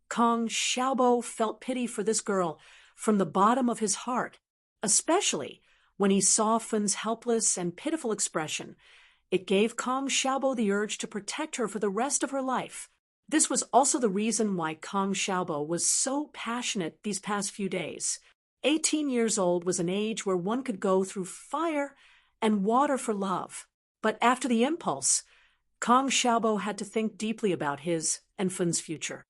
Kong Xiaobo felt pity for this girl from the bottom of his heart, especially when he saw Fun's helpless and pitiful expression. It gave Kong Xiaobo the urge to protect her for the rest of her life. This was also the reason why Kong Xiaobo was so passionate these past few days. 18 years old was an age where one could go through fire and water for love. But after the impulse, Kong Xiaobo had to think deeply about his and Fun's future.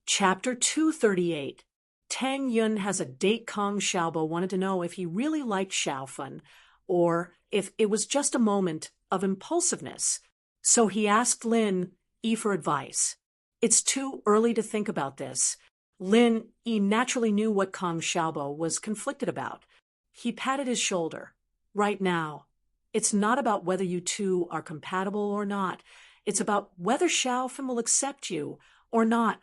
Chapter 238. Tang Yun has a date. Kong Xiaobo wanted to know if he really liked Xiao Fun, or if it was just a moment of impulsiveness. So he asked Lin Yi for advice. It's too early to think about this. Lin Yi naturally knew what Kong Xiaobo was conflicted about. He patted his shoulder. Right now, it's not about whether you two are compatible or not. It's about whether Xiao Fun will accept you or not.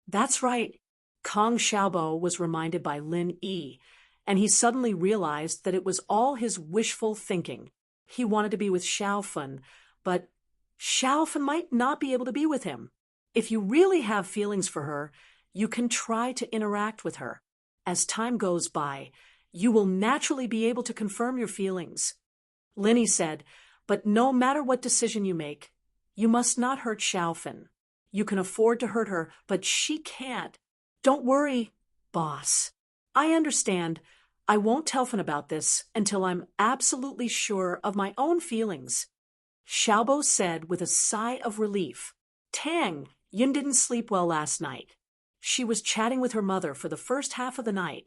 That's right. Kong Xiaobo was reminded by Lin Yi, and he suddenly realized that it was all his wishful thinking. He wanted to be with Xiao Fun, but Xiao Fun might not be able to be with him. If you really have feelings for her, you can try to interact with her. As time goes by, you will naturally be able to confirm your feelings. Linny said, but no matter what decision you make, you must not hurt Xiao Fun. You can afford to hurt her, but she can't. Don't worry, boss. I understand. I won't tell Fun about this until I'm absolutely sure of my own feelings. Xiaobo said with a sigh of relief. Tang Yun didn't sleep well last night. She was chatting with her mother for the first half of the night.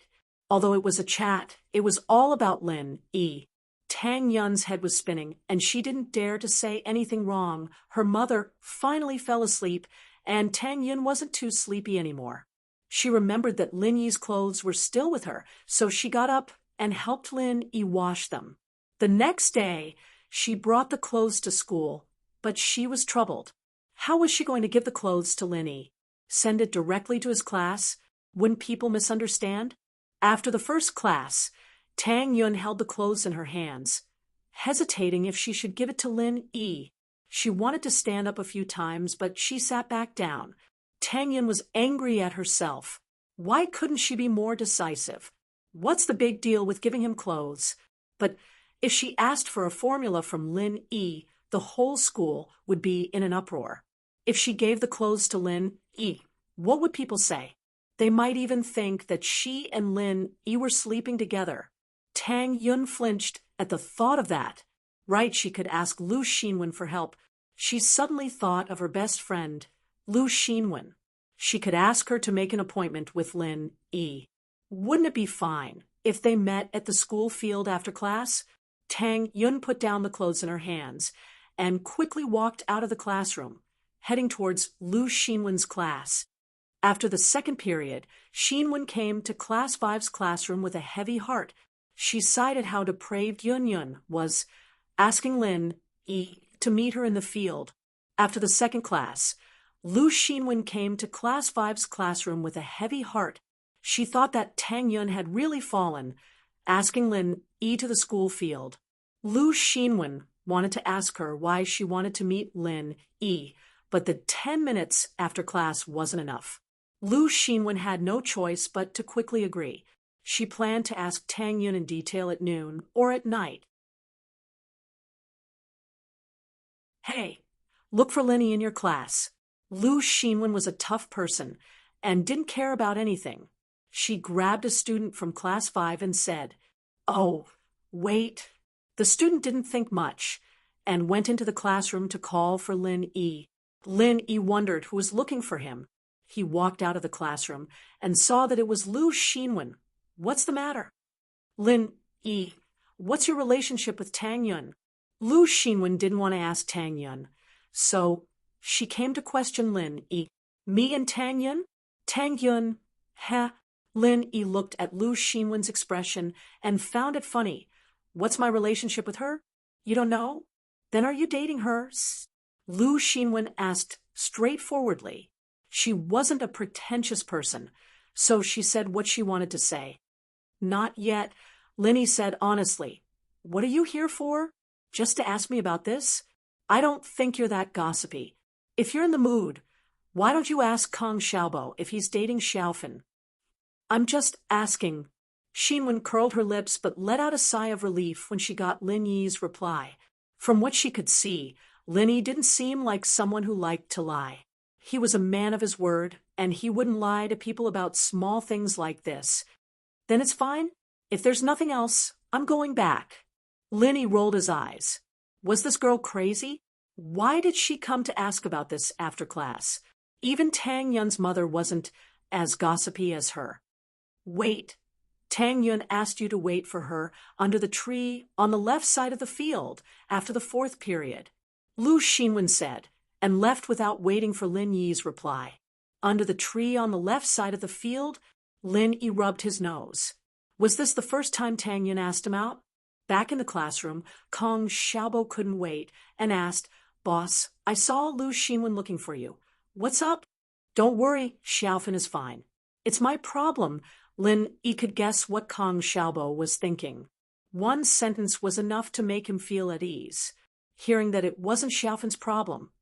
Although it was a chat, it was all about Lin Yi. Tang Yun's head was spinning, and she didn't dare to say anything wrong. Her mother finally fell asleep, and Tang Yun wasn't too sleepy anymore. She remembered that Lin Yi's clothes were still with her, so she got up and helped Lin Yi wash them. The next day, she brought the clothes to school, but she was troubled. How was she going to give the clothes to Lin Yi? Send it directly to his class? Wouldn't people misunderstand? After the first class, Tang Yun held the clothes in her hands, hesitating if she should give it to Lin Yi. She wanted to stand up a few times, but she sat back down. Tang Yun was angry at herself. Why couldn't she be more decisive? What's the big deal with giving him clothes? But if she asked for a formula from Lin Yi, the whole school would be in an uproar. If she gave the clothes to Lin Yi, what would people say? They might even think that she and Lin Yi were sleeping together. Tang Yun flinched at the thought of that. Right, she could ask Lu Xinwen for help. She suddenly thought of her best friend, Lu Xinwen. She could ask her to make an appointment with Lin Yi. Wouldn't it be fine if they met at the school field after class? Tang Yun put down the clothes in her hands and quickly walked out of the classroom, heading towards Lu Xinwen's class. After the second period, Xinwen came to Class 5's classroom with a heavy heart. She sighed at how depraved Yun was, asking Lin Yi to meet her in the field. After the second class, Lu Xinwen came to Class 5's classroom with a heavy heart. She thought that Tang Yun had really fallen, asking Lin Yi to the school field. Lu Xinwen wanted to ask her why she wanted to meet Lin Yi, but the 10 minutes after class wasn't enough. Lu Xinwen had no choice but to quickly agree. She planned to ask Tang Yun in detail at noon or at night. Hey, look for Lin Yi in your class. Lu Xinwen was a tough person and didn't care about anything. She grabbed a student from Class 5 and said, "Oh, wait." The student didn't think much and went into the classroom to call for Lin Yi. Lin Yi wondered who was looking for him. He walked out of the classroom and saw that it was Lu Xinwen. "What's the matter?" "Lin Yi, what's your relationship with Tang Yun?" Lu Xinwen didn't want to ask Tang Yun, so she came to question Lin Yi. "Me and Tang Yun? Tang Yun, huh?" Lin Yi looked at Lu Xinwen's expression and found it funny. "What's my relationship with her? You don't know? Then are you dating her?" Lu Xinwen asked straightforwardly. She wasn't a pretentious person, so she said what she wanted to say. "Not yet," Lin Yi said honestly. "What are you here for? Just to ask me about this? I don't think you're that gossipy. If you're in the mood, why don't you ask Kong Xiaobo if he's dating Xiaofan?" "I'm just asking." Xinwen curled her lips but let out a sigh of relief when she got Lin Yi's reply. From what she could see, Lin Yi didn't seem like someone who liked to lie. He was a man of his word, and he wouldn't lie to people about small things like this. "Then it's fine. If there's nothing else, I'm going back." Lin Yi rolled his eyes. Was this girl crazy? Why did she come to ask about this after class? Even Tang Yun's mother wasn't as gossipy as her. "Wait. Tang Yun asked you to wait for her under the tree on the left side of the field after the 4th period," Lu Xinwen said, and left without waiting for Lin Yi's reply. Under the tree on the left side of the field, Lin Yi rubbed his nose. Was this the first time Tang Yun asked him out? Back in the classroom, Kong Xiaobo couldn't wait and asked, "Boss, I saw Lu Xinwen looking for you. What's up?" "Don't worry, Xiaofan is fine." "It's my problem." Lin Yi could guess what Kong Xiaobo was thinking. One sentence was enough to make him feel at ease. Hearing that it wasn't Xiaofan's problem,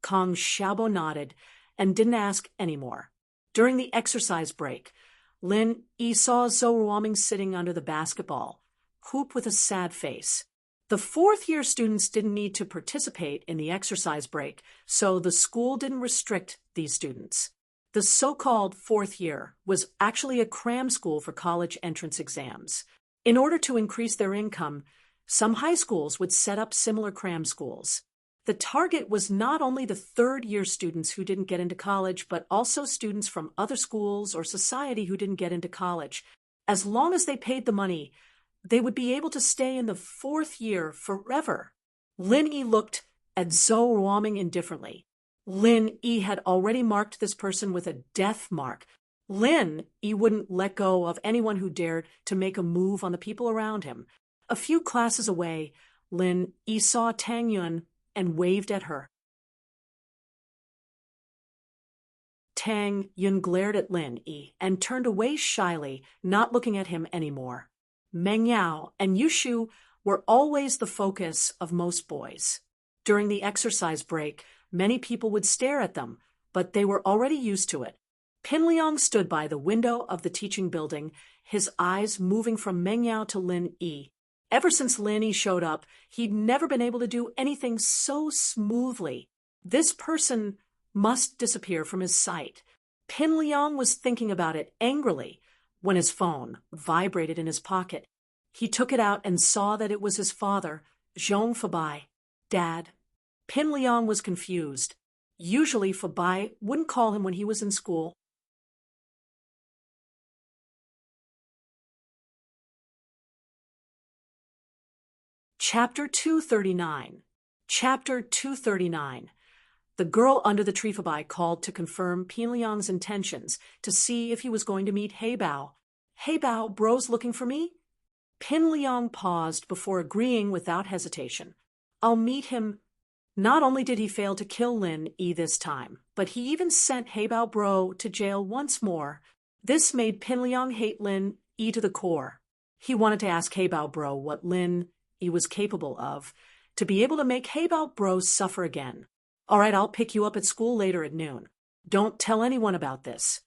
Kong Xiaobo nodded and didn't ask any more. During the exercise break, Lin Yi saw Zhou Ruoming sitting under the basketball hoop with a sad face. The 4th-year students didn't need to participate in the exercise break, so the school didn't restrict these students. The so-called 4th year was actually a cram school for college entrance exams. In order to increase their income, some high schools would set up similar cram schools. The target was not only the 3rd-year students who didn't get into college, but also students from other schools or society who didn't get into college. As long as they paid the money, they would be able to stay in the 4th year forever. Lin Yi looked at Zhou Ruoming indifferently. Lin Yi had already marked this person with a death mark. Lin Yi wouldn't let go of anyone who dared to make a move on the people around him. A few classes away, Lin Yi saw Tang Yun and waved at her. Tang Yun glared at Lin Yi and turned away shyly, not looking at him anymore. Meng Yao and Yushu were always the focus of most boys. During the exercise break, many people would stare at them, but they were already used to it. Pin Liang stood by the window of the teaching building, his eyes moving from Meng Yao to Lin Yi. Ever since Lin Yi showed up, he'd never been able to do anything so smoothly. This person must disappear from his sight. Pin Liang was thinking about it angrily when his phone vibrated in his pocket. He took it out and saw that it was his father, Zhong Fabai. "Dad." Pin Liang was confused. Usually Fabai wouldn't call him when he was in school. Chapter 239. Chapter 239. The girl under the tree Fabai called to confirm Pin Liang's intentions to see if he was going to meet Heibao. "Heibao, bro's looking for me?" Pin Liang paused before agreeing without hesitation. "I'll meet him." Not only did he fail to kill Lin Yi this time, but he even sent Heibao Bro to jail once more. This made Pinliang hate Lin Yi to the core. He wanted to ask Heibao Bro what Lin Yi was capable of, to be able to make Heibao Bro suffer again. All right, I'll pick you up at school later at noon. Don't tell anyone about this.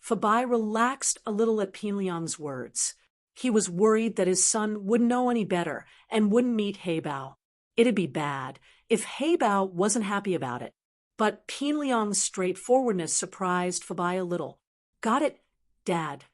Fabai relaxed a little at Pinliang's words. He was worried that his son wouldn't know any better and wouldn't meet Heibao. It'd be bad if Heibao wasn't happy about it. But Pinliang's straightforwardness surprised Fabai a little. Got it, Dad.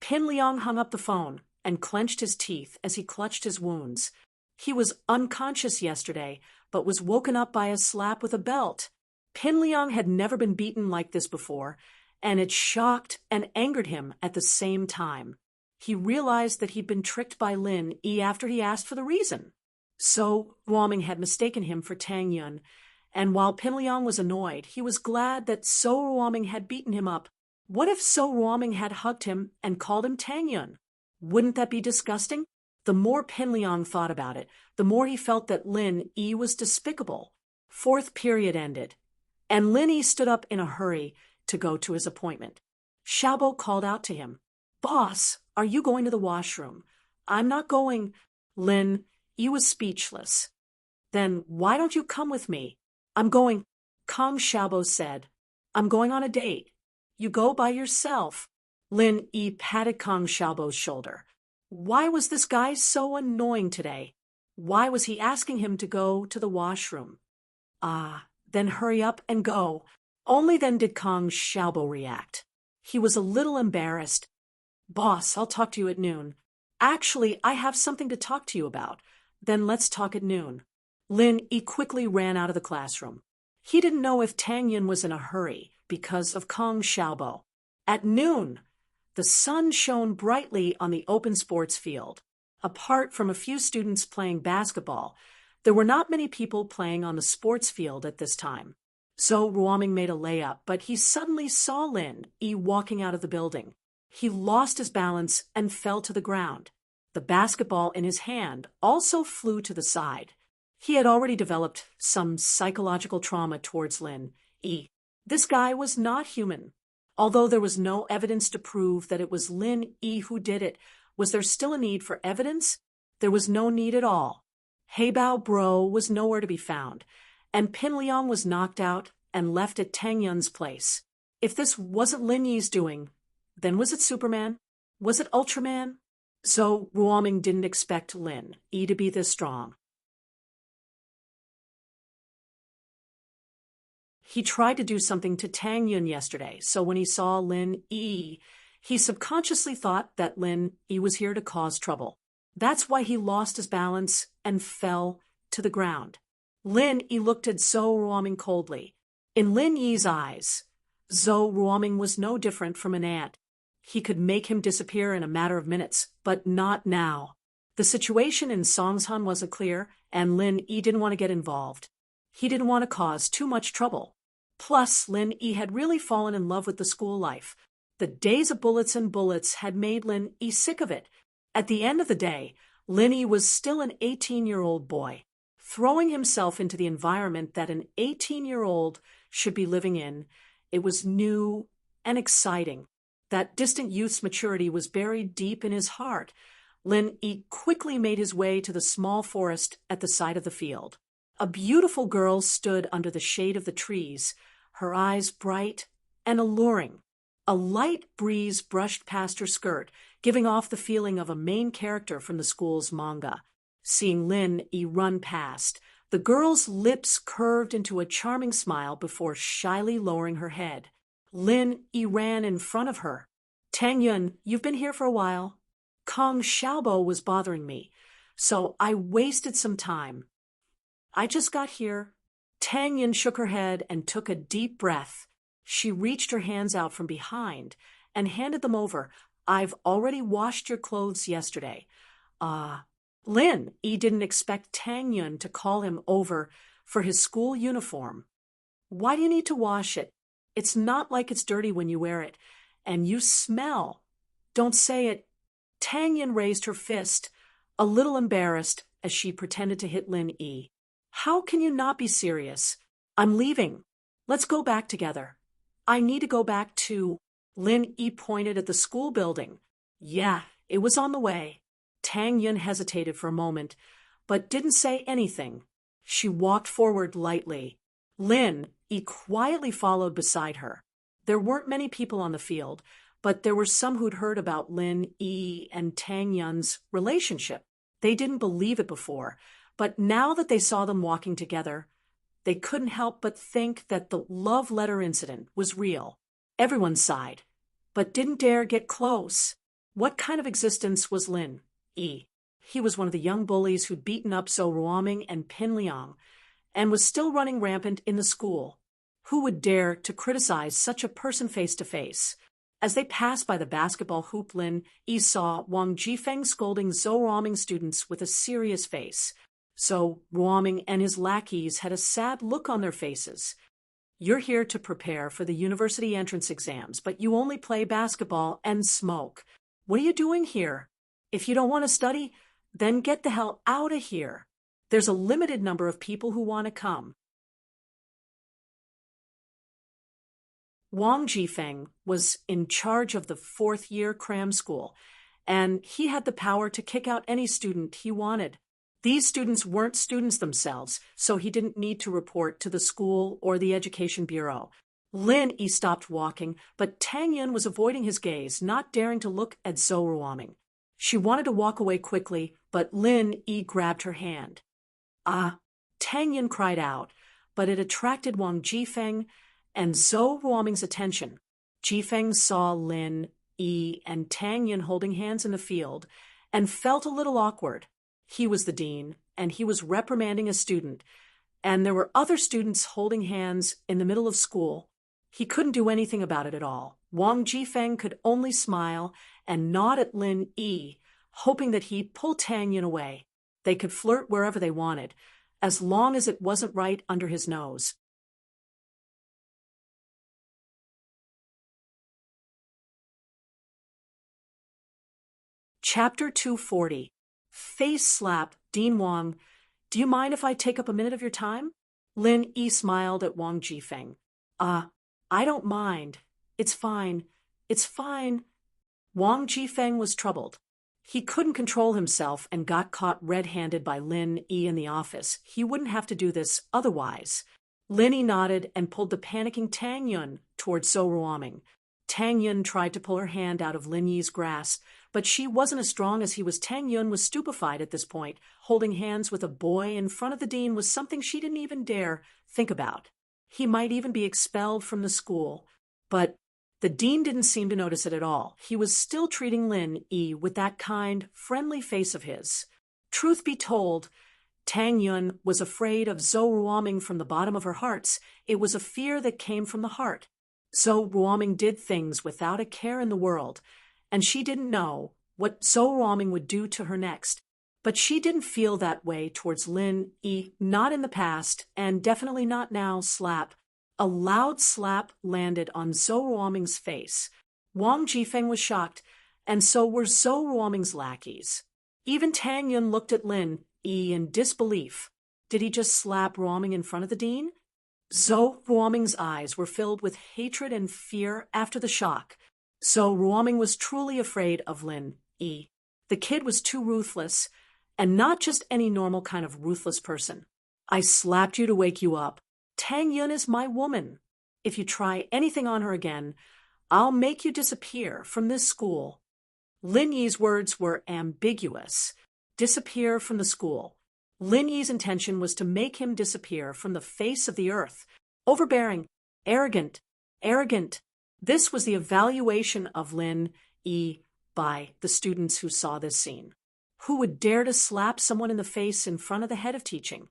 Pinliang hung up the phone and clenched his teeth as he clutched his wounds. He was unconscious yesterday, but was woken up by a slap with a belt. Pinliang had never been beaten like this before, and it shocked and angered him at the same time. He realized that he'd been tricked by Lin Yi after he asked for the reason. So Ruoming had mistaken him for Tang Yun, and while Pinliang was annoyed, he was glad that So Ruoming had beaten him up. What if So Ruoming had hugged him and called him Tang Yun? Wouldn't that be disgusting? The more Pinliang thought about it, the more he felt that Lin Yi was despicable. Fourth period ended, and Lin Yi stood up in a hurry to go to his appointment. Xiaobo called out to him, "Boss, are you going to the washroom?" "I'm not going." Lin Yi was speechless. "Then why don't you come with me?" "I'm going," Kong Xiaobo said. "I'm going on a date." "You go by yourself." Lin Yi patted Kong Xiaobo's shoulder. Why was this guy so annoying today? Why was he asking him to go to the washroom? Then hurry up and go. Only then did Kong Xiaobo react. He was a little embarrassed. "Boss, I'll talk to you at noon." "Actually, I have something to talk to you about." "Then let's talk at noon." Lin Yi quickly ran out of the classroom. He didn't know if Tang Yun was in a hurry because of Kong Xiaobo. At noon, the sun shone brightly on the open sports field. Apart from a few students playing basketball, there were not many people playing on the sports field at this time. So Ruoming made a layup, but he suddenly saw Lin Yi walking out of the building. He lost his balance and fell to the ground. The basketball in his hand also flew to the side. He had already developed some psychological trauma towards Lin Yi. This guy was not human. Although there was no evidence to prove that it was Lin Yi who did it, was there still a need for evidence? There was no need at all. Heibao Bro was nowhere to be found, and Pinliang was knocked out and left at Tang Yun's place. If this wasn't Lin Yi's doing, then was it Superman? Was it Ultraman? So Ruoming didn't expect Lin Yi to be this strong. He tried to do something to Tang Yun yesterday, so when he saw Lin Yi, he subconsciously thought that Lin Yi was here to cause trouble. That's why he lost his balance and fell to the ground. Lin Yi looked at Zhou Ruoming coldly. In Lin Yi's eyes, Zhou Ruoming was no different from an ant. He could make him disappear in a matter of minutes, but not now. The situation in Songshan wasn't clear, and Lin Yi didn't want to get involved. He didn't want to cause too much trouble. Plus, Lin Yi had really fallen in love with the school life. The days of bullets and bullets had made Lin Yi sick of it. At the end of the day, Lin Yi was still an 18-year-old boy. Throwing himself into the environment that an 18-year-old should be living in, it was new and exciting. That distant youth's maturity was buried deep in his heart. Lin Yi quickly made his way to the small forest at the side of the field. A beautiful girl stood under the shade of the trees, her eyes bright and alluring. A light breeze brushed past her skirt, giving off the feeling of a main character from the school's manga. Seeing Lin Yi run past, the girl's lips curved into a charming smile before shyly lowering her head. Lin Yi ran in front of her. "Tang Yun, you've been here for a while." "Kong Xiaobo was bothering me, so I wasted some time." "I just got here." Tang Yun shook her head and took a deep breath. She reached her hands out from behind and handed them over. "I've already washed your clothes yesterday." Lin Yi didn't expect Tang Yun to call him over for his school uniform. "Why do you need to wash it? It's not like it's dirty when you wear it. And you smell." "Don't say it." Tang Yun raised her fist, a little embarrassed, as she pretended to hit Lin Yi. How can you not be serious? I'm leaving. Let's go back together. I need to go back to... Lin Yi pointed at the school building. Yeah, it was on the way. Tang Yun hesitated for a moment, but didn't say anything. She walked forward lightly. Lin Yi quietly followed beside her. There weren't many people on the field, but there were some who'd heard about Lin Yi and Tang Yun's relationship. They didn't believe it before, but now that they saw them walking together, they couldn't help but think that the love letter incident was real. Everyone sighed, but didn't dare get close. What kind of existence was Lin Yi? He was one of the young bullies who'd beaten up Zhou Ruoming and Pin Liang, and was still running rampant in the school. Who would dare to criticize such a person face to face? As they passed by the basketball hoop, Lin Yi saw Wang Jifeng scolding Zhou Ruoming students with a serious face. So Ruoming and his lackeys had a sad look on their faces. You're here to prepare for the university entrance exams, but you only play basketball and smoke. What are you doing here? If you don't want to study, then get the hell out of here. There's a limited number of people who want to come. Wang Jifeng was in charge of the fourth-year cram school, and he had the power to kick out any student he wanted. These students weren't students themselves, so he didn't need to report to the school or the education bureau. Lin Yi stopped walking, but Tang Yun was avoiding his gaze, not daring to look at Zhou Ruoming. She wanted to walk away quickly, but Lin Yi grabbed her hand. Ah! Tang Yun cried out, but it attracted Wang Jifeng and Zhou Ruoming's attention. Jifeng saw Lin Yi and Tang Yun holding hands in the field and felt a little awkward. He was the dean, and he was reprimanding a student, and there were other students holding hands in the middle of school. He couldn't do anything about it at all. Wang Jifeng could only smile and nod at Lin Yi, hoping that he'd pull Tang Yun away. They could flirt wherever they wanted, as long as it wasn't right under his nose. Chapter 240. Face slap. Dean Wang, do you mind if I take up a minute of your time? Lin Yi smiled at Wang Jifeng. I don't mind. It's fine. It's fine. Wang Jifeng was troubled. He couldn't control himself and got caught red-handed by Lin Yi in the office. He wouldn't have to do this otherwise. Lin Yi nodded and pulled the panicking Tang Yun towards Zhou Ruoming. Tang Yun tried to pull her hand out of Lin Yi's grasp, but she wasn't as strong as he was. Tang Yun was stupefied at this point. Holding hands with a boy in front of the dean was something she didn't even dare think about. He might even be expelled from the school. But the dean didn't seem to notice it at all. He was still treating Lin Yi with that kind, friendly face of his. Truth be told, Tang Yun was afraid of Zhou Ruoming from the bottom of her heart. It was a fear that came from the heart. Zhou Ruoming did things without a care in the world, and she didn't know what Zhou Ruoming would do to her next. But she didn't feel that way towards Lin Yi, not in the past, and definitely not now. Slap. A loud slap landed on Zhou Ruoming's face. Wang Jifeng was shocked, and so were Zhou Ruoming's lackeys. Even Tang Yun looked at Lin Yi in disbelief. Did he just slap Ruoming in front of the dean? Zhou Ruoming's eyes were filled with hatred and fear after the shock. Zhou Ruoming was truly afraid of Lin Yi. The kid was too ruthless, and not just any normal kind of ruthless person. I slapped you to wake you up. Tang Yun is my woman. If you try anything on her again, I'll make you disappear from this school. Lin Yi's words were ambiguous. Disappear from the school. Lin Yi's intention was to make him disappear from the face of the earth. Overbearing, arrogant. This was the evaluation of Lin Yi by the students who saw this scene. Who would dare to slap someone in the face in front of the head of teaching?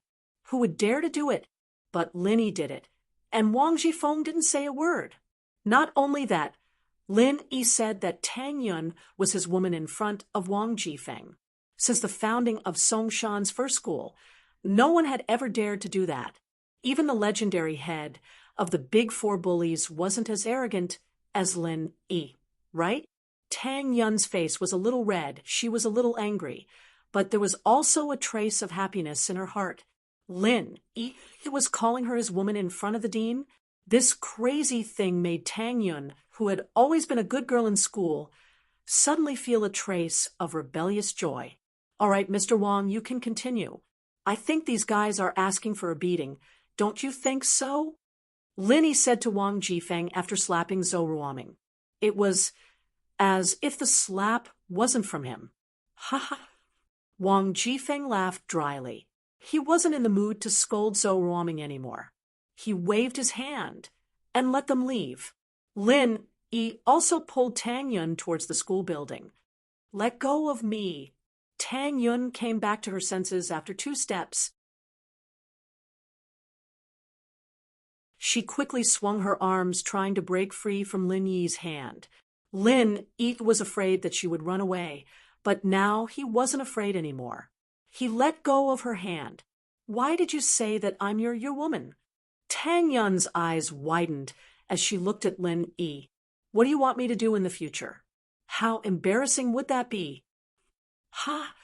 Who would dare to do it? But Lin Yi did it, and Wang Jifeng didn't say a word. Not only that, Lin Yi said that Tang Yun was his woman in front of Wang Jifeng. Since the founding of Songshan's first school, no one had ever dared to do that. Even the legendary head of the Big Four bullies wasn't as arrogant as Lin Yi, right? Tang Yun's face was a little red, she was a little angry, but there was also a trace of happiness in her heart. Lin Yi was calling her his woman in front of the dean? This crazy thing made Tang Yun, who had always been a good girl in school, suddenly feel a trace of rebellious joy. All right, Mr. Wang, you can continue. I think these guys are asking for a beating. Don't you think so? Lin Yi said to Wang Jifeng after slapping Zhou Ruoming. It was as if the slap wasn't from him. Ha ha. Wang Jifeng laughed dryly. He wasn't in the mood to scold Zhou Ruoming anymore. He waved his hand and let them leave. Lin Yi also pulled Tang Yun towards the school building. Let go of me. Tang Yun came back to her senses after 2 steps. She quickly swung her arms, trying to break free from Lin Yi's hand. Lin Yi was afraid that she would run away, but now he wasn't afraid anymore. He let go of her hand. Why did you say that I'm your woman? Tang Yun's eyes widened as she looked at Lin Yi. What do you want me to do in the future? How embarrassing would that be? Ha!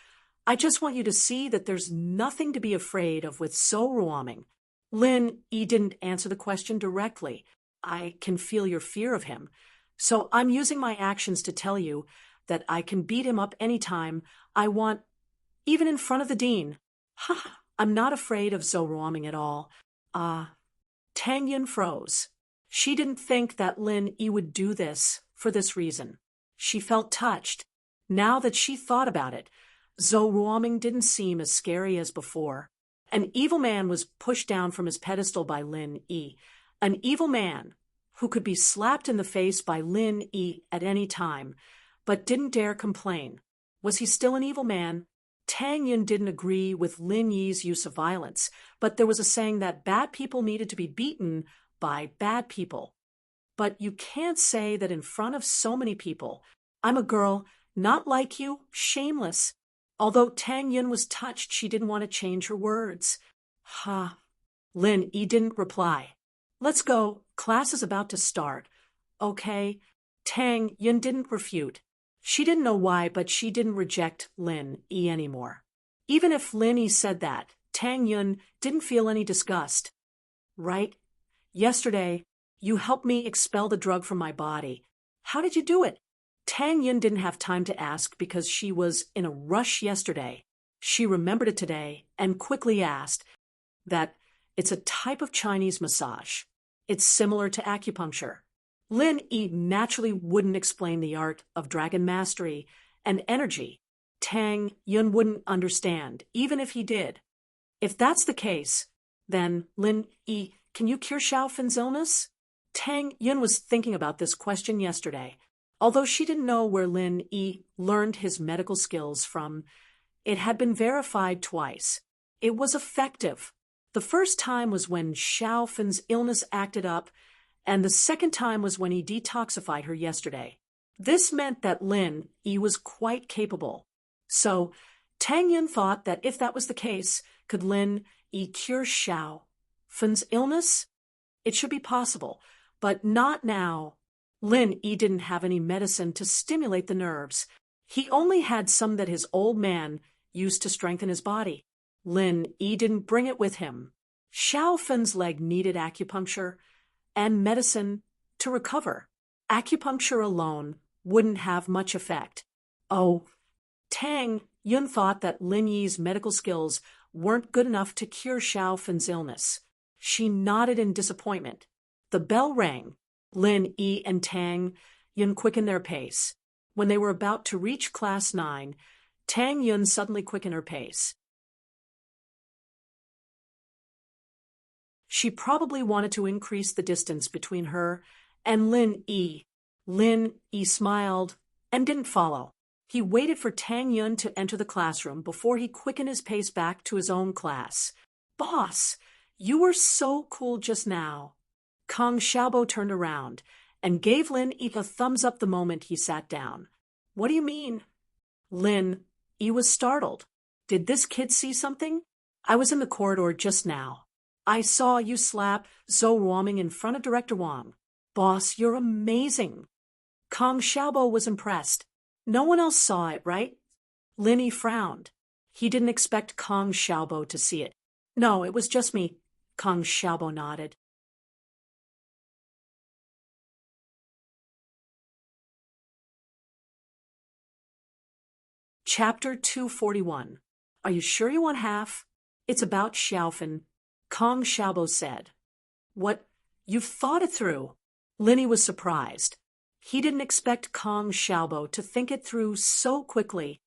I just want you to see that there's nothing to be afraid of with Zhou Ruoming. Lin Yi didn't answer the question directly. I can feel your fear of him. So I'm using my actions to tell you that I can beat him up anytime I want, even in front of the dean. Ha! I'm not afraid of Zhou Ruoming at all. Tang Yun froze. She didn't think that Lin Yi would do this for this reason. She felt touched. Now that she thought about it, Zhou Ruoming didn't seem as scary as before. An evil man was pushed down from his pedestal by Lin Yi. An evil man who could be slapped in the face by Lin Yi at any time, but didn't dare complain. Was he still an evil man? Tang Yun didn't agree with Lin Yi's use of violence, but there was a saying that bad people needed to be beaten by bad people. But you can't say that in front of so many people. I'm a girl, not like you, shameless. Although Tang Yun was touched, she didn't want to change her words. Ha. Lin Yi didn't reply. Let's go. Class is about to start. Okay. Tang Yun didn't refute. She didn't know why, but she didn't reject Lin Yi anymore. Even if Lin Yi said that, Tang Yun didn't feel any disgust. Right? Yesterday, you helped me expel the drug from my body. How did you do it? Tang Yun didn't have time to ask because she was in a rush yesterday. She remembered it today and quickly asked that it's a type of Chinese massage. It's similar to acupuncture. Lin Yi naturally wouldn't explain the art of dragon mastery and energy. Tang Yun wouldn't understand, even if he did. If that's the case, then, Lin Yi, can you cure Xiaofen's illness? Tang Yun was thinking about this question yesterday. Although she didn't know where Lin Yi learned his medical skills from, it had been verified twice. It was effective. The first time was when Xiaofen's illness acted up, and the second time was when he detoxified her yesterday. This meant that Lin Yi was quite capable. So, Tang Yun thought that if that was the case, could Lin Yi cure Xiaofen's illness? It should be possible, but not now. Lin Yi didn't have any medicine to stimulate the nerves. He only had some that his old man used to strengthen his body. Lin Yi didn't bring it with him. Xiaofen's leg needed acupuncture and medicine to recover. Acupuncture alone wouldn't have much effect. Oh, Tang Yun thought that Lin Yi's medical skills weren't good enough to cure Xiaofen's illness. She nodded in disappointment. The bell rang. Lin Yi and Tang Yun quickened their pace. When they were about to reach Class 9, Tang Yun suddenly quickened her pace. She probably wanted to increase the distance between her and Lin Yi. Lin Yi smiled and didn't follow. He waited for Tang Yun to enter the classroom before he quickened his pace back to his own class. Boss, you were so cool just now. Kang Xiaobo turned around and gave Lin Yi a thumbs up the moment he sat down. What do you mean? Lin Yi was startled. Did this kid see something? I was in the corridor just now. I saw you slap Zhou Ruoming in front of Director Wang. Boss, you're amazing. Kang Xiaobo was impressed. No one else saw it, right? Lin Yi frowned. He didn't expect Kang Xiaobo to see it. No, it was just me. Kong Xiaobo nodded. Chapter 241. Are you sure you want half? It's about Xiaofan. Kong Xiaobo said. What? You've thought it through. Linny was surprised. He didn't expect Kong Xiaobo to think it through so quickly.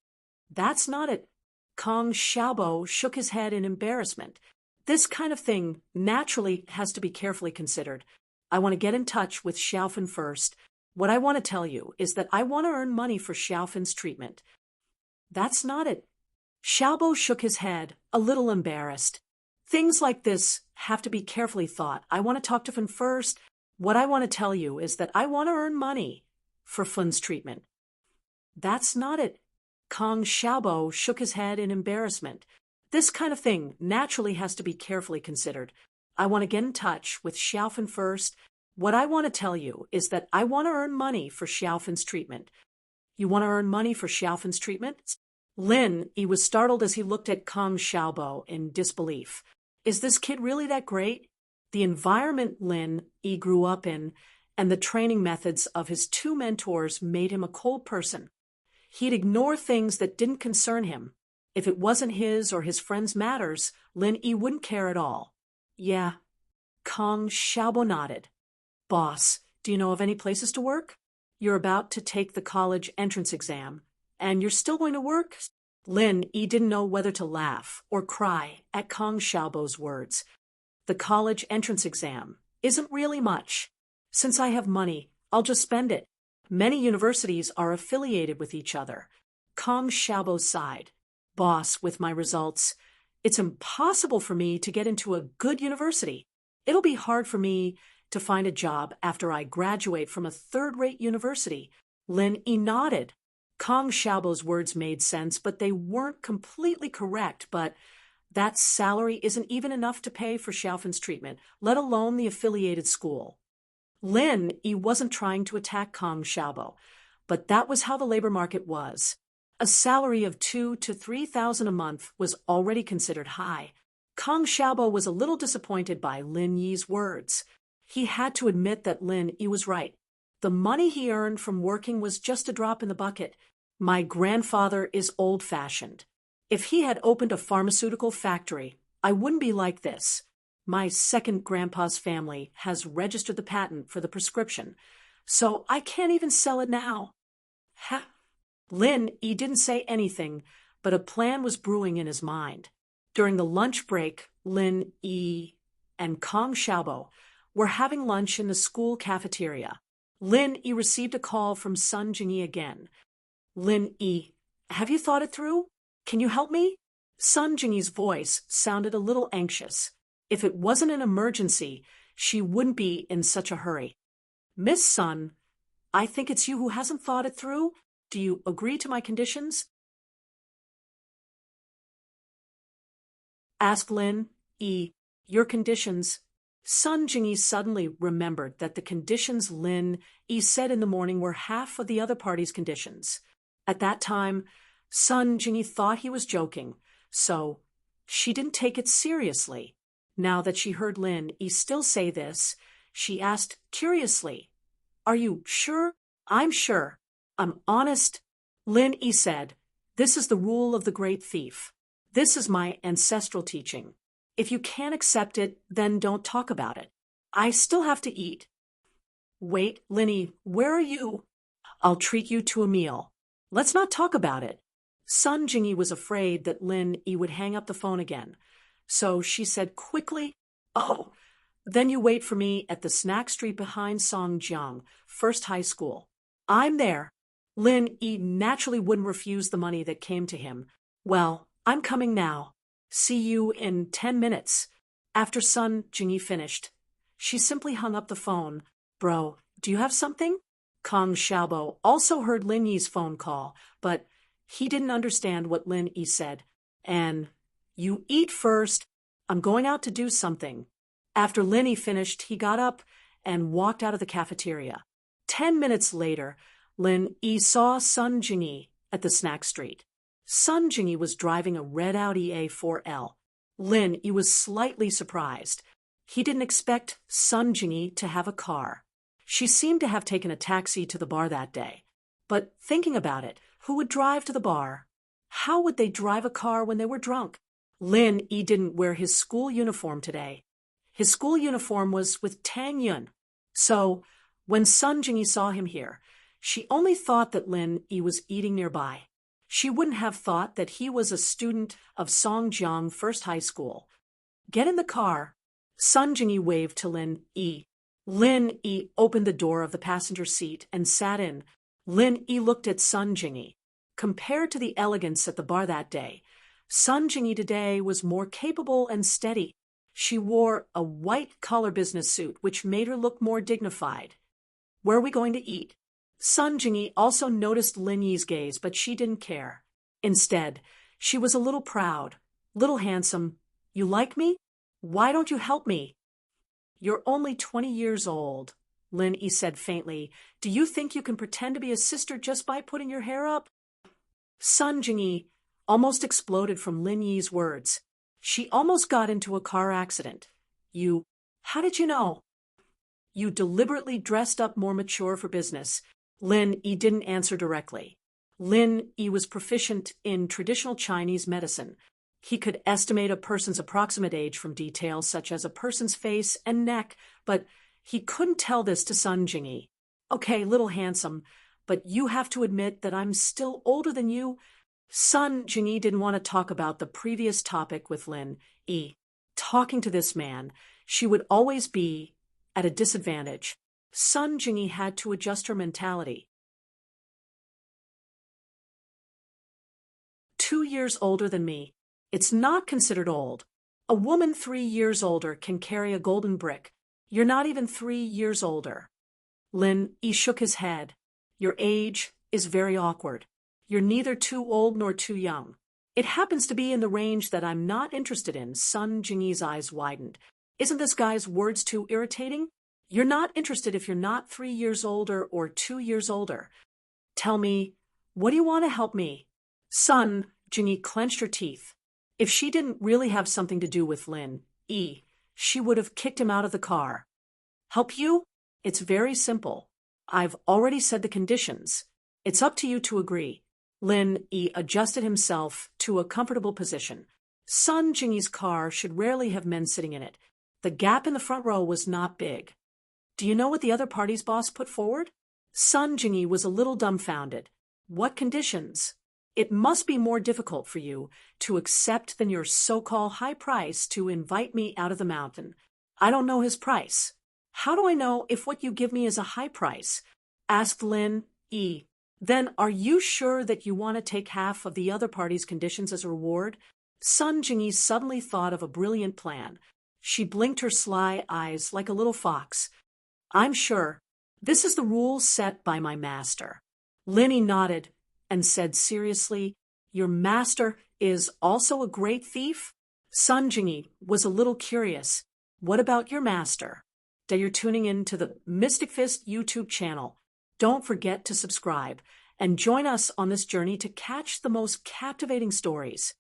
That's not it. Kong Xiaobo shook his head in embarrassment. This kind of thing naturally has to be carefully considered. I want to get in touch with Xiaofan first. What I want to tell you is that I want to earn money for Xiaofan's treatment. That's not it. Xiaobo shook his head, a little embarrassed. Things like this have to be carefully thought. I want to talk to Fun first. What I want to tell you is that I want to earn money for Fun's treatment. That's not it. Kong Xiaobo shook his head in embarrassment. This kind of thing naturally has to be carefully considered. I want to get in touch with Xiaofan first. What I want to tell you is that I want to earn money for Xiaofan's treatment. You want to earn money for Xiaofan's treatment? Lin Yi was startled as he looked at Kong Xiaobo in disbelief. Is this kid really that great? The environment Lin Yi grew up in and the training methods of his two mentors made him a cold person. He'd ignore things that didn't concern him. If it wasn't his or his friends' matters, Lin Yi wouldn't care at all. Yeah. Kong Xiaobo nodded. Boss, do you know of any places to work? You're about to take the college entrance exam, and you're still going to work? Lin Yi didn't know whether to laugh or cry at Kong Xiaobo's words. The college entrance exam isn't really much. Since I have money, I'll just spend it. Many universities are affiliated with each other. Kong Xiaobo sighed. Boss, with my results, it's impossible for me to get into a good university. It'll be hard for me to find a job after I graduate from a third-rate university. Lin Yi nodded. Kong Xiaobo's words made sense, but they weren't completely correct. But that salary isn't even enough to pay for Xiaofan's treatment, let alone the affiliated school. Lin Yi wasn't trying to attack Kong Xiaobo, but that was how the labor market was. A salary of 2,000 to 3,000 a month was already considered high. Kong Xiaobo was a little disappointed by Lin Yi's words. He had to admit that Lin Yi was right. The money he earned from working was just a drop in the bucket. My grandfather is old-fashioned. If he had opened a pharmaceutical factory, I wouldn't be like this. My second grandpa's family has registered the patent for the prescription, so I can't even sell it now. Lin Yi didn't say anything, but a plan was brewing in his mind. During the lunch break, Lin Yi and Kong Xiaobo were having lunch in the school cafeteria. Lin Yi received a call from Sun Jingyi again. Lin Yi, have you thought it through? Can you help me? Sun Jingyi's voice sounded a little anxious. If it wasn't an emergency, she wouldn't be in such a hurry. Miss Sun, I think it's you who hasn't thought it through. Do you agree to my conditions? Asked Lin Yi. Your conditions. Sun Jingyi suddenly remembered that the conditions Lin Yi said in the morning were half of the other party's conditions. At that time, Sun Jingyi thought he was joking, so she didn't take it seriously. Now that she heard Lin Yi still say this, she asked curiously, Are you sure? I'm sure. I'm honest. Lin Yi said, This is the rule of the great thief. This is my ancestral teaching. If you can't accept it, then don't talk about it. I still have to eat. Wait, Lin Yi, where are you? I'll treat you to a meal. Let's not talk about it. Sun Jingyi was afraid that Lin Yi would hang up the phone again, so she said quickly, Oh, then you wait for me at the snack street behind Songjiang First High School. I'm there. Lin Yi naturally wouldn't refuse the money that came to him. Well, I'm coming now. See you in 10 minutes. After Sun Jingyi finished, she simply hung up the phone. Bro, do you have something? Kong Xiaobo also heard Lin Yi's phone call, but he didn't understand what Lin Yi said. And, you eat first. I'm going out to do something. After Lin Yi finished, he got up and walked out of the cafeteria. 10 minutes later, Lin Yi saw Sun Jingyi at the snack street. Sun Jingyi was driving a red Audi A4L. Lin Yi was slightly surprised. He didn't expect Sun Jingyi to have a car. She seemed to have taken a taxi to the bar that day. But thinking about it, who would drive to the bar? How would they drive a car when they were drunk? Lin Yi didn't wear his school uniform today. His school uniform was with Tang Yun. So, when Sun Jingyi saw him here, she only thought that Lin Yi was eating nearby. She wouldn't have thought that he was a student of Songjiang First High School. Get in the car. Sun Jingyi waved to Lin Yi. Lin Yi opened the door of the passenger seat and sat in. Lin Yi looked at Sun Jingyi. Compared to the elegance at the bar that day, Sun Jingyi today was more capable and steady. She wore a white-collar business suit, which made her look more dignified. Where are we going to eat? Sun Jingyi also noticed Lin Yi's gaze, but she didn't care. Instead, she was a little proud, little handsome. You like me? Why don't you help me? You're only 20 years old, Lin Yi said faintly. Do you think you can pretend to be a sister just by putting your hair up? Sun Jingyi almost exploded from Lin Yi's words. She almost got into a car accident. How did you know? You deliberately dressed up more mature for business. Lin Yi didn't answer directly. Lin Yi was proficient in traditional Chinese medicine. He could estimate a person's approximate age from details such as a person's face and neck, but he couldn't tell this to Sun Jingyi. Okay, little handsome, but you have to admit that I'm still older than you. Sun Jingyi didn't want to talk about the previous topic with Lin Yi. Talking to this man, she would always be at a disadvantage. Sun Jingyi had to adjust her mentality. 2 years older than me. It's not considered old. A woman 3 years older can carry a golden brick. You're not even 3 years older. Lin Yi shook his head. Your age is very awkward. You're neither too old nor too young. It happens to be in the range that I'm not interested in. Sun Jingyi's eyes widened. Isn't this guy's words too irritating? You're not interested if you're not 3 years older or 2 years older. Tell me, what do you want to help me? Sun Jingyi clenched her teeth. If she didn't really have something to do with Lin Yi, she would have kicked him out of the car. Help you? It's very simple. I've already said the conditions. It's up to you to agree. Lin Yi adjusted himself to a comfortable position. Sun Jingyi's car should rarely have men sitting in it. The gap in the front row was not big. Do you know what the other party's boss put forward? Sun Jingyi was a little dumbfounded. What conditions? It must be more difficult for you to accept than your so-called high price to invite me out of the mountain. I don't know his price. How do I know if what you give me is a high price? Asked Lin Yi. Then are you sure that you want to take half of the other party's conditions as a reward? Sun Jingyi suddenly thought of a brilliant plan. She blinked her sly eyes like a little fox. I'm sure. This is the rule set by my master. Lin Yi nodded and said seriously, Your master is also a great thief? Sun Jingyi was a little curious. What about your master? That you're tuning in to the Mystic Fist YouTube channel. Don't forget to subscribe and join us on this journey to catch the most captivating stories.